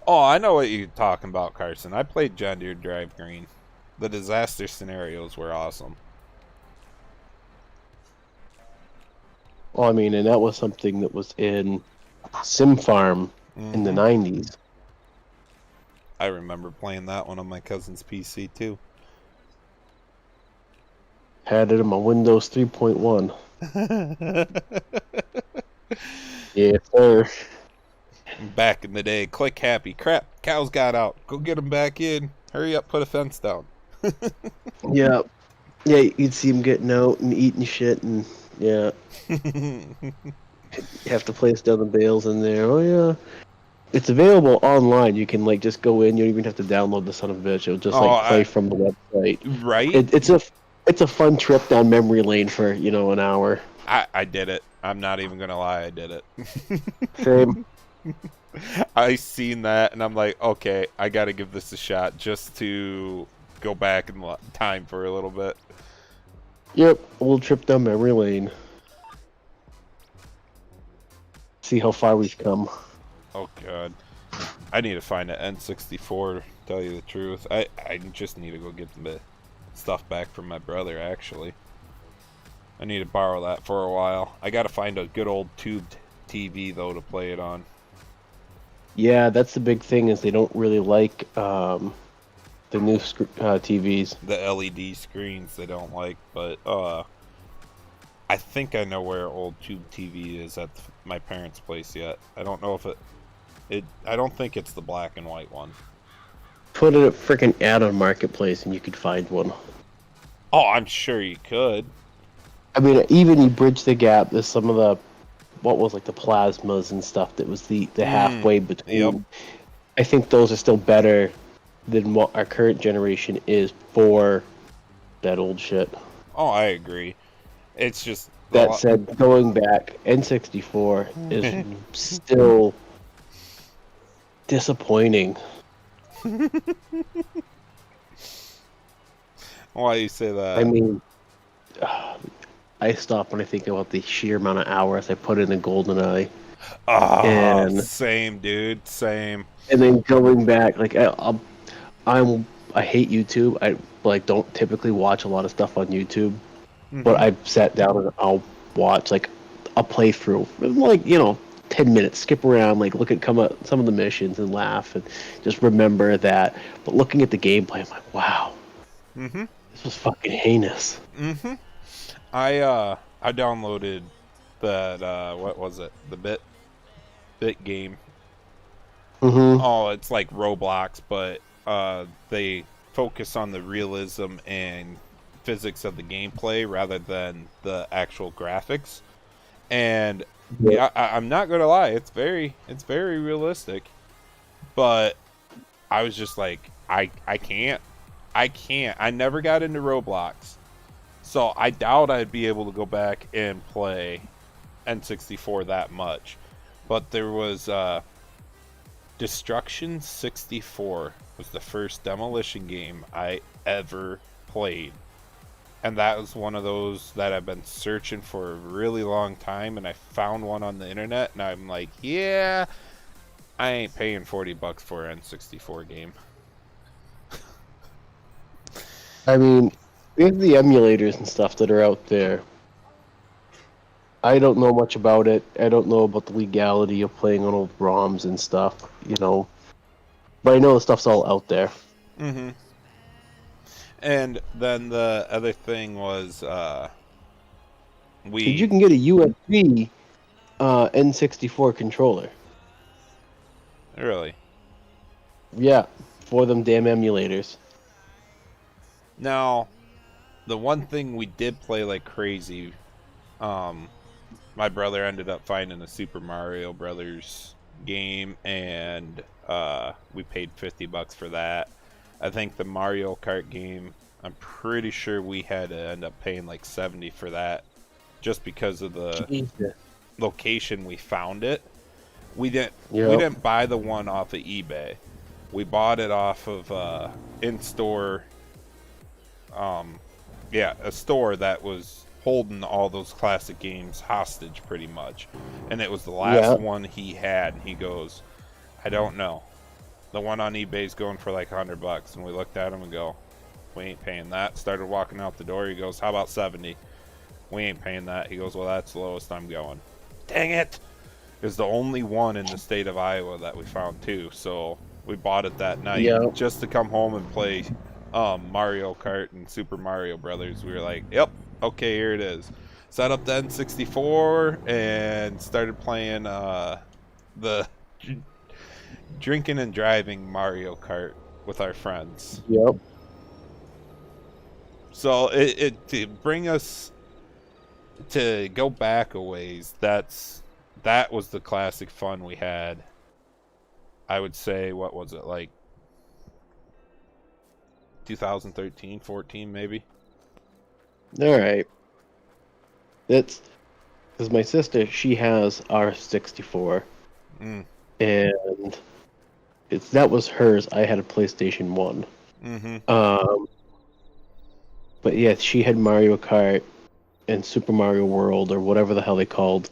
Oh, I know what you're talking about, Carson. I played John Deere Drive Green. The disaster scenarios were awesome. Well, I mean, and that was something that was in Sim Farm in the 90s. I remember playing that one on my cousin's PC too. Had it in my Windows 3.1. Yes, sir. Back in the day, click happy. Crap, cows got out. Go get them back in. Hurry up, put a fence down. Yeah. Yeah, you'd see them getting out and eating shit, and yeah. You have to place down the bales in there. Oh, yeah. It's available online. You can, like, just go in. You don't even have to download the son of a bitch. It'll just, like, play from the website. Right? It's a fun trip down memory lane for, an hour. I did it. I'm not even going to lie. I did it. Same. I seen that, and I'm like, okay, I got to give this a shot just to go back in time for a little bit. Yep, a little trip down memory lane. See how far we've come. Oh, God. I need to find an N64, to tell you the truth. I just need to go get the stuff back from my brother, actually. I need to borrow that for a while. I got to find a good old tubed TV, though, to play it on. Yeah, that's the big thing, is they don't really like the new TVs. The LED screens they don't like, but I think I know where old tube TV is at my parents' place yet. I don't know if I don't think it's the black and white one. Put it at frickin' add-on marketplace and you could find one. Oh, I'm sure you could. I mean, even you bridge the gap. There's some of the the plasmas and stuff that was the halfway between. Yep. I think those are still better than what our current generation is for that old shit. Oh, I agree. It's just that said, going back, N64 is still disappointing. Why you say that? I mean, I stop when I think about the sheer amount of hours I put in a GoldenEye. Oh, same, dude, same. And then going back, like I hate YouTube. I don't typically watch a lot of stuff on YouTube, but I've sat down and I'll watch like a playthrough, like 10 minutes, skip around, like look at some of the missions and laugh and just remember that. But looking at the gameplay, I'm like, wow, this was fucking heinous. I downloaded that what was it? The bit game. Oh, it's like Roblox, but they focus on the realism and physics of the gameplay rather than the actual graphics. And yeah, I'm not gonna lie, it's very realistic. But I was just like, I can't. I never got into Roblox, so I doubt I'd be able to go back and play N64 that much. But there was Destruction 64 was the first demolition game I ever played. And that was one of those that I've been searching for a really long time, and I found one on the internet, and I'm like, yeah, I ain't paying $40 for an N64 game. I mean, with the emulators and stuff that are out there, I don't know much about it. I don't know about the legality of playing on old ROMs and stuff, But I know the stuff's all out there. And then the other thing was, you can get a USB N64 controller. Really? Yeah, for them damn emulators. Now, the one thing we did play like crazy, my brother ended up finding a Super Mario Brothers game, and we paid $50 for that. I think the Mario Kart game, I'm pretty sure we had to end up paying like $70 for that, just because of the location we found it. We didn't buy the one off of eBay. We bought it off of in-store, a store that was holding all those classic games hostage pretty much. And it was the last one he had. He goes, I don't know. The one on eBay's going for like $100, and we looked at him and go, we ain't paying that. Started walking out the door. He goes, how about 70? We ain't paying that. He goes, well, that's the lowest I'm going. Dang it! It's the only one in the state of Iowa that we found too. So we bought it that night just to come home and play Mario Kart and Super Mario Brothers. We were like, yep, okay, here it is. Set up the N64 and started playing the drinking and driving Mario Kart with our friends. Yep. So it to bring us to go back a ways, that was the classic fun we had. I would say, what was it, like 2013, 14 maybe? All right. That's because my sister, she has R64. And that was hers. I had a PlayStation 1. But yeah, she had Mario Kart and Super Mario World, or whatever the hell they called.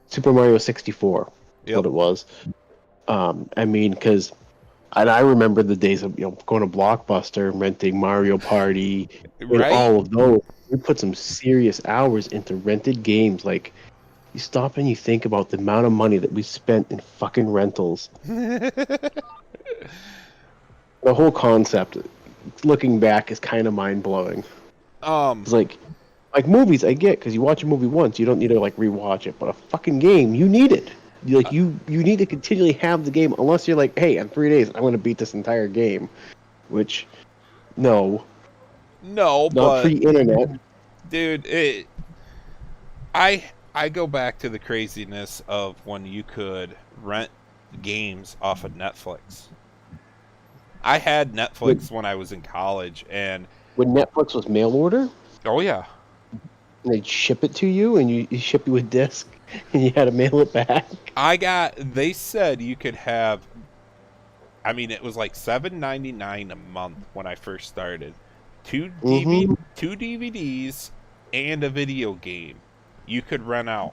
Super Mario 64. That's what it was. I mean, because I remember the days of going to Blockbuster, renting Mario Party, and all of those. We put some serious hours into rented games. Like, you stop and you think about the amount of money that we spent in fucking rentals. The whole concept, looking back, is kind of mind blowing. It's like movies, I get, because you watch a movie once, you don't need to like rewatch it. But a fucking game, you need it. You need to continually have the game, unless you're like, hey, in 3 days I'm going to beat this entire game, which no, but pre-internet, dude. I go back to the craziness of when you could rent games off of Netflix. I had Netflix when I was in college, and when Netflix was mail order. Oh yeah. And they'd ship it to you, and you ship you a disc, and you had to mail it back. They said you could have, I mean, it was like $7.99 a month when I first started. Two DVDs and a video game you could rent out.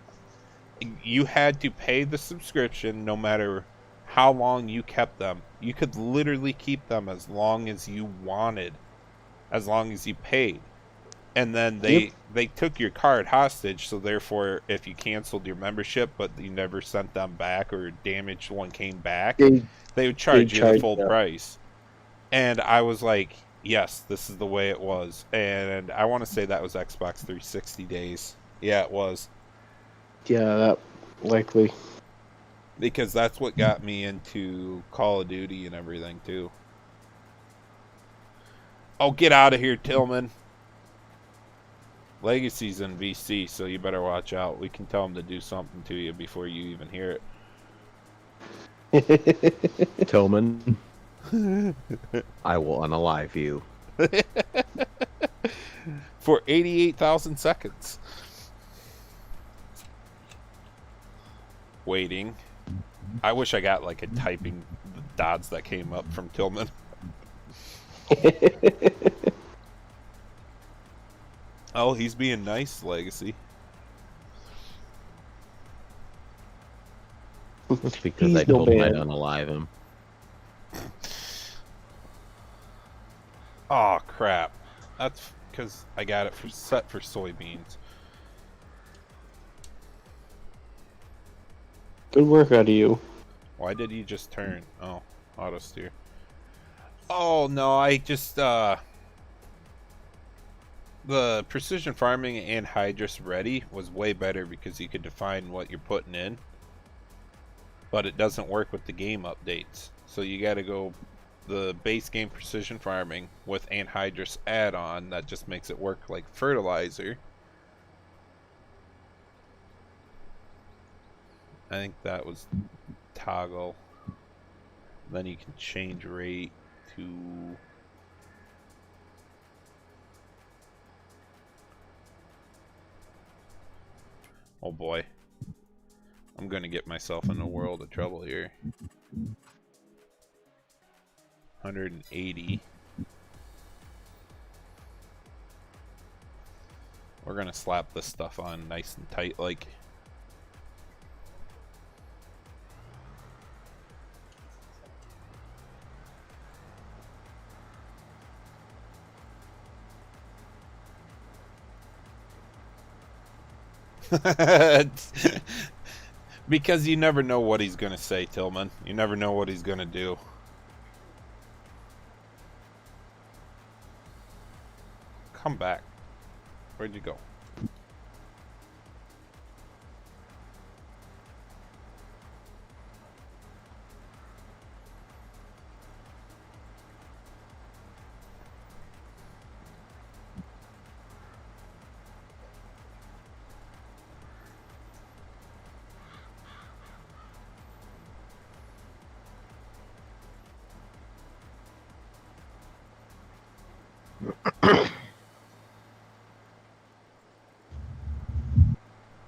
You had to pay the subscription no matter how long you kept them. You could literally keep them as long as you wanted, as long as you paid. And then they took your card hostage, so therefore if you canceled your membership but you never sent them back, or damaged one came back, they would charge you the full price. And I was like, yes, this is the way it was. And I want to say that was Xbox 360 days. Yeah, it was. Yeah, that likely. Because that's what got me into Call of Duty and everything too. Oh, get out of here, Tillman. Legacy's in VC, so you better watch out. We can tell them to do something to you before you even hear it. Tillman, I will unalive you. For 88,000 seconds. Waiting. I wish I got like a typing dots that came up from Tillman. Oh, he's being nice, Legacy. Because I told him I'd unalive him. Oh, crap. That's because I got it set for soybeans. Good work out of you. Why did he just turn? Oh, auto steer. Oh, no, I just, the precision farming and Hydrus Ready was way better because you could define what you're putting in. But it doesn't work with the game updates. So you gotta go the base game precision farming with anhydrous add-on that just makes it work like fertilizer. I think that was toggle. Then you can change rate to oh boy. I'm gonna get myself in a world of trouble here. 180. We're gonna slap this stuff on nice and tight like. Because you never know what he's going to say, Tillman. You never know what he's going to do. Come back. Where'd you go?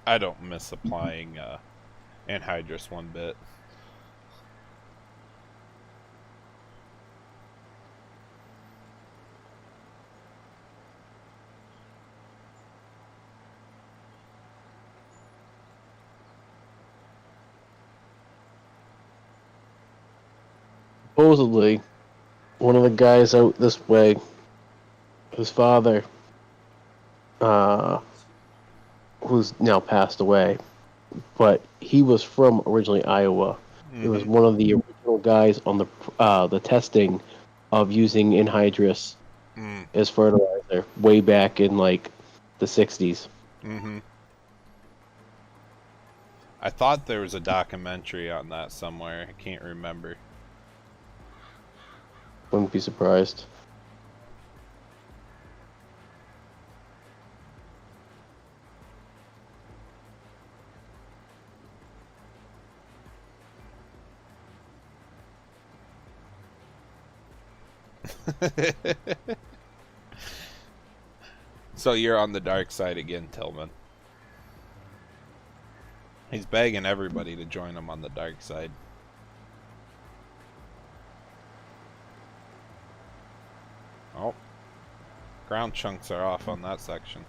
I don't miss applying anhydrous one bit. Supposedly, one of the guys out this way, his father, who's now passed away, but he was from originally Iowa. He was one of the original guys on the testing of using anhydrous as fertilizer way back in like the 60s. I thought there was a documentary on that somewhere. I can't remember. Wouldn't be surprised. So you're on the dark side again, Tillman. He's begging everybody to join him on the dark side. Oh. Ground chunks are off on that section.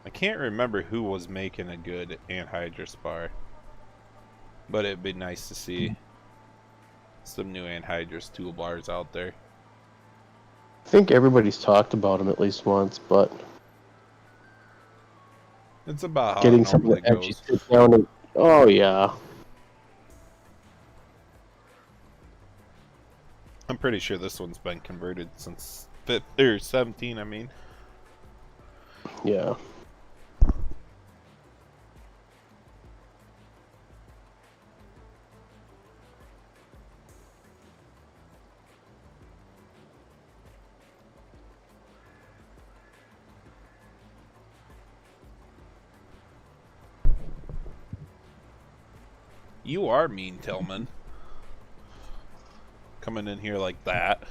I can't remember who was making a good anhydrous bar, but it'd be nice to see some new anhydrous toolbars out there. I think everybody's talked about him at least once, but It's about how getting it someone normally to actually goes. sit down and oh yeah. I'm pretty sure this one's been converted since 17, I mean. Yeah. You are mean, Tillman. Coming in here like that.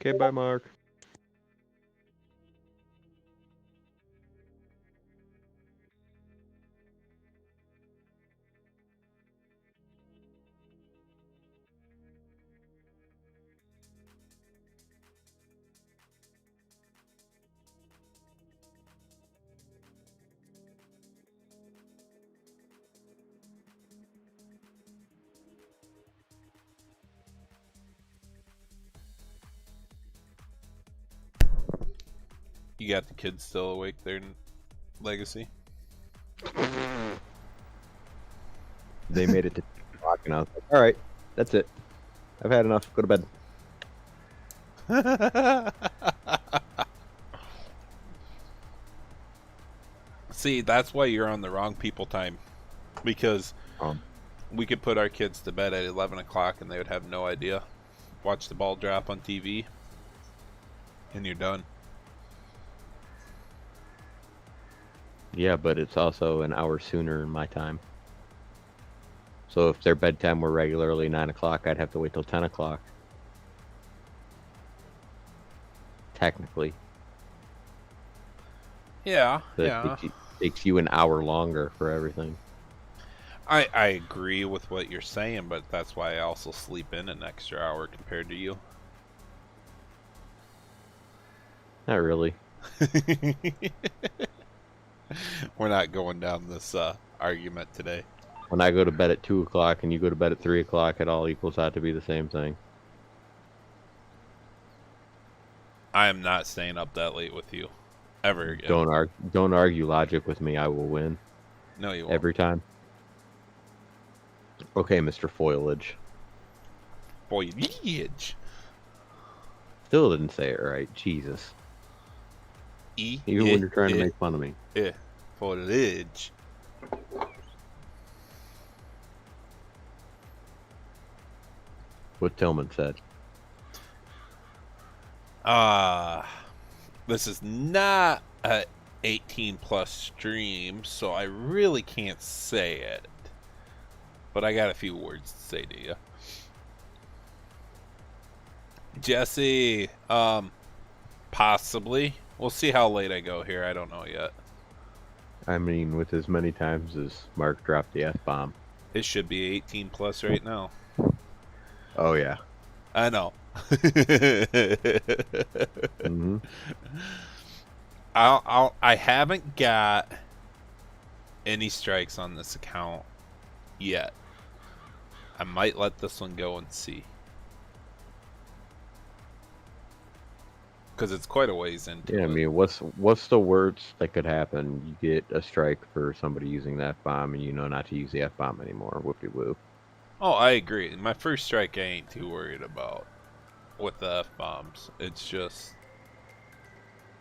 Okay, bye, Mark. You got the kids still awake there in Legacy? They made it to 10 o'clock, and I was like, all right, that's it. I've had enough. Go to bed. See, that's why you're on the wrong people time. Because we could put our kids to bed at 11 o'clock and they would have no idea. Watch the ball drop on TV, and you're done. Yeah, but it's also an hour sooner in my time. So if their bedtime were regularly 9 o'clock, I'd have to wait till 10 o'clock. Technically. Yeah, So it yeah. takes you an hour longer for everything. I agree with what you're saying, but that's why I also sleep in an extra hour compared to you. Not really. We're not going down this argument today. When I go to bed at 2 o'clock and you go to bed at 3 o'clock, it all equals out to be the same thing. I am not staying up that late with you. Ever again. Don't argue logic with me. I will win. No, you won't. Every time. Okay, Mr. Foliage. Foliage. Still didn't say it right. Jesus. Even when you're trying to make fun of me. Yeah. Foliage. What Tillman said. This is not a 18 plus stream, so I really can't say it. But I got a few words to say to you. Jesse, possibly. We'll see how late I go here. I don't know yet. I mean, with as many times as Mark dropped the F-bomb. It should be 18 plus right now. Oh, yeah. I know. Mm-hmm. I haven't got any strikes on this account yet. I might let this one go and see. Because it's quite a ways into Yeah, it. I mean, what's the worst that could happen? You get a strike for somebody using the F-bomb and you know not to use the F-bomb anymore. Whoop-de-whoop. Oh, I agree. My first strike I ain't too worried about with the F-bombs. It's just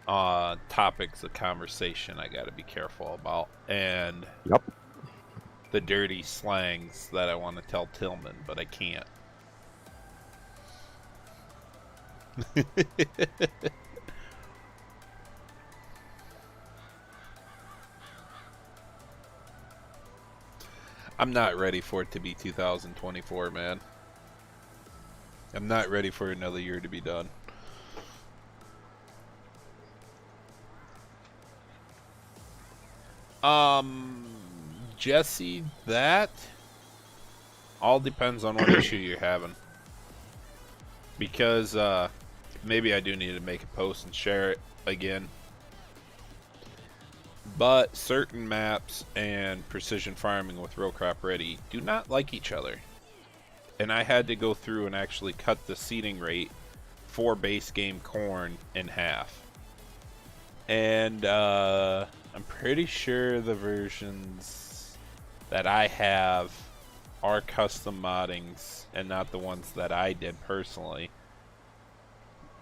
topics of conversation I gotta be careful about. And Yep. the dirty slangs that I want to tell Tillman, but I can't. I'm not ready for it to be 2024, man. I'm not ready for another year to be done. Jesse, that all depends on what issue you're having. Because, maybe I do need to make a post and share it again. But certain maps and precision farming with row crop ready do not like each other. And I had to go through and actually cut the seeding rate for base game corn in half. And I'm pretty sure the versions that I have are custom moddings and not the ones that I did personally.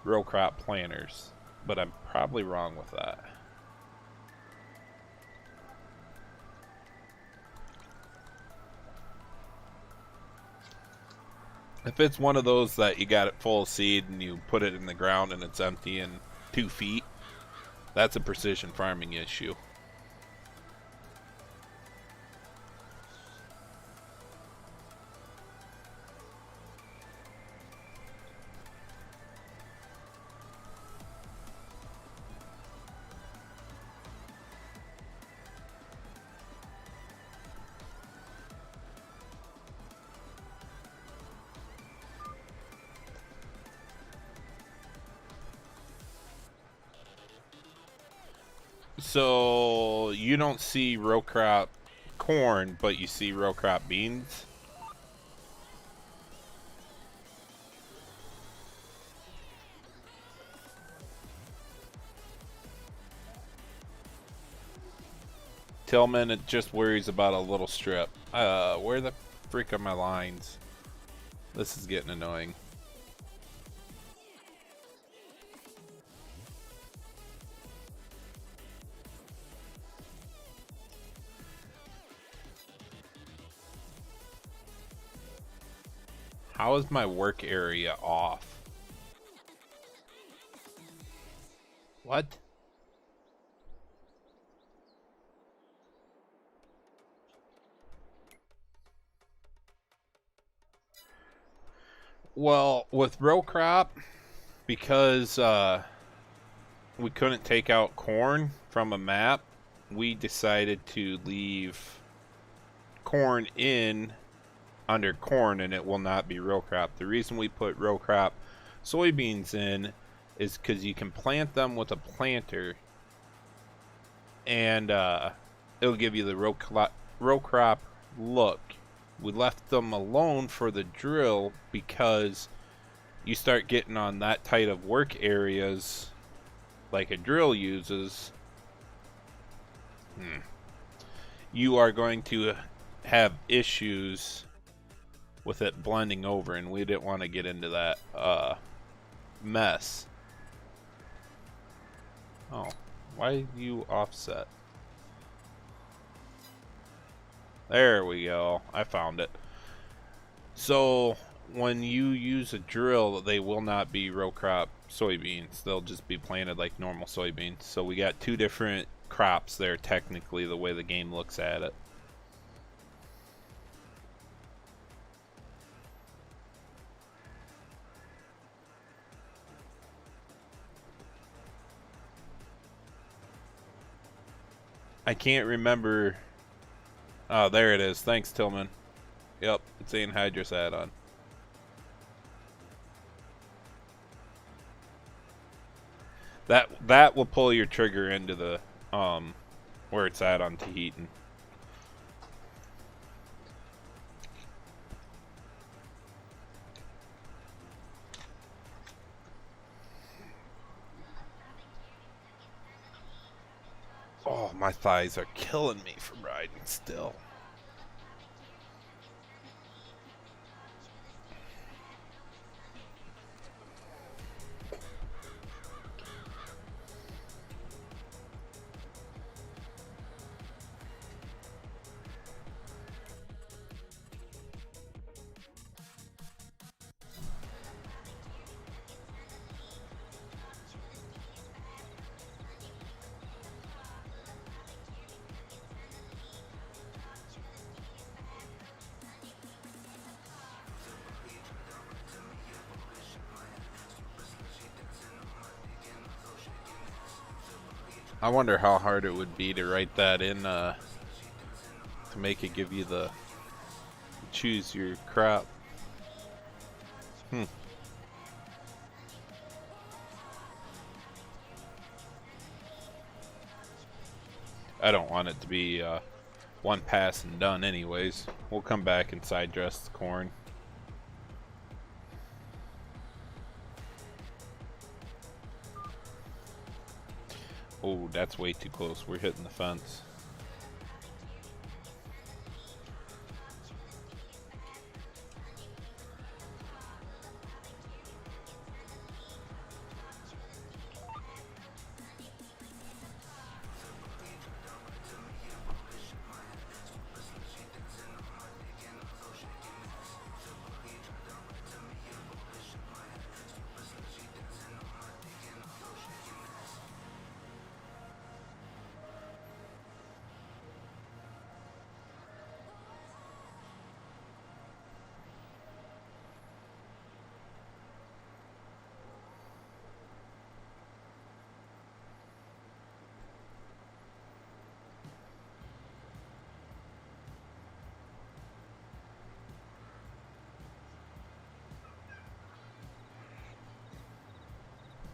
Row crop planners. But I'm probably wrong with that. If it's one of those that you got it full of seed and you put it in the ground and it's empty in 2 feet, that's a precision farming issue. So you don't see row crop corn, but you see row crop beans? Tillman, it just worries about a little strip. Where the frick are my lines? This is getting annoying. How is my work area off? What? Well, with row crop, because we couldn't take out corn from a map, we decided to leave corn in under corn, and it will not be row crop. The reason we put row crop soybeans in is because you can plant them with a planter, and it'll give you the row crop look. We left them alone for the drill because you start getting on that tight of work areas like a drill uses, you are going to have issues with it blending over, and we didn't want to get into that mess. Oh, why you offset? There we go. I found it. So when you use a drill, they will not be row crop soybeans. They'll just be planted like normal soybeans. So we got two different crops there, technically, the way the game looks at it. I can't remember. Oh, there it is. Thanks, Tillman. Yep, it's anhydrous add-on. That will pull your trigger into the where it's at on Tahitian. Oh, my thighs are killing me from riding still. I wonder how hard it would be to write that in to make it give you the choose your crop. I don't want it to be one pass and done anyways. We'll come back and side dress the corn. Oh, that's way too close. We're hitting the fence.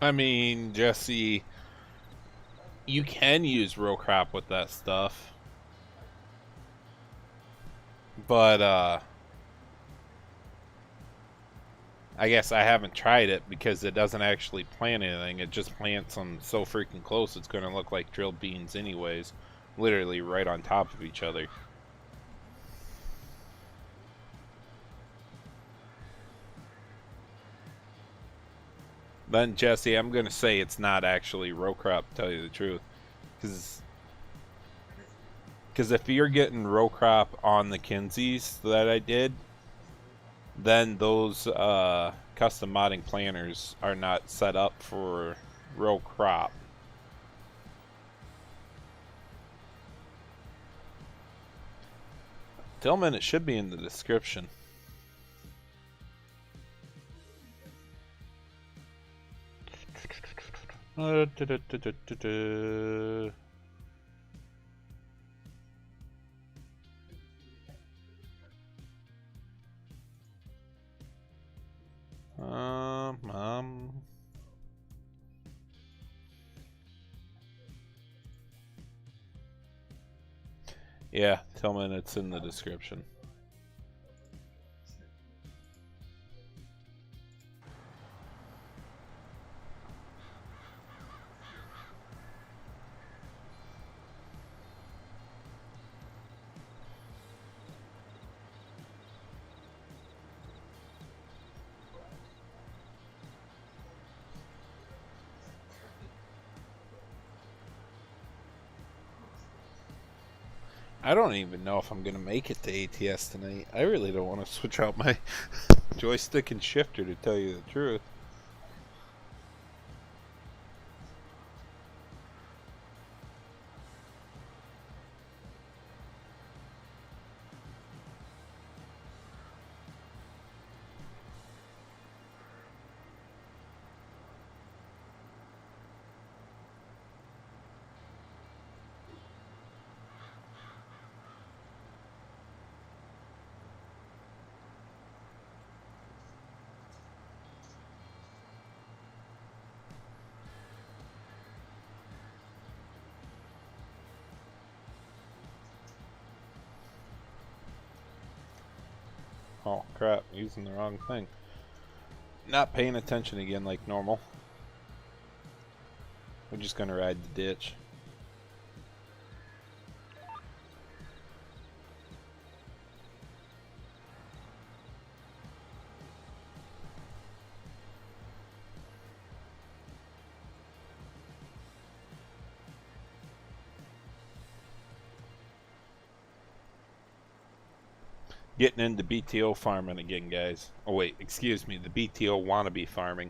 I mean, Jesse, you can use row crop with that stuff. But, I guess I haven't tried it because it doesn't actually plant anything. It just plants them so freaking close it's going to look like drilled beans anyways. Literally right on top of each other. Then, Jesse, I'm going to say it's not actually row crop, to tell you the truth. Because if you're getting row crop on the Kinseys that I did, then those custom modding planters are not set up for row crop. Tillman, it should be in the description. Du-du-du-du-du-du. Um, um. Yeah, Tillman, it's in the description. I don't even know if I'm gonna make it to ATS tonight. I really don't want to switch out my joystick and shifter, to tell you the truth. Oh crap, using the wrong thing. Not paying attention again like normal. We're just gonna ride the ditch. Getting into BTO farming again, guys. Oh wait, excuse me, the BTO wannabe farming.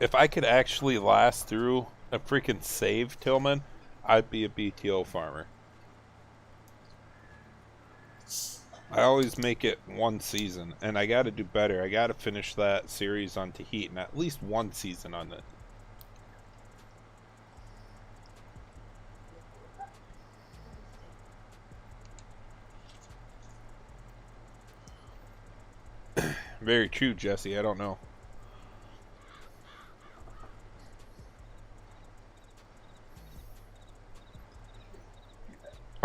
If I could actually last through a freaking save, Tillman, I'd be a BTO farmer. I always make it one season, and I gotta do better. I gotta finish that series on Tahiti, at least one season on it. Very true, Jesse. I don't know.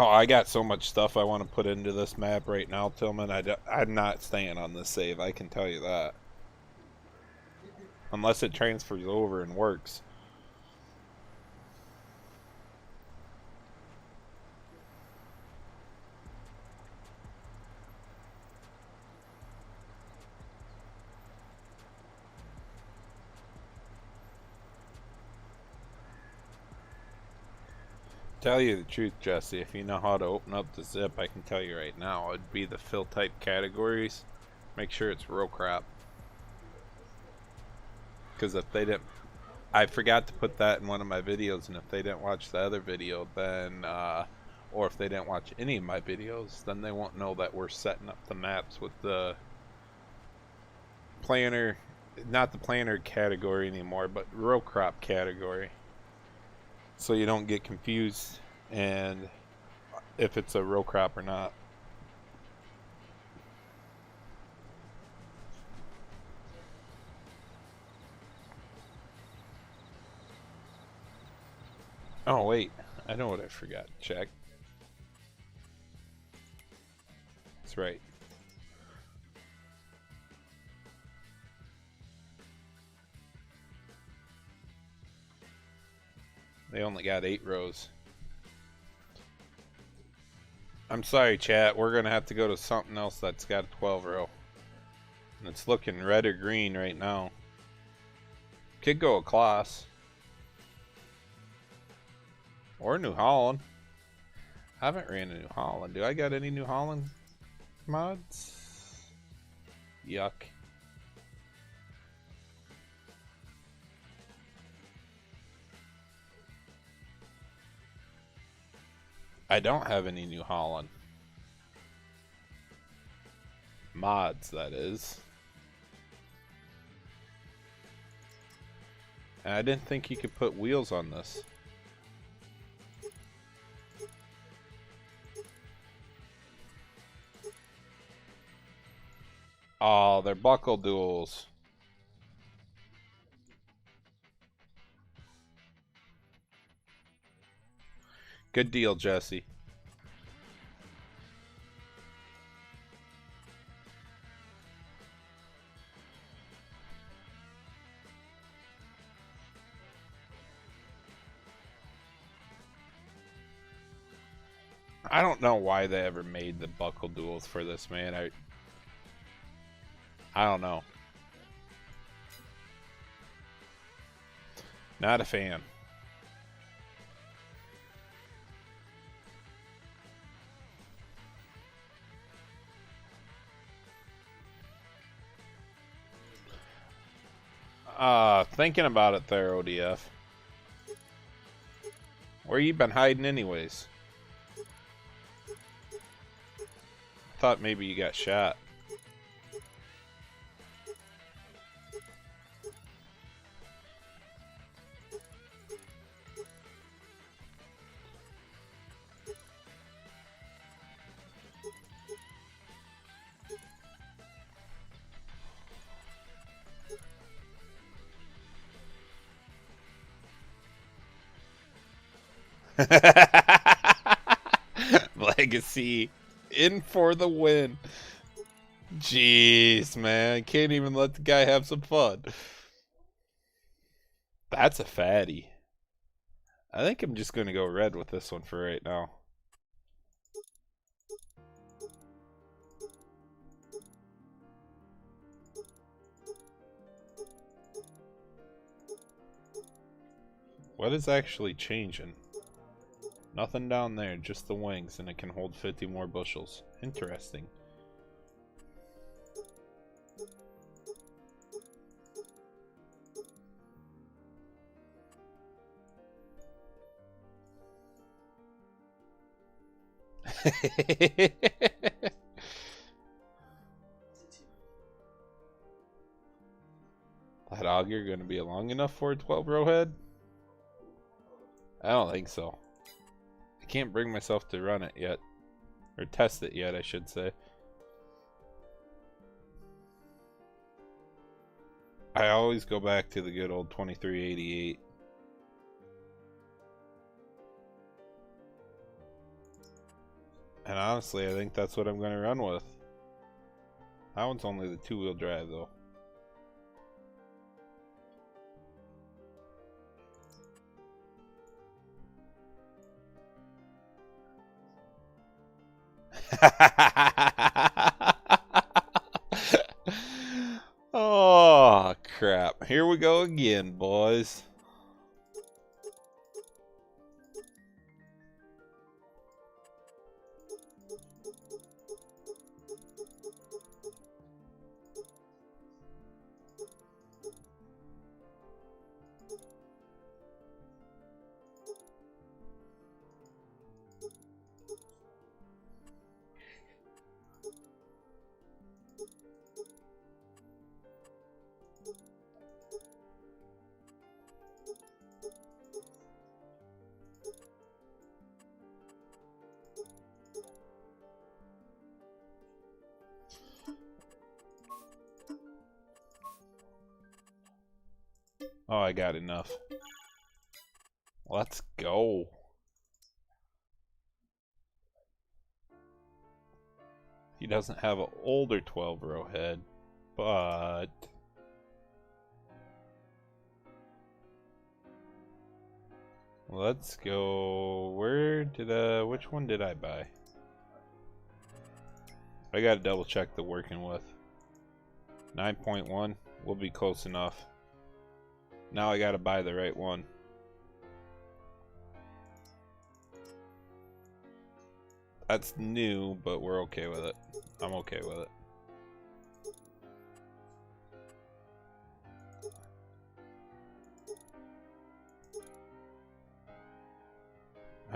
Oh, I got so much stuff I want to put into this map right now, Tillman. I'm not staying on this save, I can tell you that. Unless it transfers over and works. Tell you the truth, Jesse, if you know how to open up the zip, I can tell you right now, it'd be the fill type categories. Make sure it's row crop. Because if they didn't, I forgot to put that in one of my videos, and if they didn't watch the other video, then, or if they didn't watch any of my videos, then they won't know that we're setting up the maps with the planner, not the planner category anymore, but row crop category. So you don't get confused and if it's a row crop or not. Oh wait, I know what I forgot to check. That's right. They only got 8 rows. I'm sorry, chat. We're going to have to go to something else that's got a 12 row. And it's looking red or green right now. Could go across. Or New Holland. I haven't ran a New Holland. Do I got any New Holland mods? Yuck. I don't have any New Holland. Mods, that is. And I didn't think you could put wheels on this. Oh, they're buckle duels. Good deal, Jesse. I don't know why they ever made the buckle duels for this, man. I don't know. Not a fan. Thinking about it there, ODF. Where you been hiding anyways? Thought maybe you got shot. Legacy in for the win. Jeez, man. Can't even let the guy have some fun. That's a fatty. I think I'm just going to go red with this one for right now. What is actually changing? Nothing down there, just the wings, and it can hold 50 more bushels. Interesting. That auger gonna be long enough for a 12-row head? I don't think so. I can't bring myself to run it yet. Or test it yet, I should say. I always go back to the good old 2388. And honestly, I think that's what I'm going to run with. That one's only the 2-wheel drive, though. Oh, crap. Here we go again, boys. Oh, I got enough. Let's go. He doesn't have an older 12-row head, but... Let's go... which one did I buy? I gotta double check the working with. 9.1 will be close enough. Now I gotta buy the right one. That's new, but we're okay with it. I'm okay with it.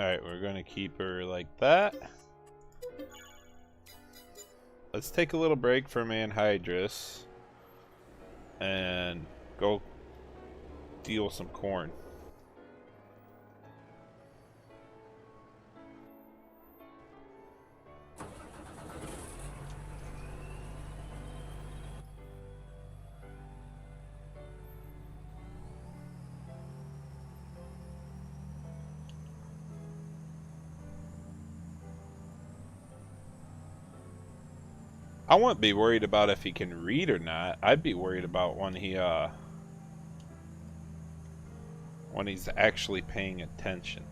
Alright, we're going to keep her like that. Let's take a little break from Anhydrous and go deal some corn. I wouldn't be worried about if he can read or not. I'd be worried about when he's actually paying attention.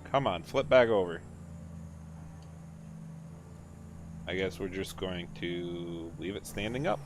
Come on, flip back over. I guess we're just going to leave it standing up.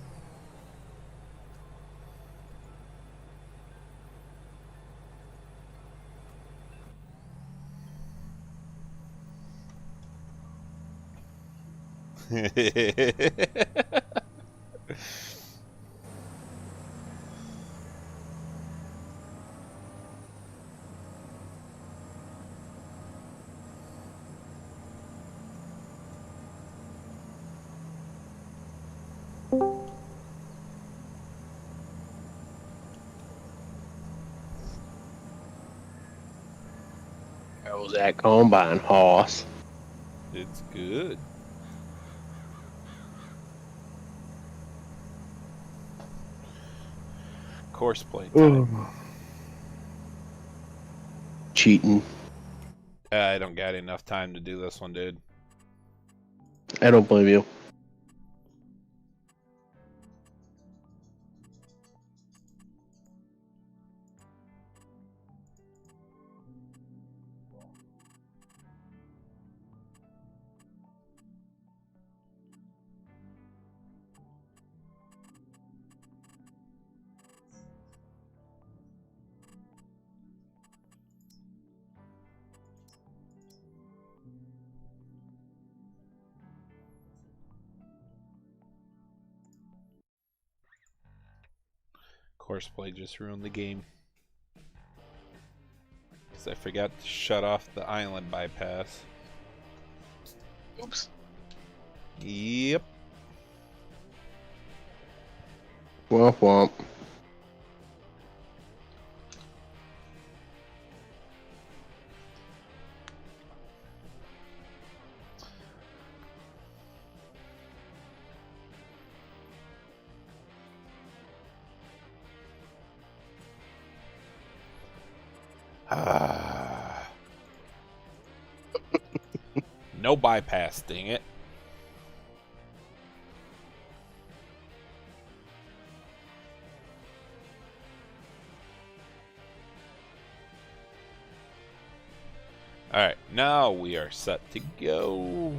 How's that combine horse? It's good. Course play time. Cheating. I don't got enough time to do this one, dude. I don't blame you. Course play just ruined the game. Because I forgot to shut off the island bypass. Oops. Yep. Womp womp. No bypass, dang it. Alright, now we are set to go.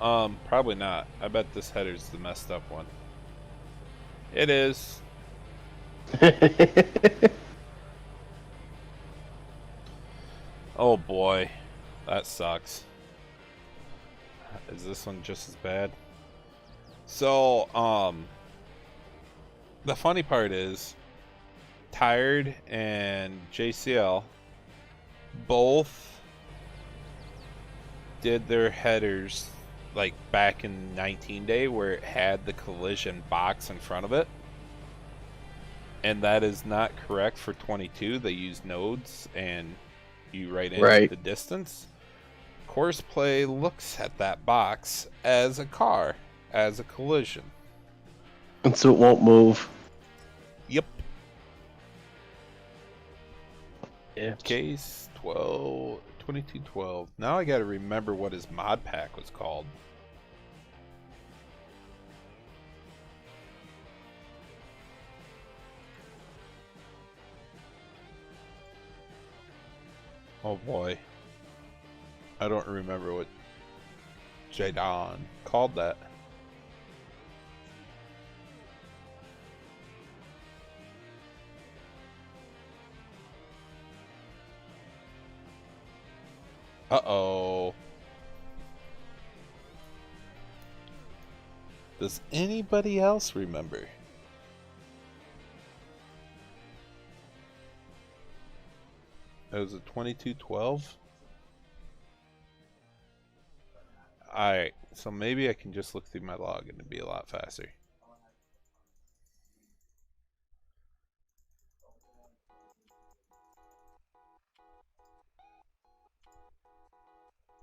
Probably not. I bet this header's the messed up one. It is. Oh boy. That sucks. Is this one just as bad? So, the funny part is Tired and JCL both did their headers like back in 19 day where it had the collision box in front of it. And that is not correct for 22. They use nodes and you write in the distance. Course play looks at that box as a car, as a collision. And so it won't move. Yep. Yeah. Case 2212. Now I gotta remember what his mod pack was called. Oh boy. I don't remember what Jadon called that. Uh-oh. Does anybody else remember? It was a 2212. Alright, so maybe I can just look through my log and it'd be a lot faster.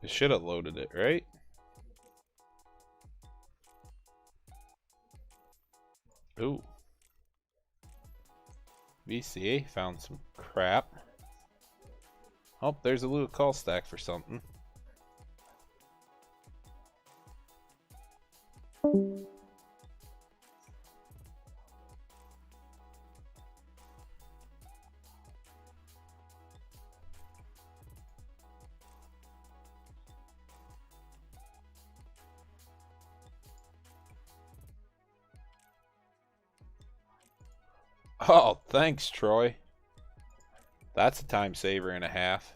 It should have loaded it, right? Ooh. VCA found some crap. Oh, there's a little call stack for something. Oh, thanks, Troy. That's a time saver and a half.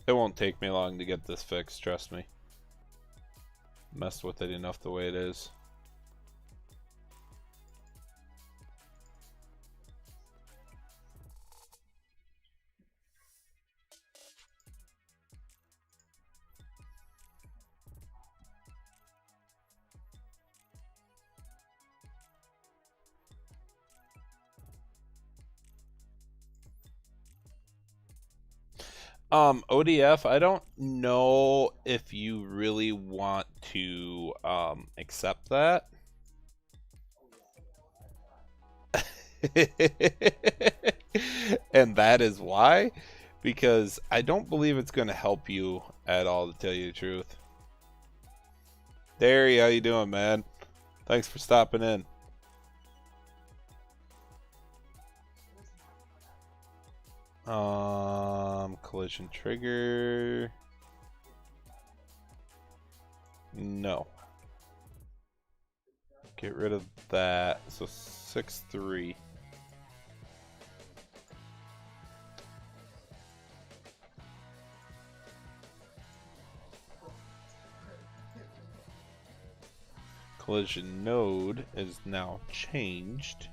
It won't take me long to get this fixed, trust me. Messed with it enough the way it is. ODF, I don't know if you really want to accept that. And that is why, because I don't believe it's going to help you at all, to tell you the truth. Derry, how you doing, man? Thanks for stopping in. Collision trigger. No. Get rid of that. So 6-3. Collision node is now changed.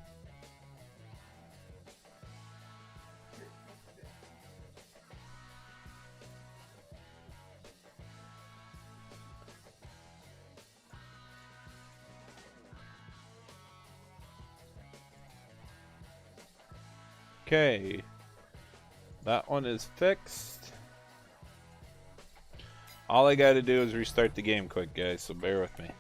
Okay, that one is fixed. All I gotta do is restart the game quick, guys, so bear with me.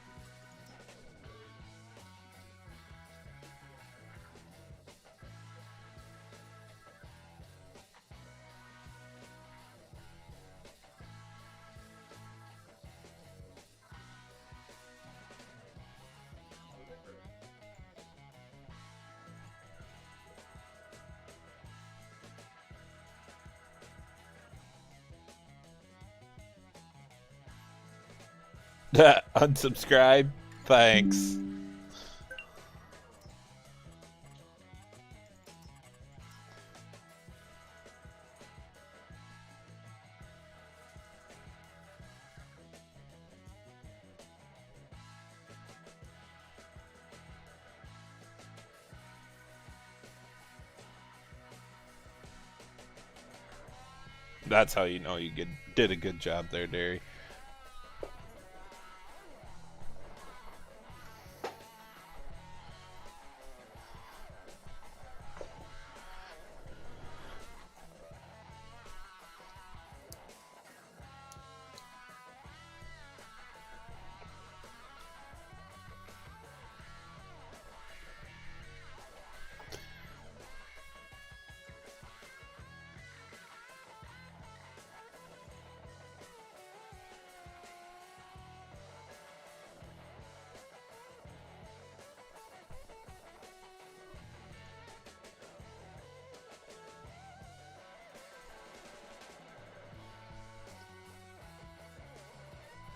Unsubscribe? Thanks. That's how you know you did a good job there, Derry.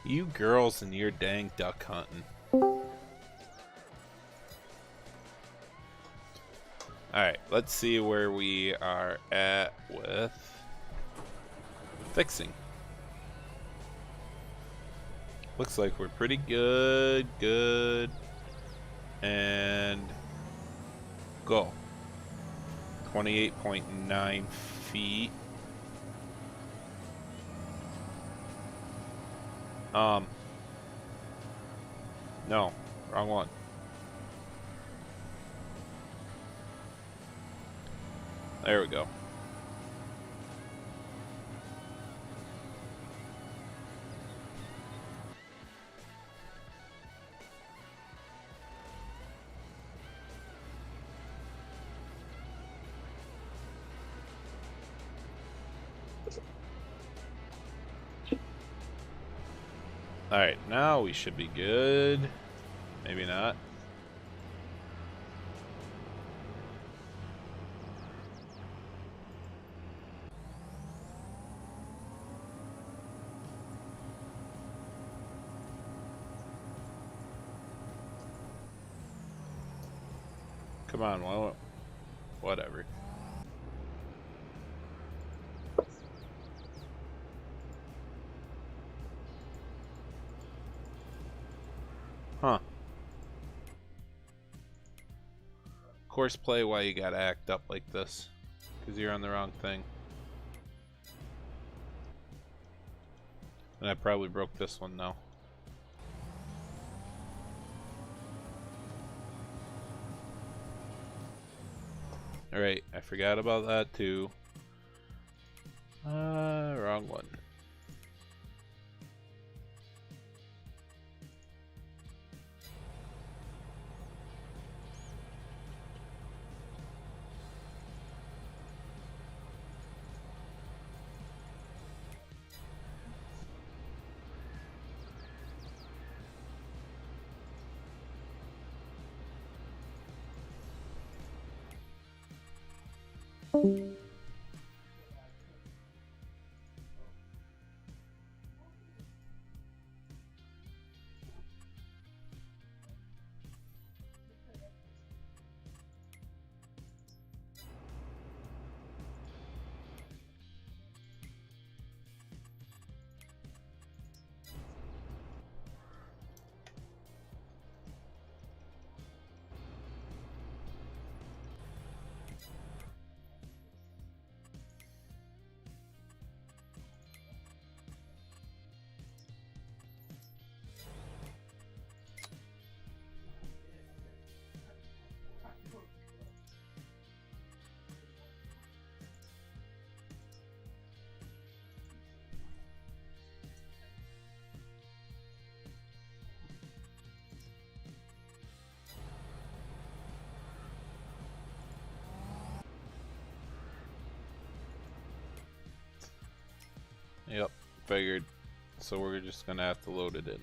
You girls and your dang duck hunting. Alright, let's see where we are at with fixing. Looks like we're pretty good. And go. 28.9 feet. No, wrong one. There we go. Alright, now we should be good. Maybe not. Come on, well, whatever. Huh. Course play why you gotta act up like this. Because you're on the wrong thing. And I probably broke this one now. Alright, I forgot about that too. Wrong one. Yep, figured. So we're just gonna have to load it in.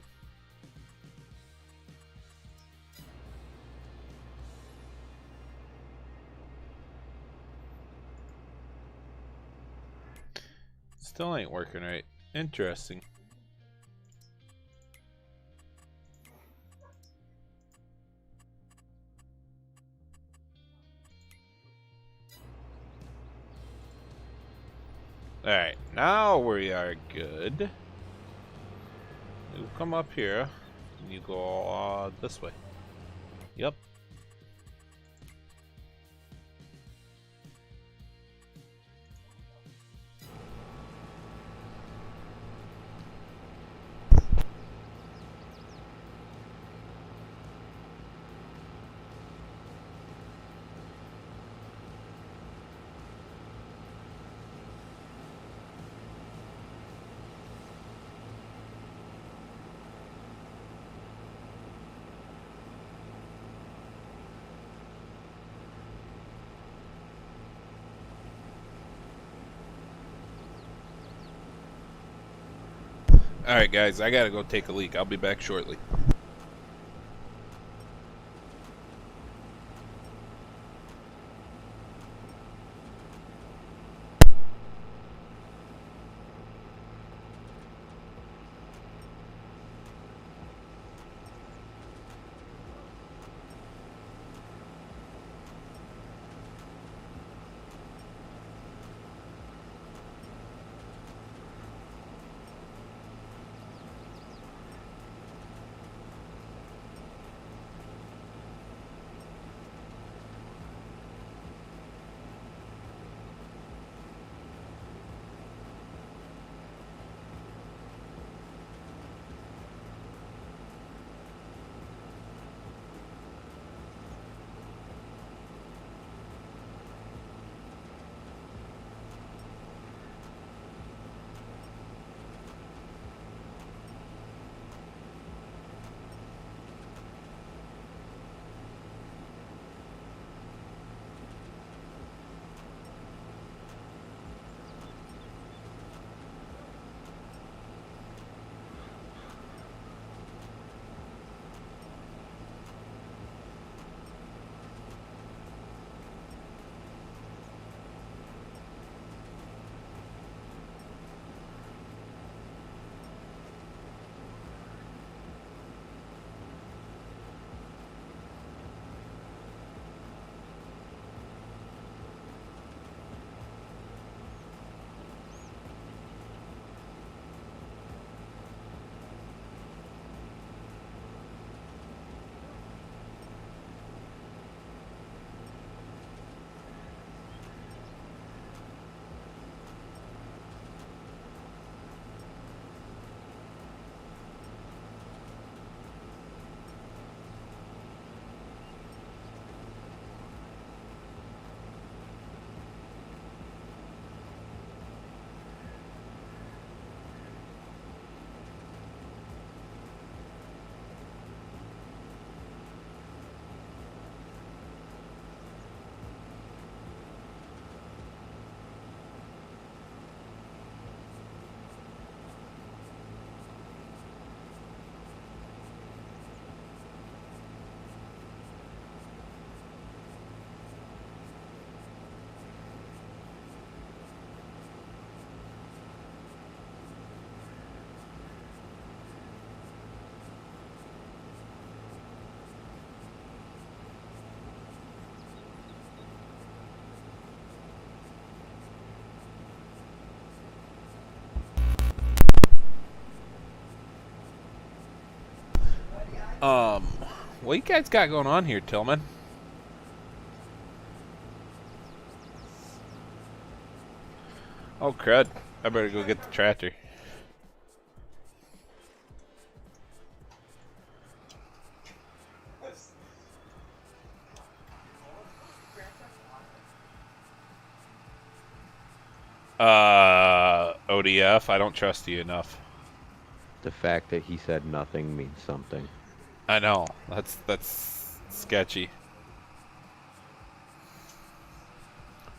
Still ain't working right. Interesting. Alright, now we are good. You come up here, and you go this way. Yep. Alright guys, I gotta go take a leak. I'll be back shortly. What you guys got going on here, Tillman? Oh, crud. I better go get the tractor. ODF, I don't trust you enough. The fact that he said nothing means something. I know. That's sketchy.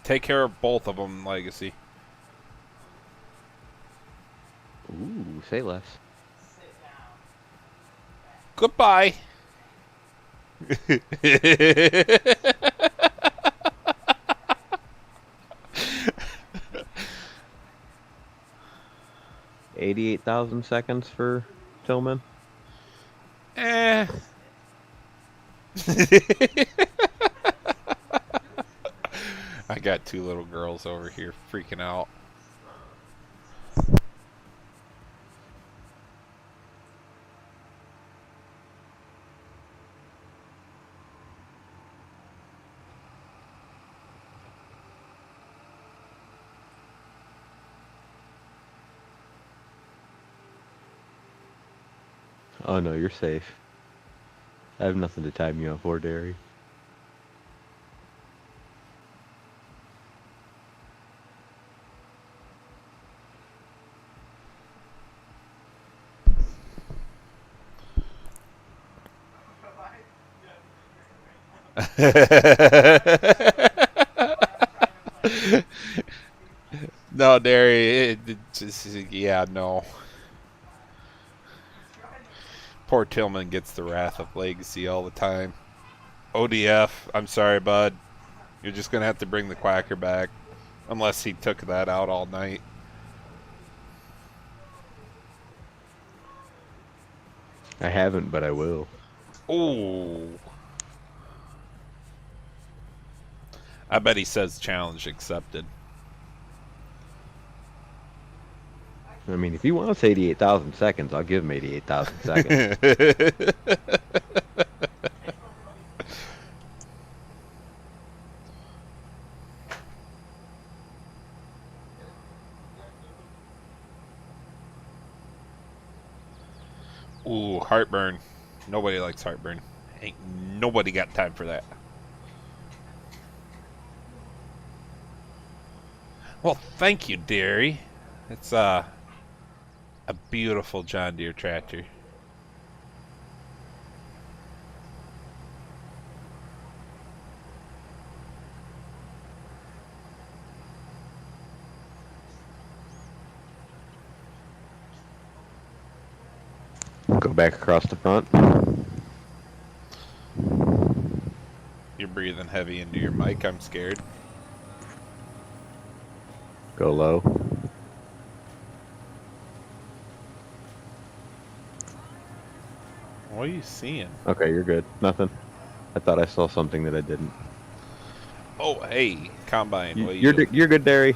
Take care of both of them, Legacy. Ooh, say less. Goodbye. $88,000 seconds for Tillman. Eh. I got two little girls over here freaking out. Oh no, you're safe. I have nothing to time you up for, Derry. No, Derry. It just, yeah, no. Poor Tillman gets the wrath of Legacy all the time. ODF, I'm sorry, bud. You're just going to have to bring the Quacker back. Unless he took that out all night. I haven't, but I will. Ooh. I bet he says challenge accepted. I mean, if he wants 88,000 seconds, I'll give him 88,000 seconds. Ooh, heartburn. Nobody likes heartburn. Ain't nobody got time for that. Well, thank you, Derry. It's a beautiful John Deere tractor. Go back across the front. You're breathing heavy into your mic. I'm scared. Go low. What are you seeing? Okay, you're good. Nothing. I thought I saw something that I didn't. Oh, hey, Combine. What are You're doing? you're good, Derry.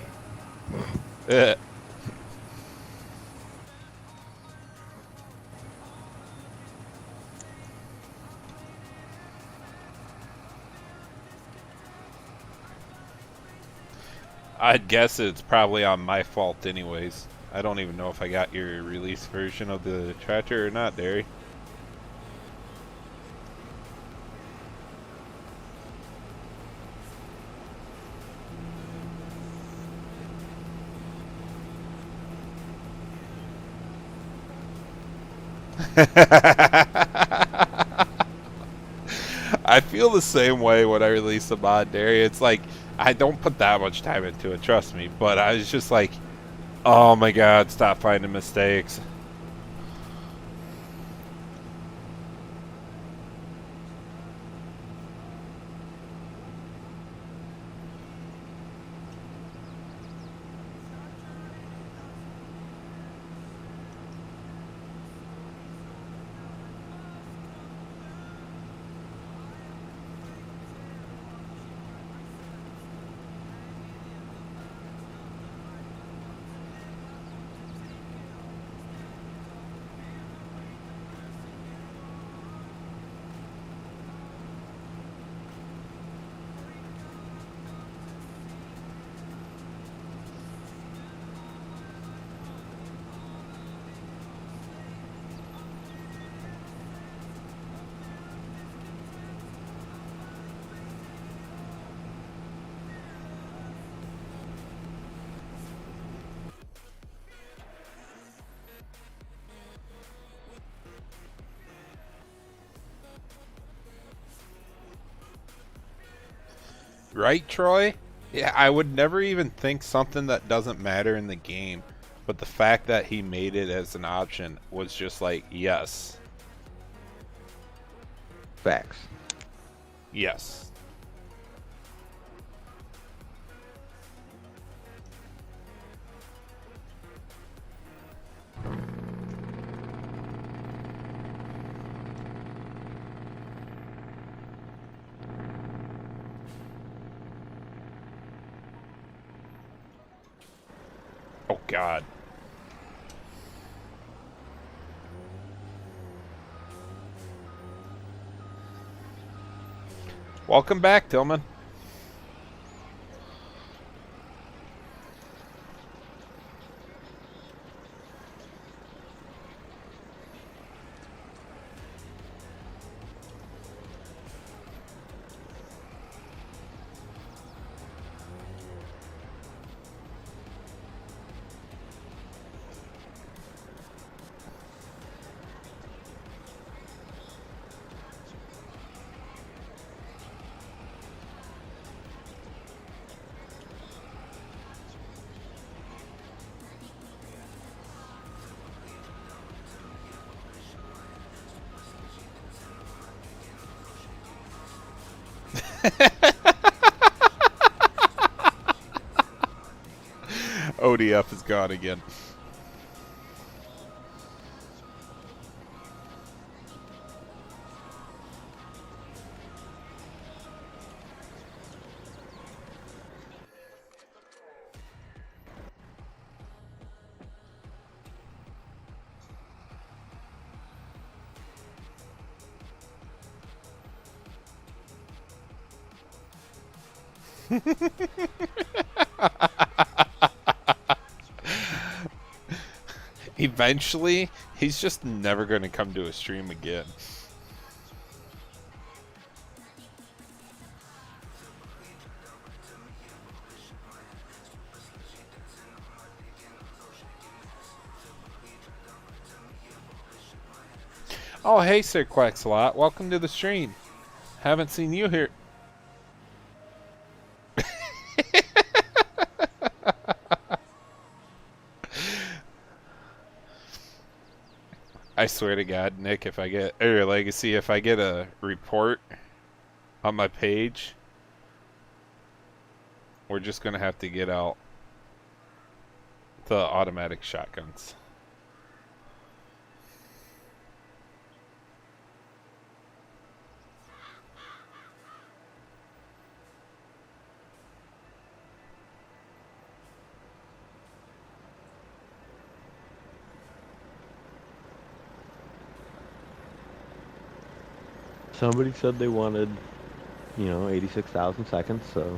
I'd guess it's probably on my fault anyways. I don't even know if I got your release version of the tractor or not, Derry. I feel the same way when I release a mod, Derry. It's like, I don't put that much time into it, trust me. But I was just like, oh my god, stop finding mistakes. Right, Troy? Yeah, I would never even think something that doesn't matter in the game, but the fact that he made it as an option was just like, yes. Facts. Yes. Oh, God. Welcome back, Tillman. ODF is gone again. Eventually, he's just never going to come to a stream again. Oh, hey, Sir Quacksalot. Welcome to the stream. Haven't seen you here. I swear to God, Nick, if I get, or Legacy, if I get a report on my page, we're just going to have to get out the automatic shotguns. Somebody said they wanted, 86,000 seconds, so.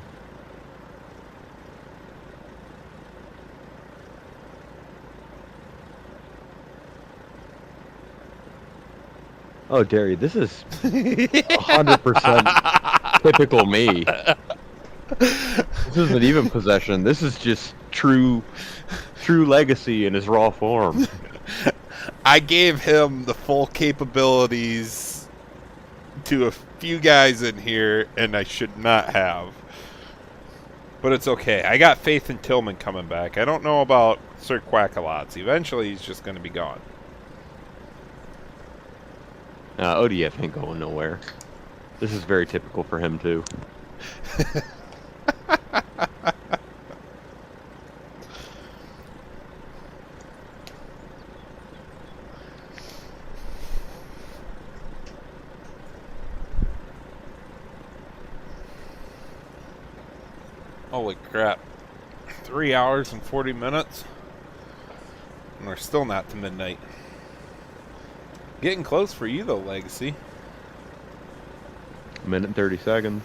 Oh, Derry, this is 100% typical me. This isn't even possession. This is just true Legacy in his raw form. I gave him the full capabilities to a few guys in here, and I should not have. But it's okay. I got faith in Tillman coming back. I don't know about Sir Quackalots. Eventually, he's just going to be gone. ODF ain't going nowhere. This is very typical for him, too. Holy crap. 3 hours and 40 minutes. And we're still not to midnight. Getting close for you, though, Legacy. A minute and 30 seconds.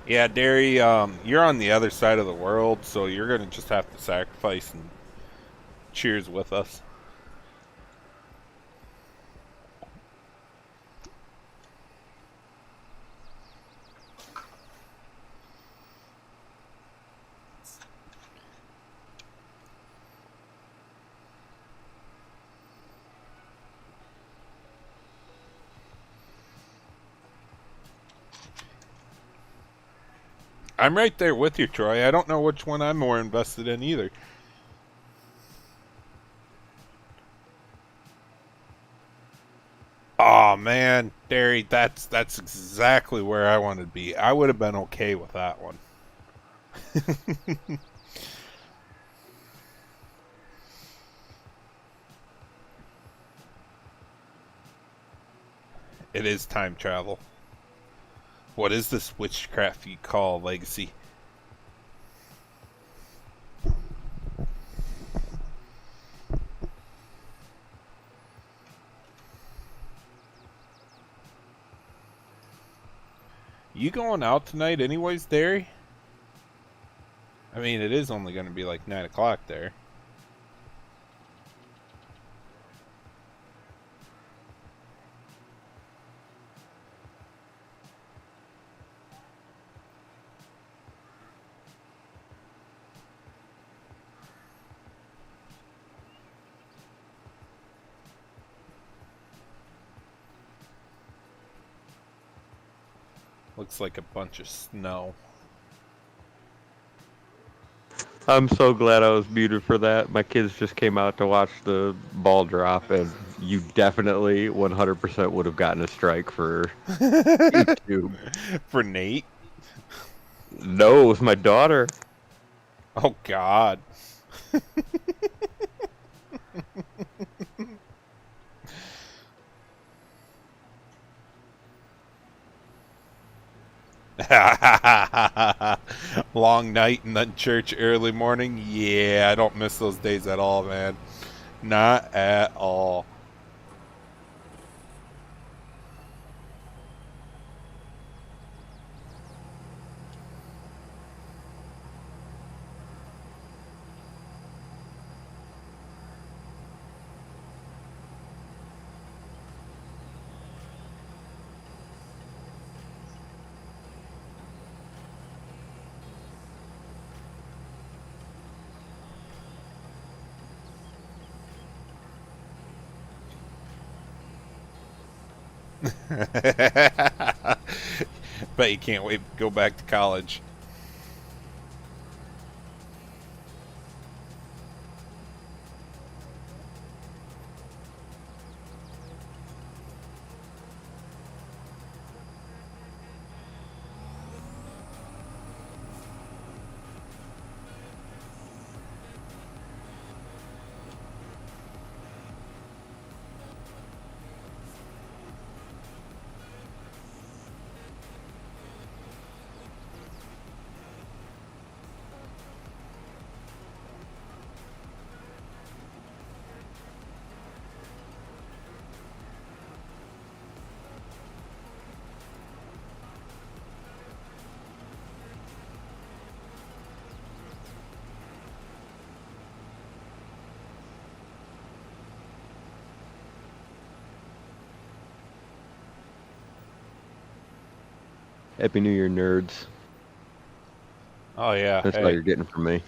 Yeah, Derry, you're on the other side of the world, so you're going to just have to sacrifice and cheers with us. I'm right there with you, Troy. I don't know which one I'm more invested in either. Oh man, Derry, that's exactly where I wanted to be. I would have been okay with that one. It is time travel. What is this witchcraft you call legacy? You going out tonight anyways, Derry? I mean, it is only going to be like 9 o'clock there. Looks like a bunch of snow. I'm so glad I was muted for that. My kids just came out to watch the ball drop, and you definitely 100% would have gotten a strike for YouTube. For Nate? No, it was my daughter. Oh, God. Long night and then church early morning. Yeah, I don't miss those days at all, man. Not at all. Bet you can't wait to go back to college. Happy New Year, nerds. Oh, yeah. That's all you're getting from me.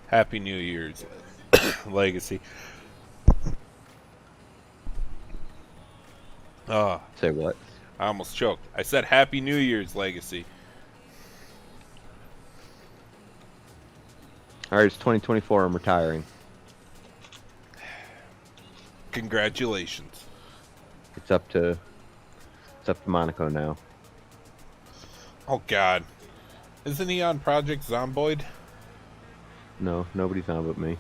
Happy New Year's, Legacy. Say what? I almost choked. I said Happy New Year's, Legacy. All right, it's 2024. I'm retiring. Congratulations. It's up to Monaco now. Oh, God. Isn't he on Project Zomboid? No, nobody's on but me.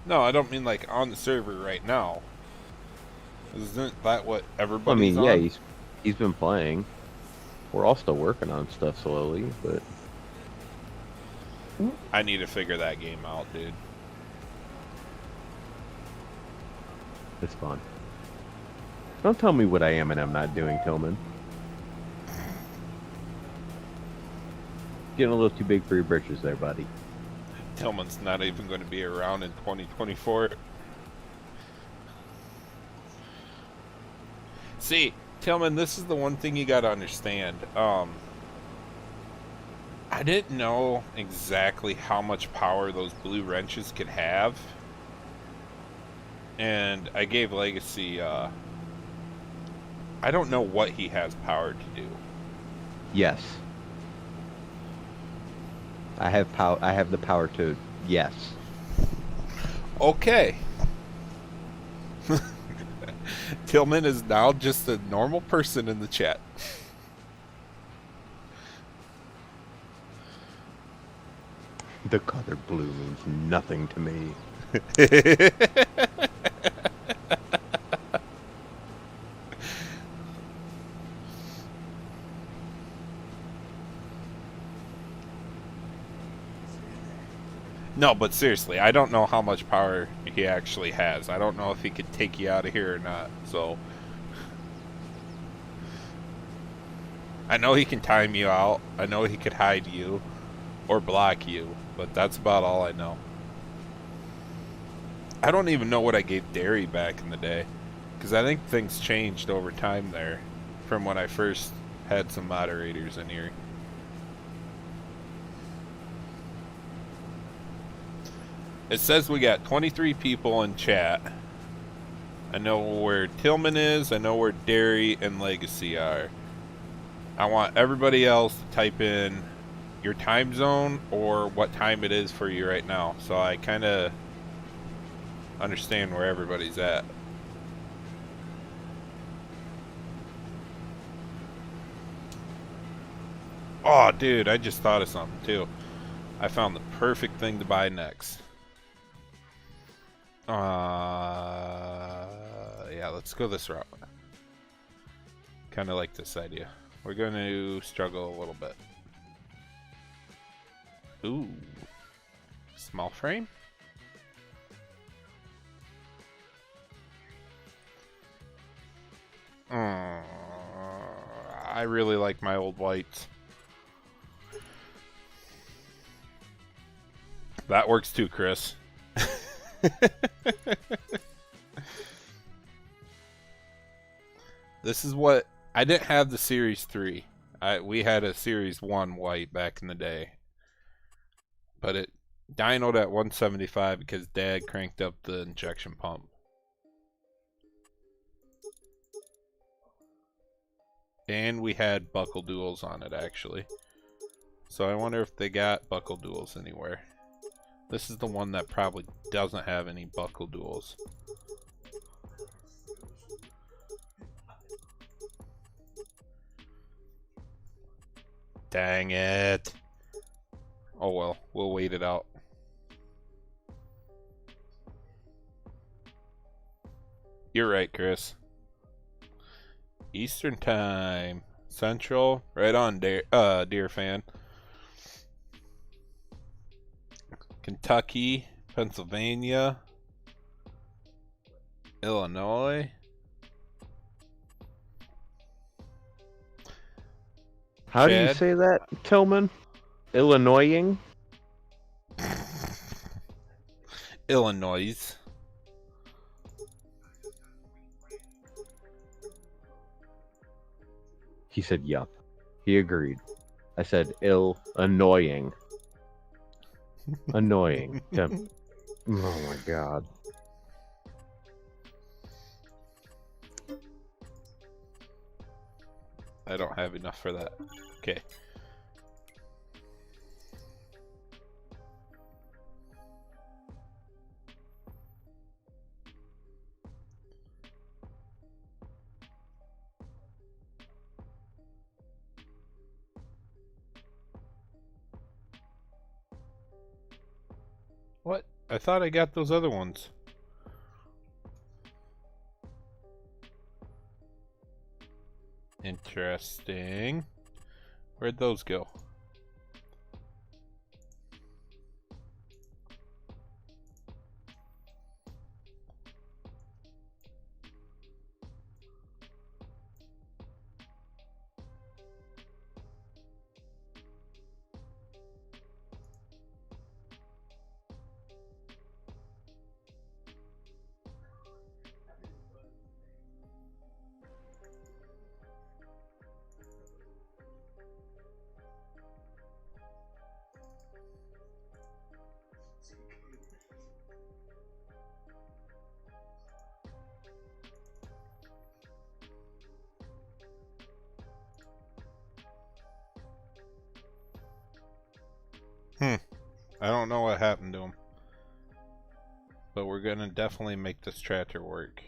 No, I don't mean like on the server right now. Isn't that what I everybody's mean, yeah, on? he's been playing. We're all still working on stuff slowly, but I need to figure that game out, dude. it's fun. Don't tell me what I am and I'm not doing, Tillman. Getting a little too big for your britches there, buddy. Tillman's not even going to be around in 2024. See, Tillman, this is the one thing you got to understand. I didn't know exactly how much power those blue wrenches could have. and I gave Legacy. I don't know what he has power to do. Yes. I have power. I have the power to yes. Okay. Tillman is now just a normal person in the chat. The color blue means nothing to me. No, but seriously, I don't know how much power he actually has. I don't know if he could take you out of here or not. So I know he can time you out. I know he could hide you or block you, but that's about all I know. I don't even know what I gave Derry back in the day, because I think things changed over time there from when I first had some moderators in here. It says we got 23 people in chat. I know where Tillman is. I know where Derry and Legacy are. I want everybody else to type in your time zone or what time it is for you right now, so I kind of understand where everybody's at. Oh, dude, I just thought of something too. I found the perfect thing to buy next. Yeah, let's go this route. Kind of like this idea. We're going to struggle a little bit. Ooh. Small frame? I really like my old whites. That works too, Chris. This is what I didn't have the Series 3. We had a Series 1 white back in the day. But it dynoed at 175 because Dad cranked up the injection pump. And we had buckle duals on it, actually. So I wonder if they got buckle duals anywhere. This is the one that probably doesn't have any buckle duals. Dang it. Oh well, we'll wait it out. You're right, Chris. Eastern time. Central. Right on, dear fan. Kentucky, Pennsylvania, Illinois. How do you Chad? say that, Tillman? Illinoising? Illinois. He said, yup. He agreed. I said, annoying. Annoying. Oh my god. I don't have enough for that. Okay. What? I thought I got those other ones. Interesting. Where'd those go? I don't know what happened to him. But we're gonna definitely make this tractor work.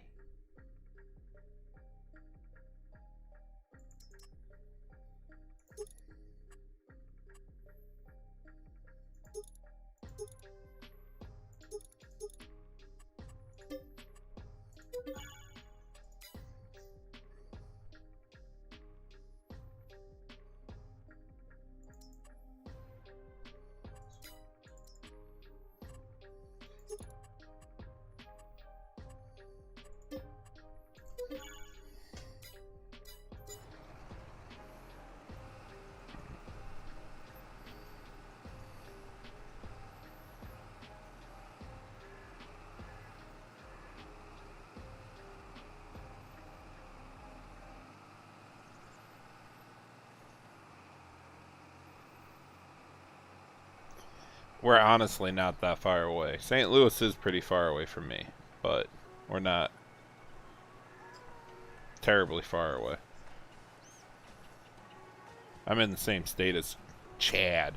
We're honestly not that far away. St. Louis is pretty far away from me, but we're not terribly far away. I'm in the same state as Chad.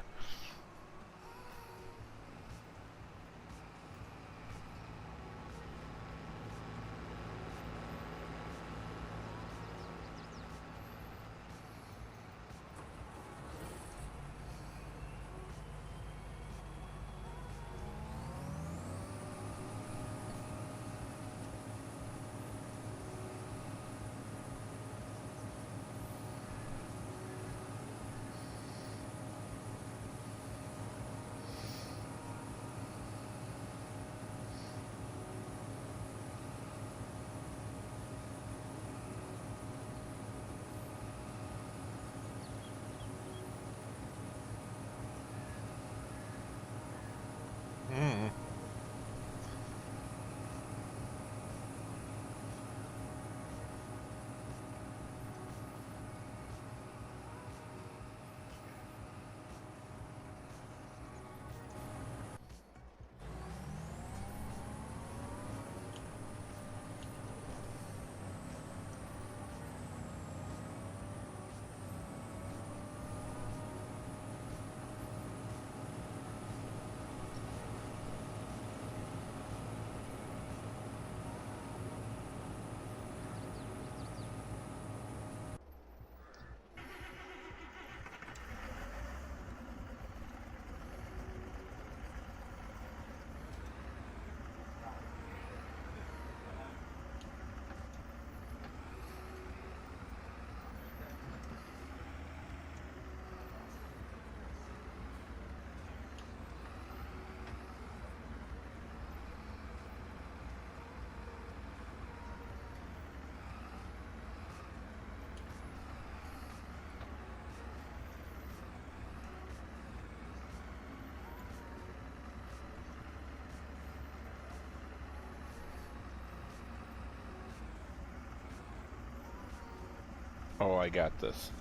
Oh, I got this.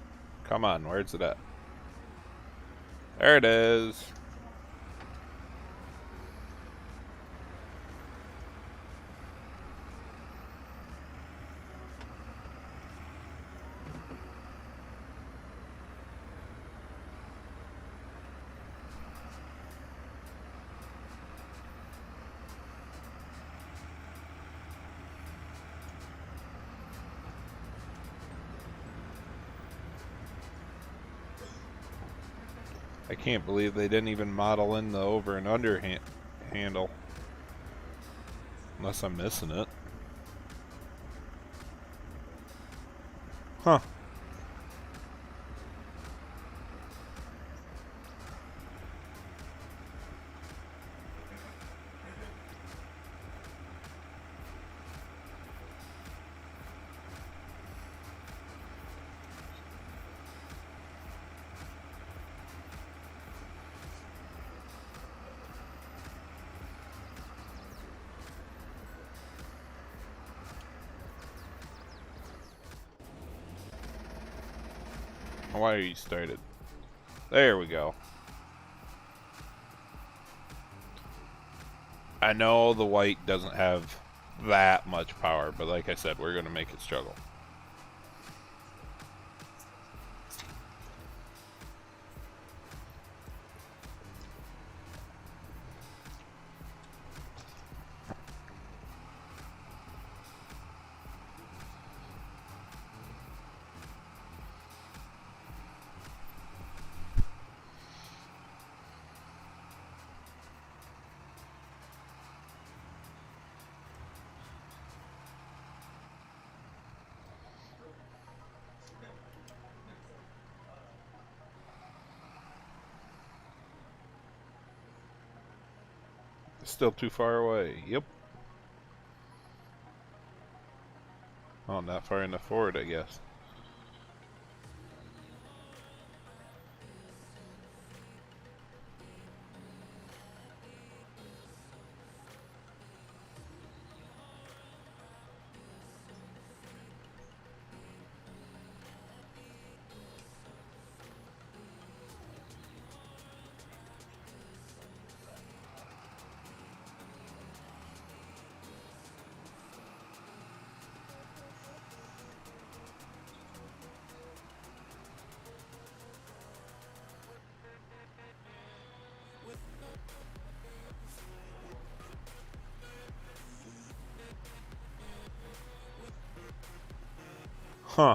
Come on, where's it at? There it is. I can't believe they didn't even model in the over and under handle. Unless I'm missing it. Huh. Why are you started? There we go. I know the white doesn't have that much power, but like I said, we're going to make it struggle. Still too far away. Yep. Oh, not far enough forward, I guess. Huh.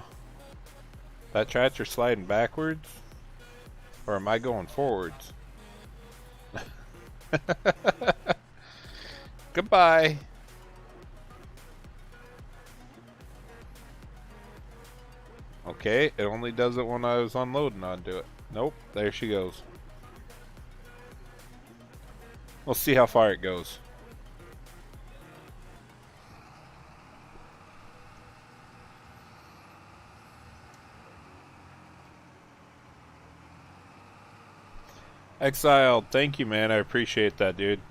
That tractor sliding backwards? Or am I going forwards? Goodbye. Okay, it only does it when I was unloading onto it. Nope, there she goes. We'll see how far it goes. Exiled, thank you, man. I appreciate that, dude.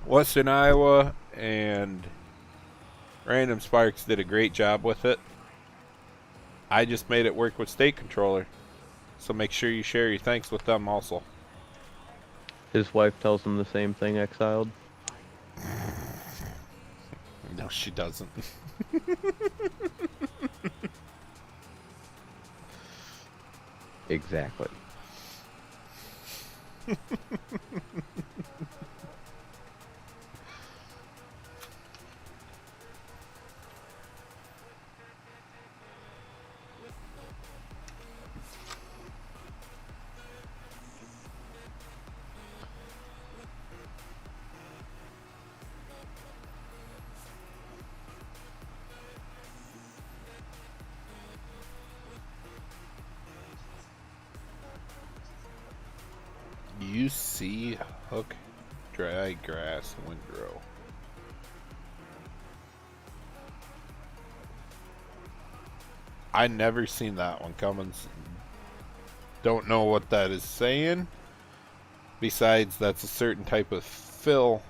Western Iowa and Random Sparks did a great job with it. I just made it work with State Controller. So make sure you share your thanks with them also. His wife tells him the same thing, Exiled. No, she doesn't. Exactly. You see hook, dry grass, windrow. I never seen that one coming. Don't know what that is saying. Besides, that's a certain type of fill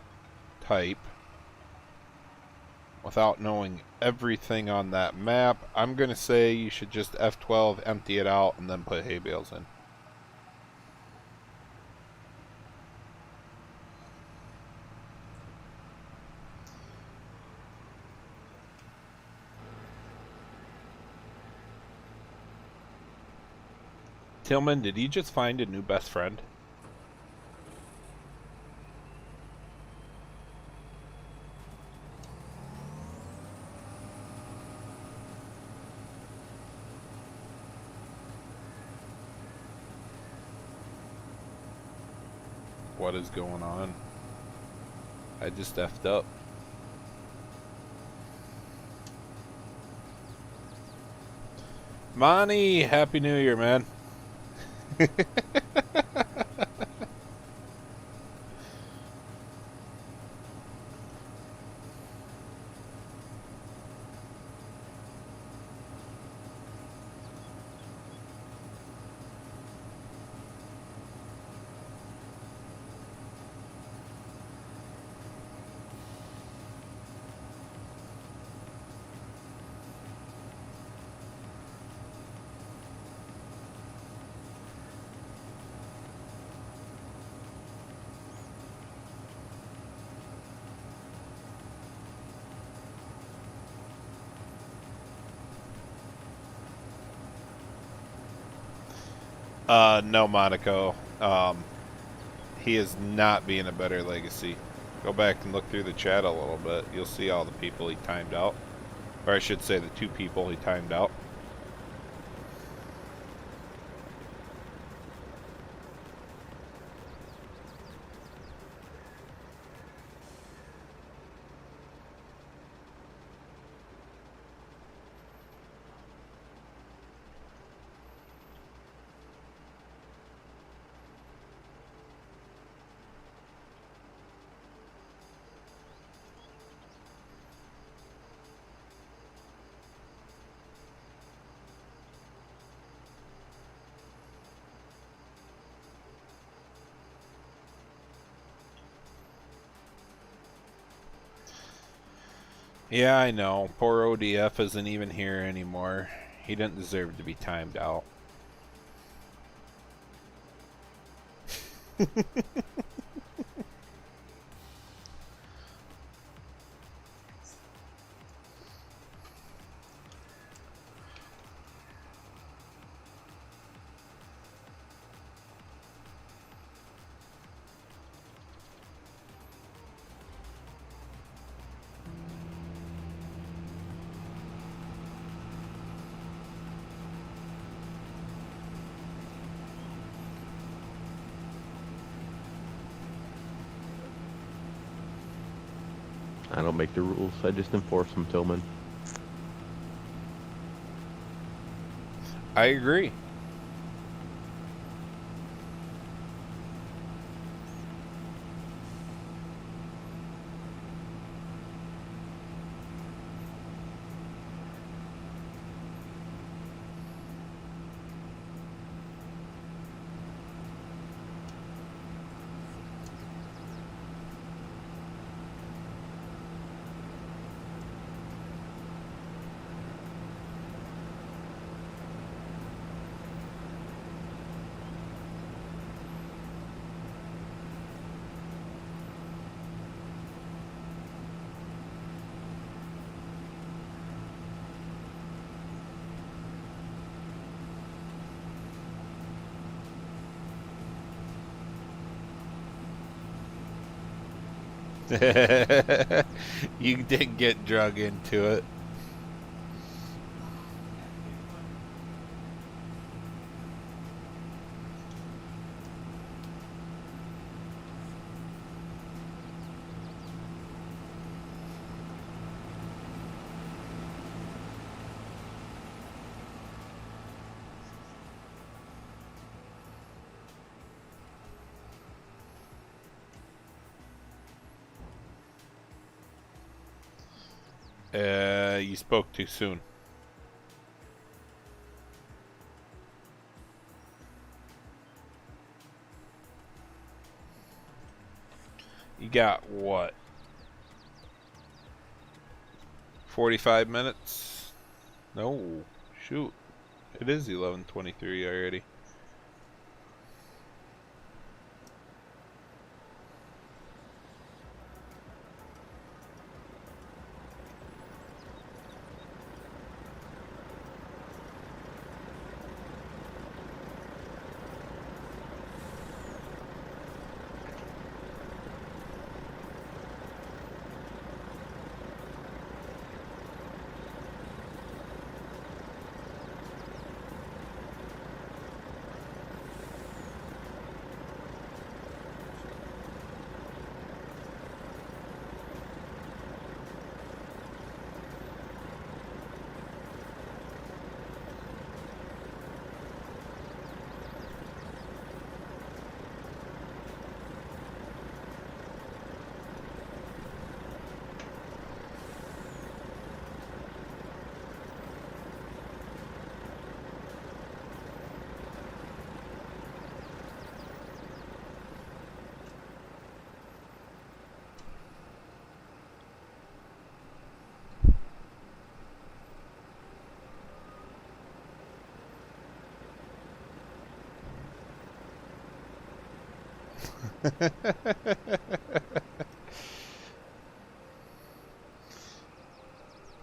type. Without knowing everything on that map, I'm going to say you should just F12, empty it out, and then put hay bales in. Tillman, did he just find a new best friend? What is going on? I just effed up. Monty, Happy New Year, man. No, Monaco. He is not being a better legacy. Go back and look through the chat a little bit. You'll see all the people he timed out. Or I should say the 2 people he timed out. Yeah, I know. Poor ODF isn't even here anymore. He didn't deserve to be timed out. I don't make the rules. I just enforce them, Tillman. I agree. You did get drug into it. You spoke too soon. You got what? 45 minutes? No. Shoot. It is 11:23 already.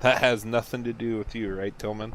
That has nothing to do with you, right, Tillman?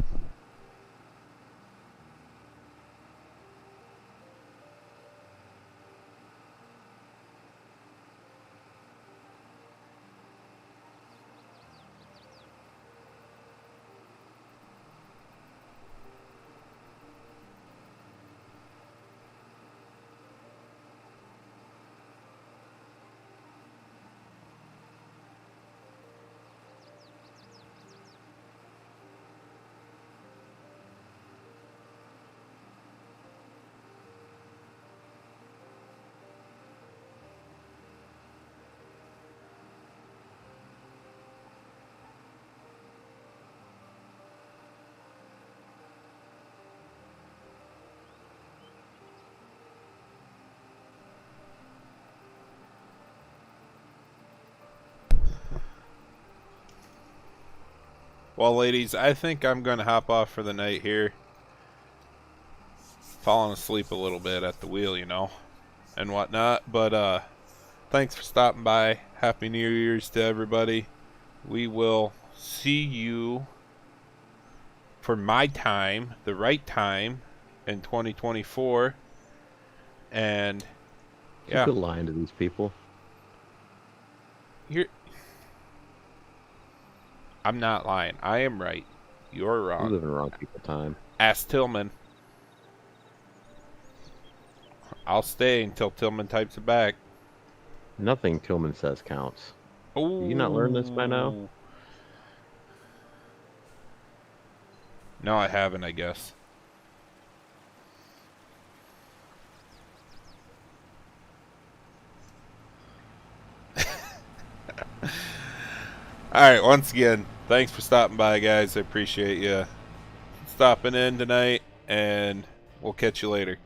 Well, ladies, I think I'm going to hop off for the night here. Falling asleep a little bit at the wheel, you know, and whatnot. But thanks for stopping by. Happy New Year's to everybody. We will see you for my time, the right time, in 2024. And yeah, Quit lying to these people. I'm not lying. I am right. You're You wrong. live in wrong people time. Ask Tillman. I'll stay until Tillman types it back. Nothing Tillman says counts. Oh, Did you not learn this by now? No, I haven't, I guess. Alright, once again, thanks for stopping by, guys. I appreciate you stopping in tonight, and we'll catch you later.